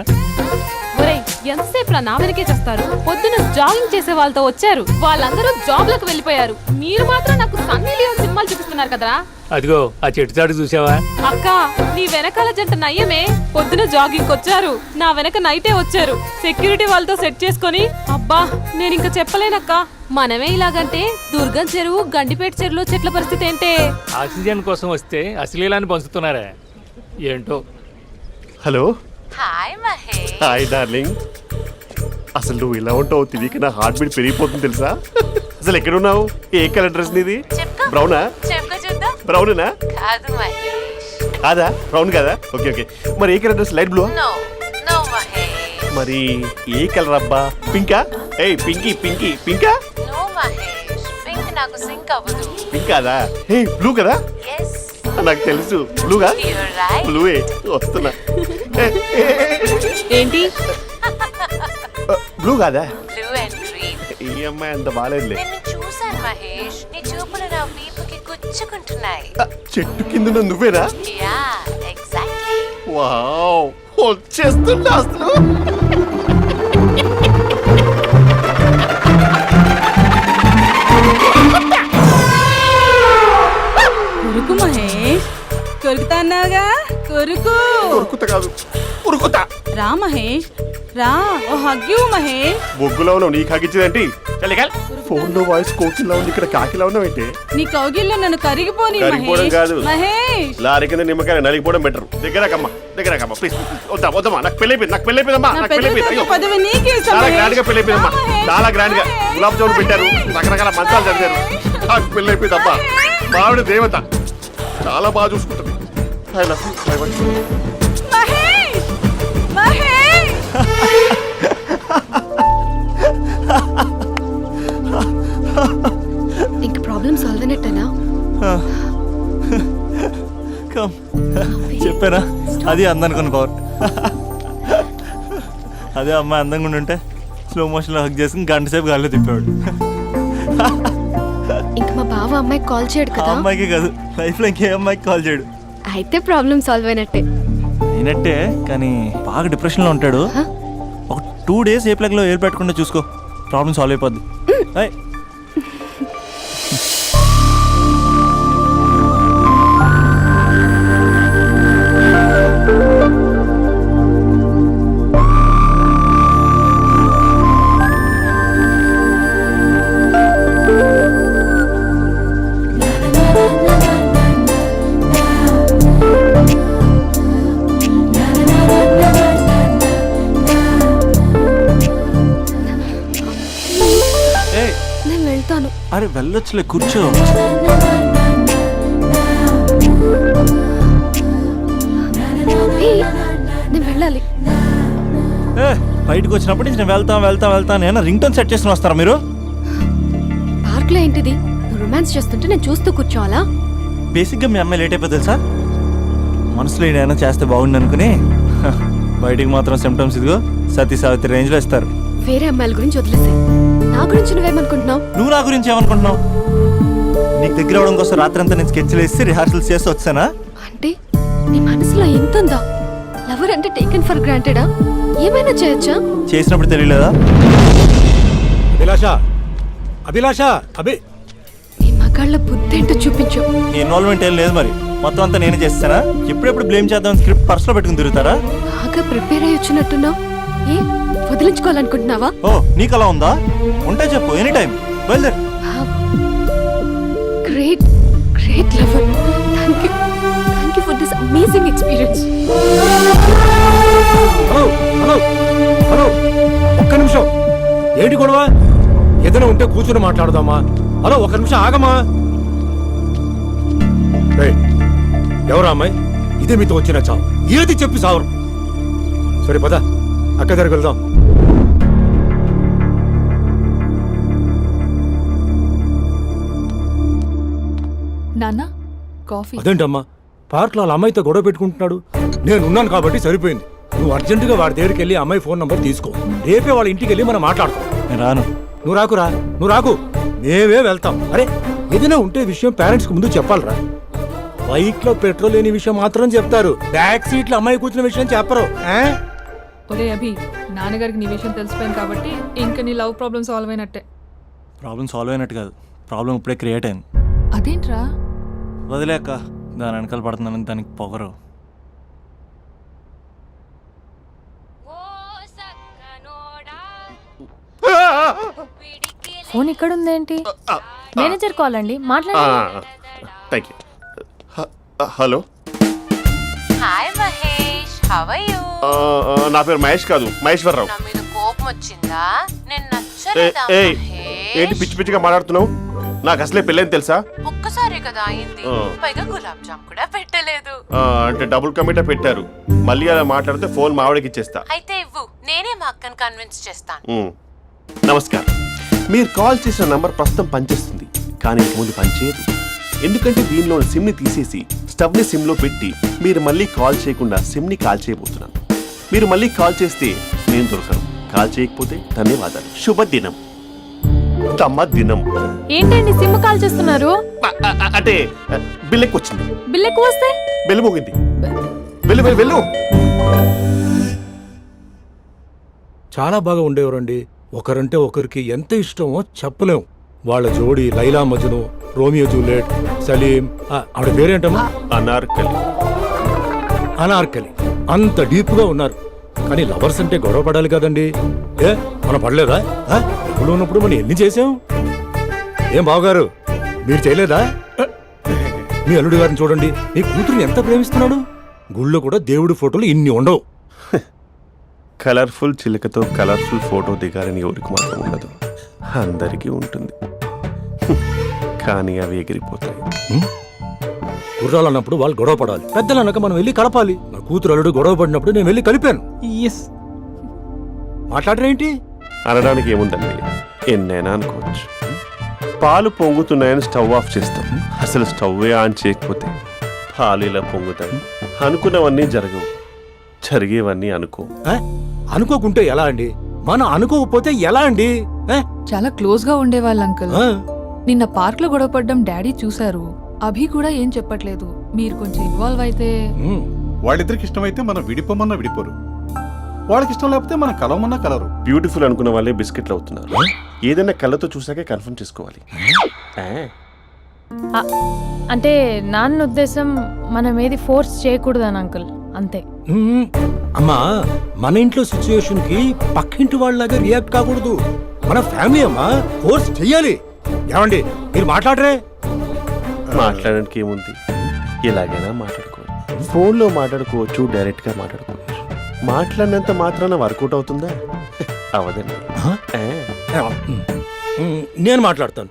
ఒరేయ్, ఎంతసేపు నా వెనకే చేస్తారు? పొద్దున జాగింగ్ చేసే వాళ్ళతో వచ్చారు, వాళ్ళందరూ జాబ్ లకు వెళ్ళిపోయారు. మీరు మాత్రం నాకు సన్నీ లియోన్ సినిమాలు చూపిస్తున్నారు కదరా. అదిగో ఆ చెట్టు చాటు చూసావా? అక్క, నీ వెనకాల జంట నయ్యమే. పొద్దున జాగింగ్ వచ్చారు, నా వెనక నైటే వచ్చారు. సెక్యూరిటీ వాళ్ళతో సెట్ చేసుకొని, అబ్బా నేను ఇంకా చెప్పలేనక్క. మనమే ఇలాగంటే దుర్గం చెరువు, గండిపేట చెరువులో చెట్ల పరిస్థితి ఏంటే? ఆక్సిజన్ కోసం వస్తే అశ్లీలాన్ని పంచుతున్నారా ఏంటో. Hello. Hi Mahesh. Hi darling. అసలు నువ్వు ఇలా ఉంటావు తెలియక నా హార్ట్ బీట్ పెరిగిపోతుంది తెలుసా? అసలు ఎక్కడున్నావు? ఏ కలర్ డ్రెస్ నీది? బ్రౌనా? చెప్పుకో చూద్దాం. బ్రౌనేనా? కాదు మహేష్. కాదా? బ్రౌన్ కాదా? Okay okay. మరి ఏ colour dress? Light blue? No no Mahesh. మరి ఏ కలర్ అబ్బా? పింకా? ఏయ్ పింకీ పింకీ పింకా? నో మహేష్, పింక్ నాకు సింక్ అవ్వదు. పింక్ కాదా? ఏ బ్లూ కదా? yes. నాకు తెలుసు. బ్లూగా? You're right. బ్లూవే వస్తున్నా. ఏంటి? బ్లూ కాదా? Blue and green. ఈ అమ్మాయి అంత బాగాలేదులే. నేను చూసి చూసాను మహేష్, నీ చూపులు నా వీపుకి గుచ్చుకుంటున్నాయి. చెట్టు కింద నువ్వేనా? Yeah exactly. వావ్, వచ్చేస్తున్నా అసలు. కొరుకు మహేష్, కొరుకుతా అన్నావుగా, కొరుకు. కొరుకుతా కాదు, ఉరుకుతా. రా మహేష్ రా, ఓ హగ్గు మహేష్. బొగ్గులో ఉన్నావు, నీకు హగిచ్చేదేంటి? ఫోన్ లో వాయిస్ కోకిలా ఉంది, ఇక్కడ కాకిలా ఉన్నావు ఏంటి? నీ కౌగిల్లో నన్ను కరిగిపోని కరిగిపోవడం మహేష్. కాదు. మహేష్ లారీ కింద నిమ్మకాయ నలిగిపోవడం బెటర్. దగ్గరకమ్మా ప్లీజ్. వద్దమ్మా, నాకు పెళ్ళైపోయిందమ్మా, నా నాకు పెద్ద పెళ్ళైపోయింది. తల్లి పదవి నీకే ఇస్తా చాలా మహేష్. గ్రాండ్ గా పెళ్ళైపోయిందమ్మా, చాలా గ్రాండ్ గా. గులాబ్ జామున్ పెట్టారు, రకరకాల మంచాలు చదివారు. నాకు పెళ్ళైపోయిందమ్మా. మావిడ దేవత, చాలా బాగా చూసుకుంటుంది. I love you, I want you. Mahesh Mahesh ఇంక ప్రాబ్లం సాల్వ్ అయినట్టేనా? కమ్, చెప్పారా అది అందనుకున్న పవర్. అదే అమ్మాయి అందంగా ఉండుంటే స్లో మోషన్లో హక్ చేసుకుని గంట సేపు గాల్లో తిప్పేవాడు. ఇంక మా బావ అమ్మాయికి కాల్ చేయడు ఆ కదా? అమ్మాయికి కాదు, లైఫ్లో ఇంకే అమ్మాయికి కాల్ చేయడు. అయితే ప్రాబ్లం సాల్వ్ అయినట్టే. అయినట్టే, కానీ బాగా డిప్రెషన్లో ఉంటాడు. ఒక 2 days ఏ ప్లగ్లో ఏర్ పెట్టకుండా చూసుకో, ప్రాబ్లం సాల్వ్ అయిపోద్ది. ఏయ్, నేను వెళ్తాను. అరే వెళ్ళొచ్చులే, కూర్చో. నేను వెళ్ళాలి. బయటకు వచ్చినప్పటి నుంచి నేను వెళ్తాను ఏమన్నా రింగ్ టోన్ సెట్ చేసుకుని వస్తారా మీరు? పార్క్లో ఏంటిది? నువ్వు రొమాన్స్ చేస్తుంటే నేను చూస్తూ కూర్చోవాలా? బేసిక్గా మీ అమ్మాయి లేట్ అయిపోతుంది సార్. మనసులో ఏదైనా చేస్తే బాగుంది అనుకుని బయటికి మాత్రం సిమ్టమ్స్ ఇదిగో సతీ సావిత్రి రేంజ్లో ఇస్తారు. వేరే అమ్మాయిల గురించి వదిలేసే, నా గురించి నువ్వేమనుకుంటున్నావు? నువ్వు నా గురించి ఏమనుకుంటున్నావు? నీకు దగ్గర అవడం కోసం రాత్రంతా నేను స్కెచ్లు వేసి రిహార్సల్స్ చేసి వచ్చానా? అంటే నీ మనసులో ఎంత ఉందా? లవర్ అంటే టేకెన్ ఫర్ గ్రాంటెడా? ఏమైనా చేయొచ్చా? చేసినప్పుడు తెలియలేదా? అభిలాష నీ మగాళ్ళ బుద్ధి ఏంటో చూపించు. నీ ఇన్వాల్వ్మెంట్ ఏం లేదు మరి, మొత్తం అంతా నేనే చేస్తానా? ఎప్పుడెప్పుడు బ్లేమ్ చేద్దాం స్క్రిప్ట్ పర్సులో పెట్టుకుని తిరుగుతారా? బాగా ప్రిపేర్ అయ్యి వచ్చినట్టున్నావు. ఏ వదిలించుకోవాలనుకుంటున్నావా? ఓ నీకు అలా ఉందా? ఉంటే చెప్పు, ఎనీ టైం బయలుదేరు. Great great lover. Thank you for this amazing experience. Hello, ఒక్క నిమిషం. ఏంటి గొడవ? ఏదైనా ఉంటే కూర్చొని మాట్లాడదామా? హలో, ఒక్క నిమిషం ఆగమా. ఎవరా అమ్మాయి? ఇదే మీతో వచ్చిన చావు. ఏది చెప్పి సావరు. సరే పద, అక్క దగ్గరికి వెళ్దాం. నాన్న కాఫీ. అదేంటమ్మా, పార్క్లో వాళ్ళ అమ్మాయితో గొడవ పెట్టుకుంటున్నాడు. నేను ఉన్నాను కాబట్టి సరిపోయింది. నువ్వు అర్జెంటుగా వాడి దగ్గరికి వెళ్ళి అమ్మాయి ఫోన్ నంబర్ తీసుకో. రేపే వాళ్ళ ఇంటికి వెళ్ళి మనం మాట్లాడతాం. నేను రాను. నువ్వు రాకు, మేమే వెళ్తాం. అరే ఏదైనా ఉంటే విషయం పేరెంట్స్కి ముందు చెప్పాలరా. బైక్ లో పెట్రోల్ లేని విషయం మాత్రం చెప్తారు, బ్యాక్ సీట్ లో అమ్మాయి కూర్చున్న విషయం చెప్పరు. ఒరే అభి, నాన్నగారికి నీ విషయం తెలిసిపోయింది కాబట్టి ఇంకా నీ లవ్ ప్రాబ్లం సాల్వ్ అయినట్టే. ప్రాబ్లం సాల్వ్ అయినట్టు కాదు, ప్రాబ్లం ఇప్పుడే క్రియేట్ అయింది. అదేంట్రా? వదిలేక దాని వెనకాల పడుతున్నానని దానికి పొగరు. ఫోన్ ఇక్కడ ఉందేంటి? మేనేజర్ కాల్ అండి, మాట్లాడండి. Thank you. Hello, hi Mahesh, how are you? నా పేరు మహేష్ కాదు, మహేశ్వరరావు. నా మీద కోపం వచ్చిందా? నేను నచ్చలేదా మహేష్? ఏంటి పిచ్చి పిచ్చిగా మాట్లాడుతున్నావు? నాకు అసలే పెళ్ళని తెలుసా? ఒక్కసారి కదా అయింది, పైగా గులాబ్ జామ్ కూడా పెట్టలేదు. అంటే డబుల్ కమిటా పెట్టారు. మళ్ళీ అలా మాట్లాడితే ఫోన్ మావిడకి ఇచ్చేస్తా. అయితే ఇవ్వు, నేనే మా అక్కని కన్విన్స్ చేస్తాను. నమస్కారం. మీరు కాల్ చేసిన నంబర్ ప్రస్తుతం పనిచేస్తుంది, కానీ ఇంక ముందు పనిచేయదు. ఎందుకంటే దీనిలో సిమ్ని తీసేసి స్టవ్ని సిమ్లో పెట్టి మీరు మళ్ళీ కాల్ చేయకుండా సిమ్ని కాల్ చేయబోతున్నాను. మీరు మళ్ళీ కాల్ చేస్తే నేను దొరకను, కాల్ చేయకపోతే ధన్యవాదాలు. శుభదినం. పొద్దమ్మ దినం. ఏంటండి సిమ్ కాల్ చేస్తున్నారు? అంటే బిల్ ఎక్కువ వచ్చింది. బిల్ ఎక్కువ వస్తే బెల్లు మోగింది. వెళ్ళు వెళ్ళు వెళ్ళు. చాలా బాగా ఉండేవారండి. ఒకరంటే ఒకరికి ఎంత ఇష్టమో చెప్పలేం. వాళ్ళ జోడి లైలా మజ్ను, రోమియో జూలియట్, సలీం, ఆవిడ పేరేంటమ్మా? అనార్కలి. అనార్కలి. అంత డీప్ గా ఉన్నారు. కానీ లవర్స్ అంటే గొడవ పడాలి కదండి. ఏ మనం పడలేదా? ఎప్పుడు ఉన్నప్పుడు మనం ఎన్ని చేసాం? ఏం బావగారు మీరు చేయలేదా? మీ అల్లుడి గారిని చూడండి, మీ కూతురుని ఎంత ప్రేమిస్తున్నాడు. గుళ్ళో కూడా దేవుడి ఫోటోలు ఇన్ని ఉండవు. కలర్ఫుల్ చిలుకతో కలర్ఫుల్ ఫోటో దిగాలని ఎవరికి మాత్రం ఉండదు. అందరికీ ఉంటుంది. కానీ అవి ఎగిరిపోతాయి. గుర్రాలు అన్నప్పుడు వాళ్ళు గొడవ పడాలి. పెద్దలు అన్నాక మనం వెళ్ళి కలపాలి. నా కూతురు అల్లుడు గొడవ పడినప్పుడు నేను వెళ్ళి కలిపాను. మాట్లాడరేంటి? అనడానికి ఏముందండి, ఎన్నైనా అనుకోవచ్చు. పాలు పొంగుతున్నాయని స్టవ్ ఆఫ్ చేస్తాం. అసలు స్టవ్వే ఆన్ చేయకపోతే పాలు ఇలా పొంగుతాయి. అనుకున్నవన్నీ జరగవు, జరిగేవన్నీ అనుకో. అనుకోకుంటే ఎలా అండి? మనం అనుకోకపోతే ఎలా అండి? చాలా క్లోజ్ గా ఉండేవాళ్ళు అంకుల్. నిన్న పార్క్ లో గొడవ పడ్డం డాడీ చూశారు. అభి కూడా ఏం చెప్పట్లేదు. మీరు కొంచెం ఇన్వాల్వ్ అయితే. వాళ్ళిద్దరికి ఇష్టమైతే మనం విడిపోమన్నా విడిపోరు, వాళ్ళకి ఇష్టం లేకపోతే మనం కలవమన్నా కలరు. బ్యూటిఫుల్ అనుకున్న వాళ్ళే బిస్కెట్లు అవుతున్నారు. ఏదైనా కళ్ళతో చూసాకే కన్ఫర్మ్ చేసుకోవాలి. అంటే నాన్న ఉద్దేశం మనం ఏది ఫోర్స్ చేయకూడదని అంకుల్, అంతే. అమ్మా, మన ఇంట్లో సిచ్యుయేషన్ కి పక్కింటి వాళ్ళలాగా రియాక్ట్ కాకూడదు. మన ఫ్యామిలీ అమ్మా, ఫోర్స్ చెయ్యాలి. ఏమండి మీరు మాట్లాడరే? మాట్లాడడానికి ఏముంది, ఎలాగైనా మాట్లాడుకోవచ్చు. ఫోన్లో మాట్లాడుకోవచ్చు, డైరెక్ట్గా మాట్లాడుకోవచ్చు. మాట్లాడినంత మాత్రాన వర్కౌట్ అవుతుందా? అవదండి. నేను మాట్లాడతాను.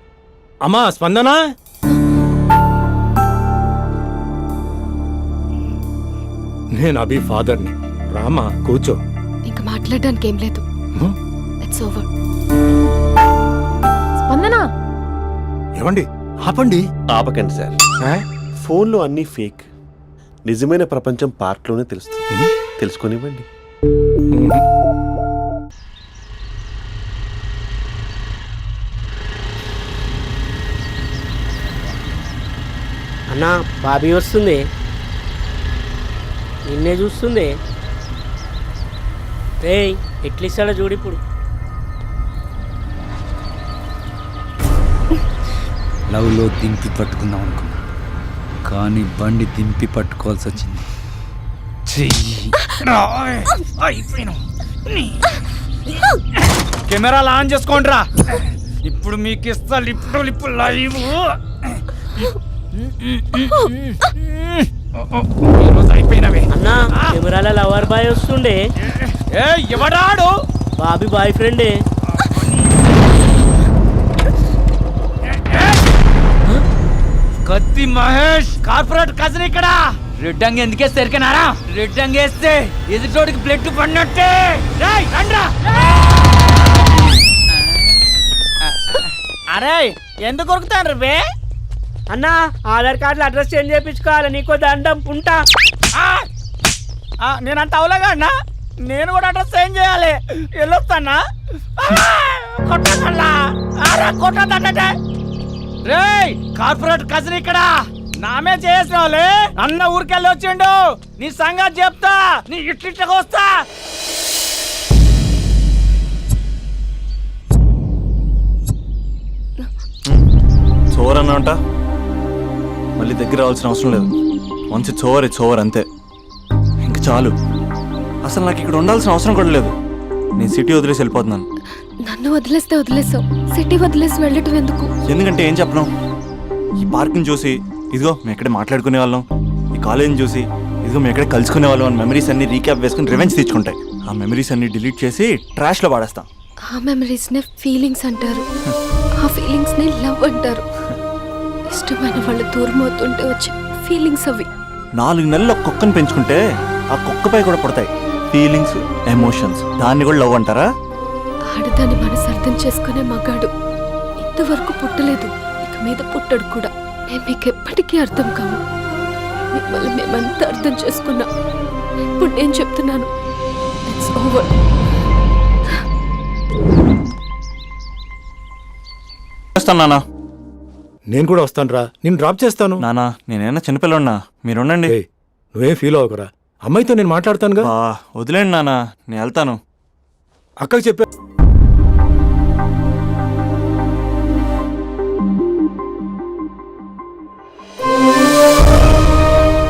అమ్మా స్పందన, నేను అభి ఫాదర్ని. రామా కూర్చో. ఇంకా మాట్లాడడానికి ఏం లేదు. It's over. స్పందన, ఏమండి ఆపండి. ఆపకండి సార్. ఫోన్లో అన్నీ ఫేక్. నిజమైన ప్రపంచం పార్ట్లోనే తెలుస్తుంది. తెలుసుకొనివ్వండి. అన్నా బాబీ వస్తుంది, నిన్నే చూస్తుంది. రేయ్ ఎట్లిస్తాడో చూడు ఇప్పుడు. లవ్లో దింపి పట్టుకుందాం అనుకున్నా, కానీ బండి దింపి పట్టుకోవాల్సి వచ్చింది. కెమెరాలు ఆన్ చేసుకోండి రా. ఇప్పుడు మీకు ఇస్తా లిప్పు లైవ్. అయిపోయినవే అన్నా. కెమెరాల లవర్ బాయ్ వస్తుండే. ఎవడాడు? బాబీ బాయ్ ఫ్రెండే. కత్తి మహేష్ కార్పొరేట్ కజిన్ ఇక్కడ. రెడ్ అంగి ఎందుకే సరికినారా? రెడ్ అంగి వేస్తే ఎదుటోడికి బ్లడ్ పడినట్టే. అరే ఎందుకు కొరుకుతాను రే అన్నా? ఆధార్ కార్డులో అడ్రస్ చేంజ్ చేయించుకోవాలి. నీకో దండం పుంటా. నేనంత అవలేగా అన్నా, నేను కూడా అడ్రస్ చేంజ్ చేయాలి. వెళ్ళొస్తానా? కొట్టదంటే రేయ్ కార్పొరేట్ కజిన్ ఇక్కడ. నామే చేసిన వాళ్ళే అన్న ఊరికెళ్ళి వచ్చిండు. నీ సంగతి చెప్తా, నీ ఇట్లిట్లకి వస్తా. చోర్ అన్నంట మళ్ళీ దగ్గర రావాల్సిన అవసరం లేదు. Once it's over, it's over అంతే. ఇంక చాలు. అసలు నాకు ఇక్కడ ఉండాల్సిన అవసరం కూడా లేదు. నేను సిటీ వదిలేసి వెళ్ళిపోతున్నాను. నన్ను వదిలేస్తే వదిలేసావు, సిటీ వదిలేసి వెళ్ళటం ఎందుకు? ఎందుకంటే ఏం చెప్పను, ఈ పార్క్ని చూసి ఇదిగో మేము ఎక్కడే మాట్లాడుకునే వాళ్ళం, ఈ కాలేజీని చూసి ఇదిగో మేము ఎక్కడే కలుసుకునే వాళ్ళం అని మెమరీస్ అన్ని రీక్యాప్ వేసుకుని రివెంజ్ తెచ్చుకుంటాయి. ఆ మెమరీస్ అన్ని డిలీట్ చేసి ట్రాష్లో పడేస్తాం. ఆ మెమరీస్నే ఫీలింగ్స్ అంటారు, ఆ ఫీలింగ్స్నే లవ్ అంటారు. ఇష్టమైన వాళ్ళు దూరం అవుతుంటే వచ్చే ఫీలింగ్స్ అవి. 4 నెలలు ఒక కుక్కను పెంచుకుంటే ఆ కుక్కపై కూడా పడతాయి ఫీలింగ్స్, ఎమోషన్స్. దాన్ని కూడా లవ్ అంటారా? ఆడదాన్ని మనసు అర్థం చేసుకునే మగాడు ఇంతవరకు పుట్టలేదు, ఇక మీద పుట్టడు కూడా. మేము మీకు ఎప్పటికీ అర్థం కాము. మిమ్మల్ని మేమంతా అర్థం చేసుకున్నా. ఇప్పుడు నేను చెప్తున్నాను, ఇట్స్ ఓవర్. వచ్చేస్తాను నాన్న. నేను కూడా వస్తాను రా, నేను డ్రాప్ చేస్తాను. నానా నేనేనా చిన్నపిల్లన్నా, మీరు ఉండండి. నువ్వేం ఫీల్ అవ్వకురా, అమ్మాయితో నేను మాట్లాడతానుగా. వదిలేండి నానా, నేను వెళ్తాను. అక్కకి చెప్పా.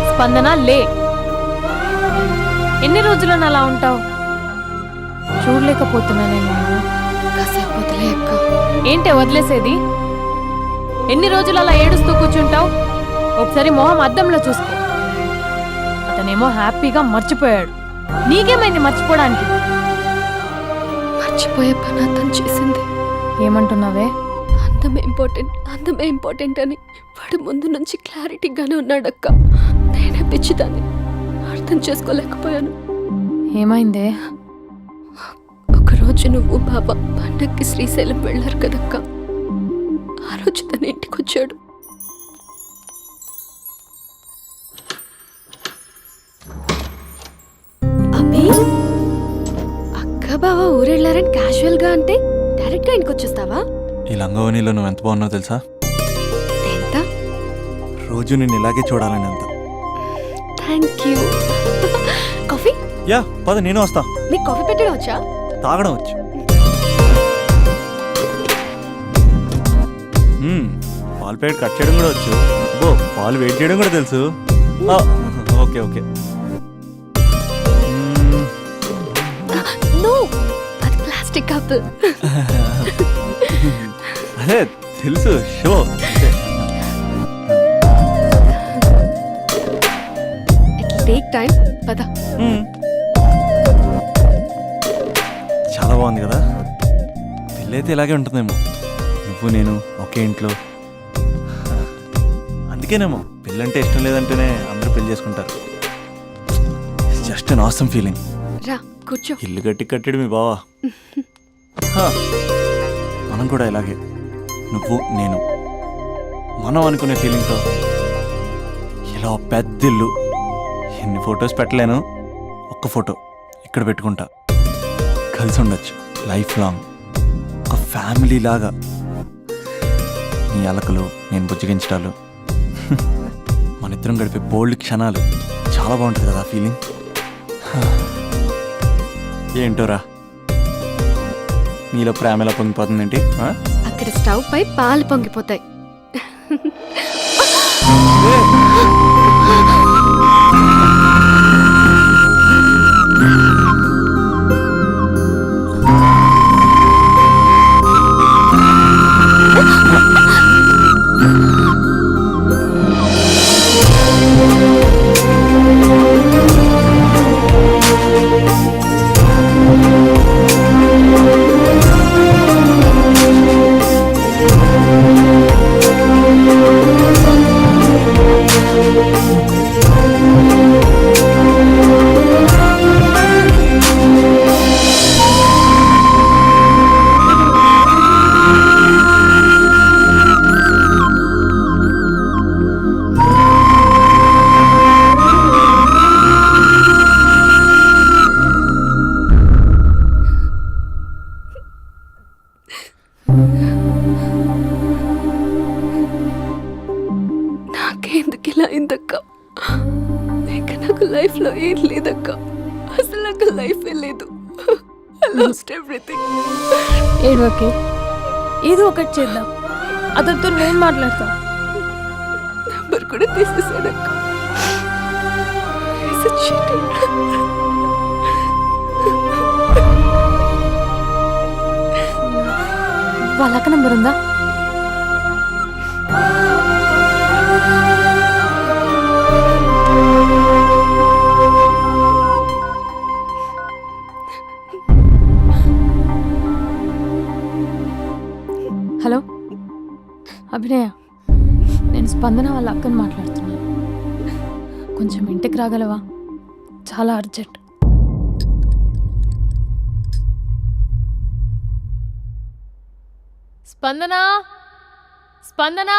స్పందన లే, ఎన్ని రోజులను అలా ఉంటావు? చూడలేకపోతున్నా నేను. కాసేపు వదిలే అక్క. ఏంటే వదిలేసేది? ఎన్ని రోజులు అలా ఏడుస్తూ కూర్చుంటావు? ఒకసారి మొహం అద్దంలో చూసుకో. అతనేమో హ్యాపీగా మర్చిపోయాడు, నీకేమైంది మర్చిపోవడానికి? మర్చిపోయే పని అతను చేసింది. ఏమంటున్నావే? అందమే ఇంపార్టెంట్ అని వాడు ముందు నుంచి క్లారిటీగానే ఉన్నాడక్క. నేనే పిచ్చిదాన్ని, అర్థం చేసుకోలేకపోయాను. ఏమైందే? ఒకరోజు నువ్వు బాబా పండక్కి శ్రీశైలం వెళ్ళారు కదక్క, ఆ రోజు తన ఇంటికి వచ్చాడు. అభి, అక్క బావ ఊరెళ్ళారని క్యాజువల్ గా అంటే డైరెక్ట్ గా ఇంటికి వచ్చేస్తావా? ఈ లంగవనిలో నువ్వు ఎంత బాగున్నావు తెలుసా? ఎంత? రోజు నేను ఇలాగే చూడాలని అంత. Thank you. కాఫీ? యా పద, నేను వస్తా. నీకు కాఫీ పెట్టడం వచ్చా? తాగడం వచ్చు. పాలు ప్యాకెట్ కట్ చేయడం కూడా వచ్చు. పాలు వెయిట్ చేయడం కూడా తెలుసు. Okay okay. నో, అది ప్లాస్టిక్ కప్. అదే తెలుసు, షో. It take time. పద. చాలా బాగుంది కదా. పెళ్ళైతే ఇలాగే ఉంటుందేమో, నువ్వు నేను ఒకే ఇంట్లో. అందుకేనేమో పెళ్ళంటే ఇష్టం లేదంటేనే అందరూ పెళ్లి చేసుకుంటారు. Just an awesome feeling. రా కూర్చో. ఇల్లు కట్టాడు మీ బావా. మనం కూడా ఇలాగే, నువ్వు నేను మనం అనుకునే ఫీలింగ్తో ఇలా పెద్ద ఇల్లు. ఎన్ని ఫొటోస్ పెట్టలేను, ఒక్క ఫోటో ఇక్కడ పెట్టుకుంటా. కలిసి ఉండొచ్చు లైఫ్ లాంగ్, ఒక ఫ్యామిలీ లాగా. నీ అలకలు, నేను బుజ్జగించడాలు, మన ఇద్దరం గడిపే బోల్డ్ క్షణాలు. చాలా బాగుంటుంది కదా ఫీలింగ్. ఏంటోరా, నీలో ప్రేమ ఎలా పొంగిపోతుందేంటి? అక్కడ స్టవ్ పై పాలు పొంగిపోతాయి. నాకెందుకు ఇలా అయిందక్క? ఇక నాకు లైఫ్ లో ఏం లేదక్క. అసలు నాకు లైఫ్ లేదు. I lost everything. ఓకే, ఏదో ఒకటి చేద్దాం. అతనితో నేను మాట్లాడతా. నంబర్ కూడా తీసేసాడక్క. He's a cheater. వాళ్ళక్క నంబర్ ఉందా? హలో అభినయ, నేను స్పందన వాళ్ళ అక్కని మాట్లాడుతున్నాను. కొంచెం ఇంటికి రాగలవా? చాలా అర్జెంట్. స్పందన, స్పందన.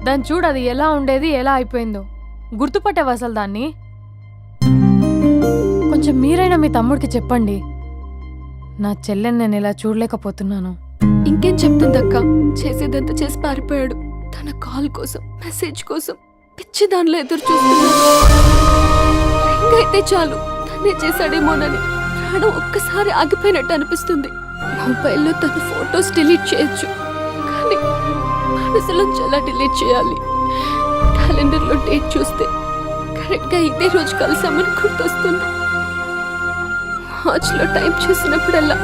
దాన్ని చూడు, అది ఎలా ఉండేది ఎలా అయిపోయిందో. గుర్తుపట్టావు అసలు దాన్ని? కొంచెం మీరైనా మీ తమ్ముడికి చెప్పండి. నా చెల్లెని నేను ఇలా చూడలేకపోతున్నాను. ఇంకేం చెప్తుందక్క, చేసేదంతా చేసి పారిపోయాడు. తన కాల్ కోసం, మెసేజ్ కోసం పిచ్చి దానిలో ఎదురు చూస్తున్నాడు. రింగ్ అయితే చాలు తనే చేశాడేమోనని ప్రాణం ఒక్కసారి ఆగిపోయినట్టు అనిపిస్తుంది. మొబైల్లో తన ఫొటోస్ డిలీట్ చేయొచ్చు, కానీ మనసులోంచి ఎలా డిలీట్ చేయాలి? క్యాలెండర్లో డేట్ చూస్తే కరెక్ట్గా ఇదే రోజు కలిసామని గుర్తొస్తుంది. వాచ్లో టైం చూసినప్పుడల్లా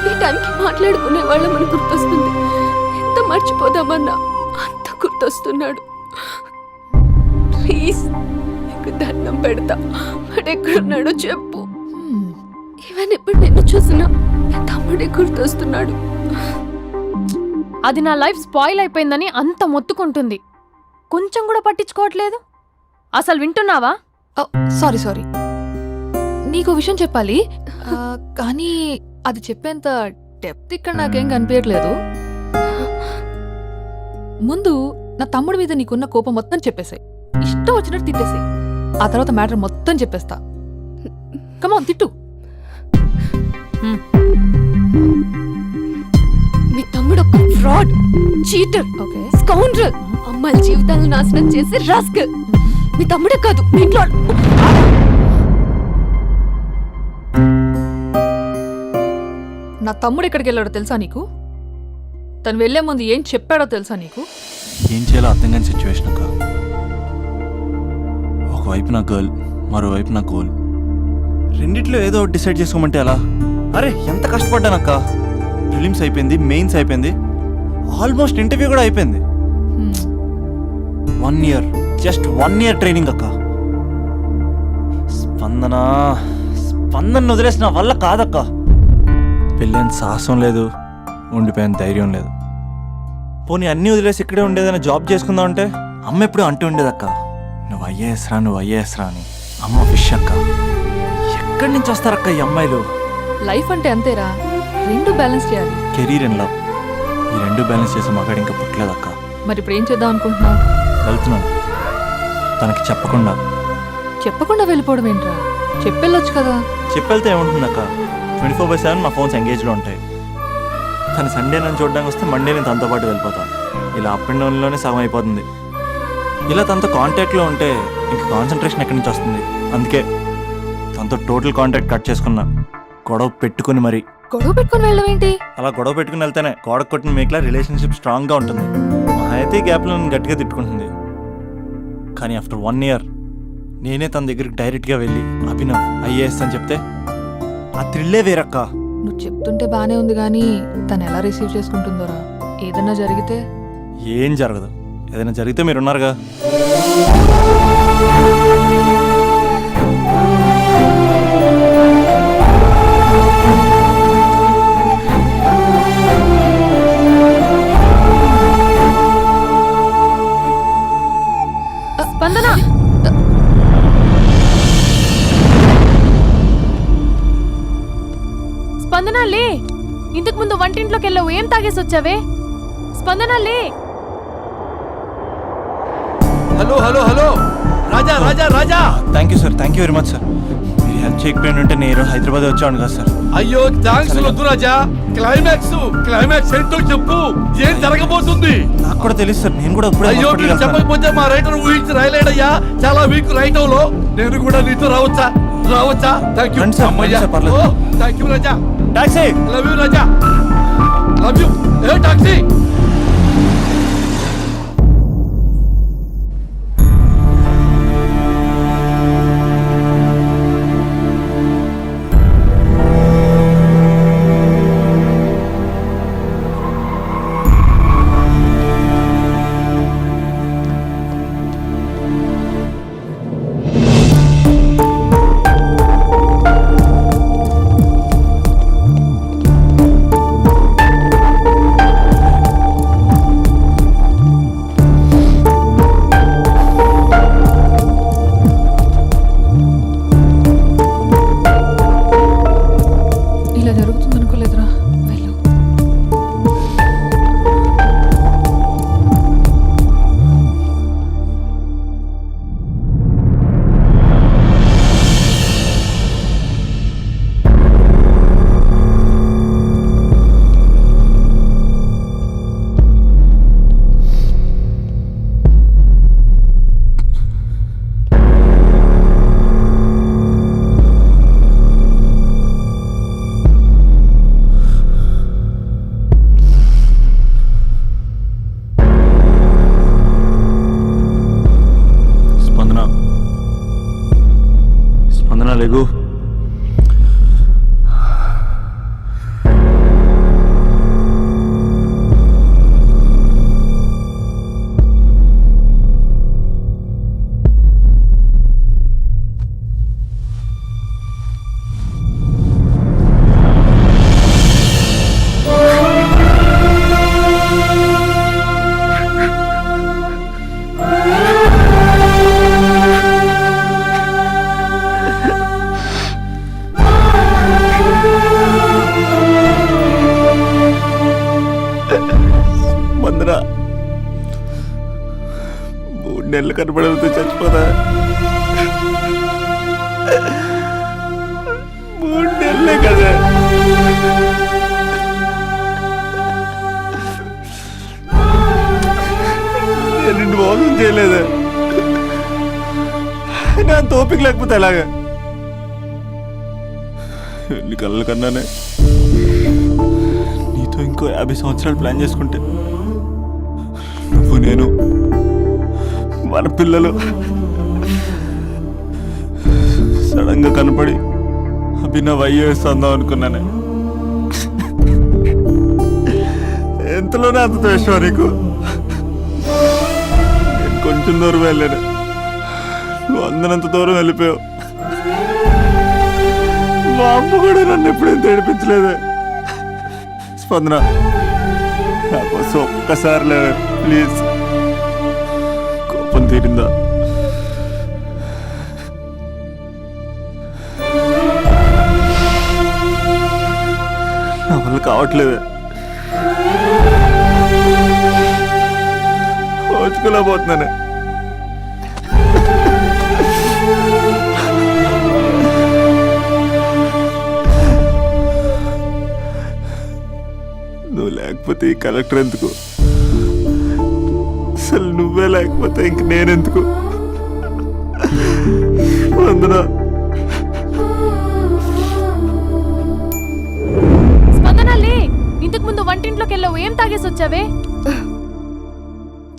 ఈ టైంకి మాట్లాడుకునే వాళ్ళమని గుర్తొస్తుంది. ఎంత మర్చిపోదామన్నా అంత గుర్తొస్తున్నాడు. ప్లీజ్ నీకు దండం పెడతా, వాడెక్కడున్నాడో చెప్పు. ఈవెన్ ఇప్పుడు నిన్ను చూసినా తమ్ముడే గుర్తొస్తున్నాడు. అది నా లైఫ్ స్పాయిల్ అయిపోయిందని అంత మొత్తుకుంటుంది. కొంచెం కూడా పట్టించుకోవట్లేదు. అసలు వింటున్నావా? సారీ నీకు విషయం చెప్పాలి, కానీ అది చెప్పేంత డెప్త్ ఇక్కడ నాకేం కనిపించట్లేదు. ముందు నా తమ్ముడి మీద నీకున్న కోపం మొత్తం చెప్పేసాయి, ఇష్టం వచ్చినట్టు తిట్టేసాయి. ఆ తర్వాత మ్యాటర్ మొత్తం చెప్పేస్తా. కమాన్ తిట్టు. మీ తమ్ముడు ఒక ఫ్రాడ్, చీటర్, స్కౌండ్రల్, అమ్మాయిల జీవితాలను నాశనం చేసి రాస్కల్. మీ తమ్ముడే కాదు, మీ ఇంట్లో నా తమ్ముడు ఎక్కడికి వెళ్ళాడో తెలుసా నీకు? తను వెళ్లే ముందు ఏం చెప్పాడో తెలుసా నీకు? ఏం చేయాలో అర్థం కాని సిచ్యువేషన్ అక్క. ఒకవైపు నా గర్ల్, మరోవైపు నా గోల్. రెండిట్లో ఏదో ఒకటి డిసైడ్ చేసుకోమంటే ఎలా? అరే ఎంత కష్టపడ్డానక్క. ఫిలిమ్స్ అయిపోయింది, మెయిన్స్ అయిపోయింది, ఆల్మోస్ట్ ఇంటర్వ్యూ కూడా అయిపోయింది. 1 year, జస్ట్ 1 year ట్రైనింగ్ అక్క. స్పందన వదిలేసిన వల్ల కాదక్క. పెళ్ళైన సాహసం లేదు, ఉండిపోయిన ధైర్యం లేదు. పోనీ అన్నీ వదిలేసి ఇక్కడే ఉండేదైనా జాబ్ చేసుకుందాం అంటే అమ్మ ఎప్పుడు అంటూ ఉండేదక్క, నువ్వు ఐఏఎస్ రా అని. అమ్మ ఫిష్ అక్క. ఎక్కడి నుంచి వస్తారక్క ఈ అమ్మాయిలు? లైఫ్ అంటే అంతేరా, రెండు బ్యాలెన్స్ చేయాలి. కెరీర్ అండ్ లవ్, ఈ రెండు బ్యాలెన్స్ చేసే మగాడు ఇంకా పుట్టలేదక్క. మరి ఇప్పుడు ఏం చేద్దాం అనుకుంటున్నావు? వెళ్తున్నాను, తనకి చెప్పకుండా వెళ్ళిపోవడం ఏంట్రా? చెప్పెళ్ళొచ్చు కదా. చెప్పెళ్తే ఏముంటుందక్క, 24/7 నా ఫోన్స్ ఎంగేజ్లో ఉంటాయి. తను సండే నన్ను చూడడానికి వస్తే మండే నేను తనతో పాటు వెళ్ళిపోతాను. ఇలా అప్ అండ్ డౌన్లోనే సగం అయిపోతుంది. ఇలా తనతో కాంటాక్ట్లో ఉంటే ఇంక కాన్సన్ట్రేషన్ ఎక్కడి నుంచి వస్తుంది? అందుకే తనతో టోటల్ కాంటాక్ట్ కట్ చేసుకున్నా. గొడవ పెట్టుకుని వెళ్ళడం ఏంటి? అలా గొడవ పెట్టుకుని వెళ్తేనే గోడ కొట్టిన మేకలా రిలేషన్షిప్ స్ట్రాంగ్గా ఉంటుంది. మా అయితే ఈ గ్యాప్లో నన్ను గట్టిగా తిట్టుకుంటుంది. కానీ ఆఫ్టర్ 1 year నేనే తన దగ్గరికి డైరెక్ట్గా వెళ్ళి అభినవ్ ఐఏఎస్ అని చెప్తే ఆ థ్రిల్లే వేరక్క. నువ్వు చెప్తుంటే బానే ఉంది, కానీ తను ఎలా రిసీవ్ చేసుకుంటుందోరా? ఏదన్నా జరిగితే? ఏం జరగదు. ఏదైనా జరిగితే మీరున్నారుగా. స్పందన, స్పందన లే. ఇంతకు ముందు వంటింట్లోకి వెళ్ళావు, ఏం తాగేసి వచ్చావే? స్పందన లే. Hello Raja Raja Raja. Thank you sir, thank you very much sir. మీరు హెల్ప్ చేయకపోయిన ఉంటే నేను హైదరాబాద్ వచ్చాను కదా సార్. అయ్యో థ్యాంక్స్ వద్దు రాజా. క్లైమాక్స్ ఏంటో చెప్పు, ఏం జరగబోతుంది? నాకు కూడా తెలుసు సార్, నేను కూడా అయ్యో మీరు చెప్పకపోతే మా రైటర్ ఊహించి రాయలేడయ్యా. చాలా వీక్ రైటవ్ లో. నేను కూడా నీతో రావచ్చా? Thank you. Thank you Raja. Taxi. Love you Raja, love you. A taxi. స్పందన లేగు. స్పందన 3 నెలలు కనపడవుతూ చచ్చిపోదా? 3 నెలలే కదా. నేను నిన్ను మోసం చేయలేదా? నా తోపిక లేకపోతే ఎలాగా? ఎన్ని కళ్ళ కన్నానే నీతో ఇంకో 50 సంవత్సరాలు ప్లాన్ చేసుకుంటే నువ్వు నేను మన పిల్లలు సడన్ గా కనపడి అభినవ్ ఐఏఎస్ అందాం అనుకున్నానే. ఎంతలోనే అంత ద్వేషం నీకు. నేను కొంచెం దూరం వెళ్ళాను, నువ్వు అందనంత దూరం వెళ్ళిపోయావు. మా అమ్మ కూడా నన్ను ఎప్పుడేం తేడిపించలేదే. స్పందన, నా కోసం ఒక్కసారి లేవే ప్లీజ్. కోపం తీరిందా? నా వల్ల కావట్లేదే. ఓచుకోలేకపోతున్నానే. నువ్వు లేకపోతే ఈ కలెక్టర్ ఎందుకు? అసలు నువ్వే లేకపోతే ఇంక నేనెందుకు? వందనా. స్పందన లే, ఇంతకు ముందు వంటింట్లోకి వెళ్ళావు, ఏం తాగేసి వచ్చావే?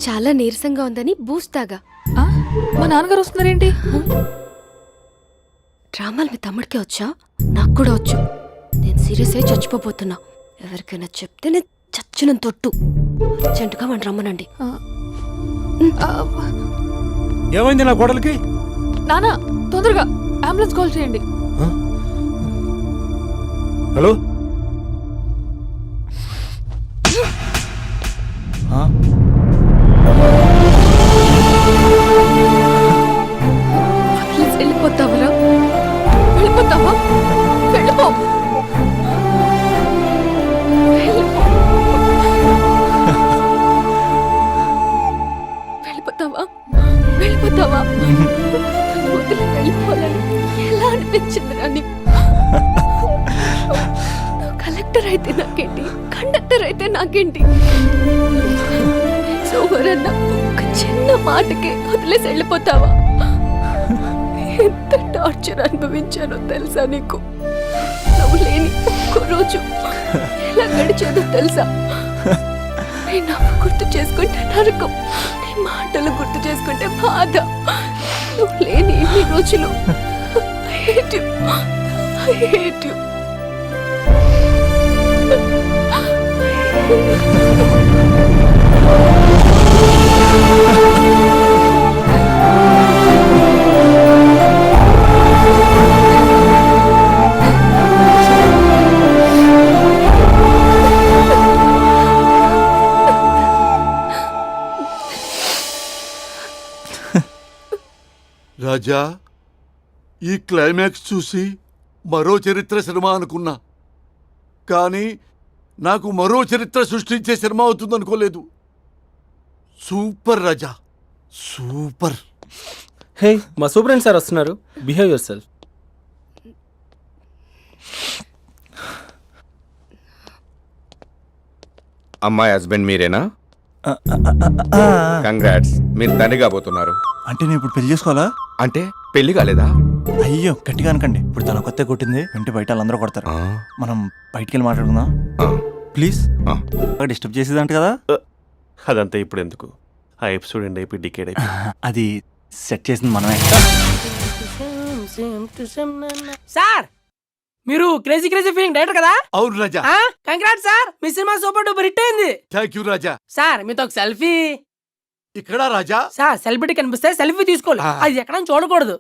చాలా నీరసంగా ఉందని బూస్ట్ తాగా. మా నాన్నగారు వస్తున్నారేంటి? డ్రామాలు మీ తమ్ముడికే వచ్చా? నాకు కూడా వచ్చు. నేను సీరియస్ అయి చచ్చిపోతున్నా. ఎవరికైనా చెప్తే నేను చచ్చిన తొట్టు. అర్జెంటుగా మన రమ్మనండి. ఏమైంది నా కోడలికి? నానా తొందరగా అంబులెన్స్ కాల్ చేయండి. హలో, వెళ్ళిపోతావరా? వెళ్ళిపోతావా? వెళ్ళిపో. వెళ్ళిపోతావా? వెళ్ళిపోతావా? వదిలి వెళ్ళిపోవాలని ఎలా అనిపించిందిరా నీకు? కలెక్టర్ అయితే నాకేంటి, కండక్టర్ అయితే నాకేంటి? సోమరన్న ఒక చిన్న మాటకే వదిలేసి వెళ్ళిపోతావా? ఎంత టార్చర్ అనుభవించానో తెలుసా నీకు? నువ్వు లేని ఒక్క రోజు ఎలా గడిచేదో తెలుసా? నీ నవ్వు గుర్తు చేసుకుంటే నరకం, నీ మాటలు గుర్తు చేసుకుంటే బాధ. నువ్వు లేని ఇన్ని రోజులు I hate you. I hate you. రాజా, ఈ క్లైమాక్స్ చూసి మరో చరిత్ర సినిమా అనుకున్నా, కానీ నాకు మరో చరిత్ర సృష్టించే సినిమా అవుతుంది అనుకోలేదు. సూపర్ రాజా, సూపర్. హే, మా సూపరింటెండెంట్ సార్ వస్తున్నారు. Behave your self. అమ్మాయి హస్బెండ్ మీరేనా? కంగ్రాట్స్, మీరు తండ్రి కాబోతున్నారు. అంటే నేను ఇప్పుడు పెళ్లి చేసుకోవాలా? అంటే పెళ్లి కాలేదా? అయ్యో గట్టిగా అనకండి. ఇప్పుడు తన కొత్త కొట్టింది వింటే బయట వాళ్ళందరూ కొడతారు. మనం బయటికి వెళ్ళి మాట్లాడుకుందాం ప్లీజ్. డిస్టర్బ్ చేసేదంట కదా. అదంతా ఇప్పుడు ఎందుకు? ఆ ఎపిసోడ్ ఎండ్ అయిపోయి డికేడ్ అయిపోయి అది సెట్ చేసింది మనమే. సార్ మీరు క్రేజీ క్రేజీ ఫీలింగ్ డైరెక్టర్ కదా? అవును రాజా. కంగ్రాట్ సార్, మీ సినిమా సూపర్ డూపర్ హిట్ అయింది. Thank you Raja. సార్ మీతో ఒక సెల్ఫీ. ఇక్కడ రాజా. సార్ సెలబ్రిటీ కనిపిస్తే సెల్ఫీ తీసుకోవాలి, అది ఎక్కడ చూడకూడదు.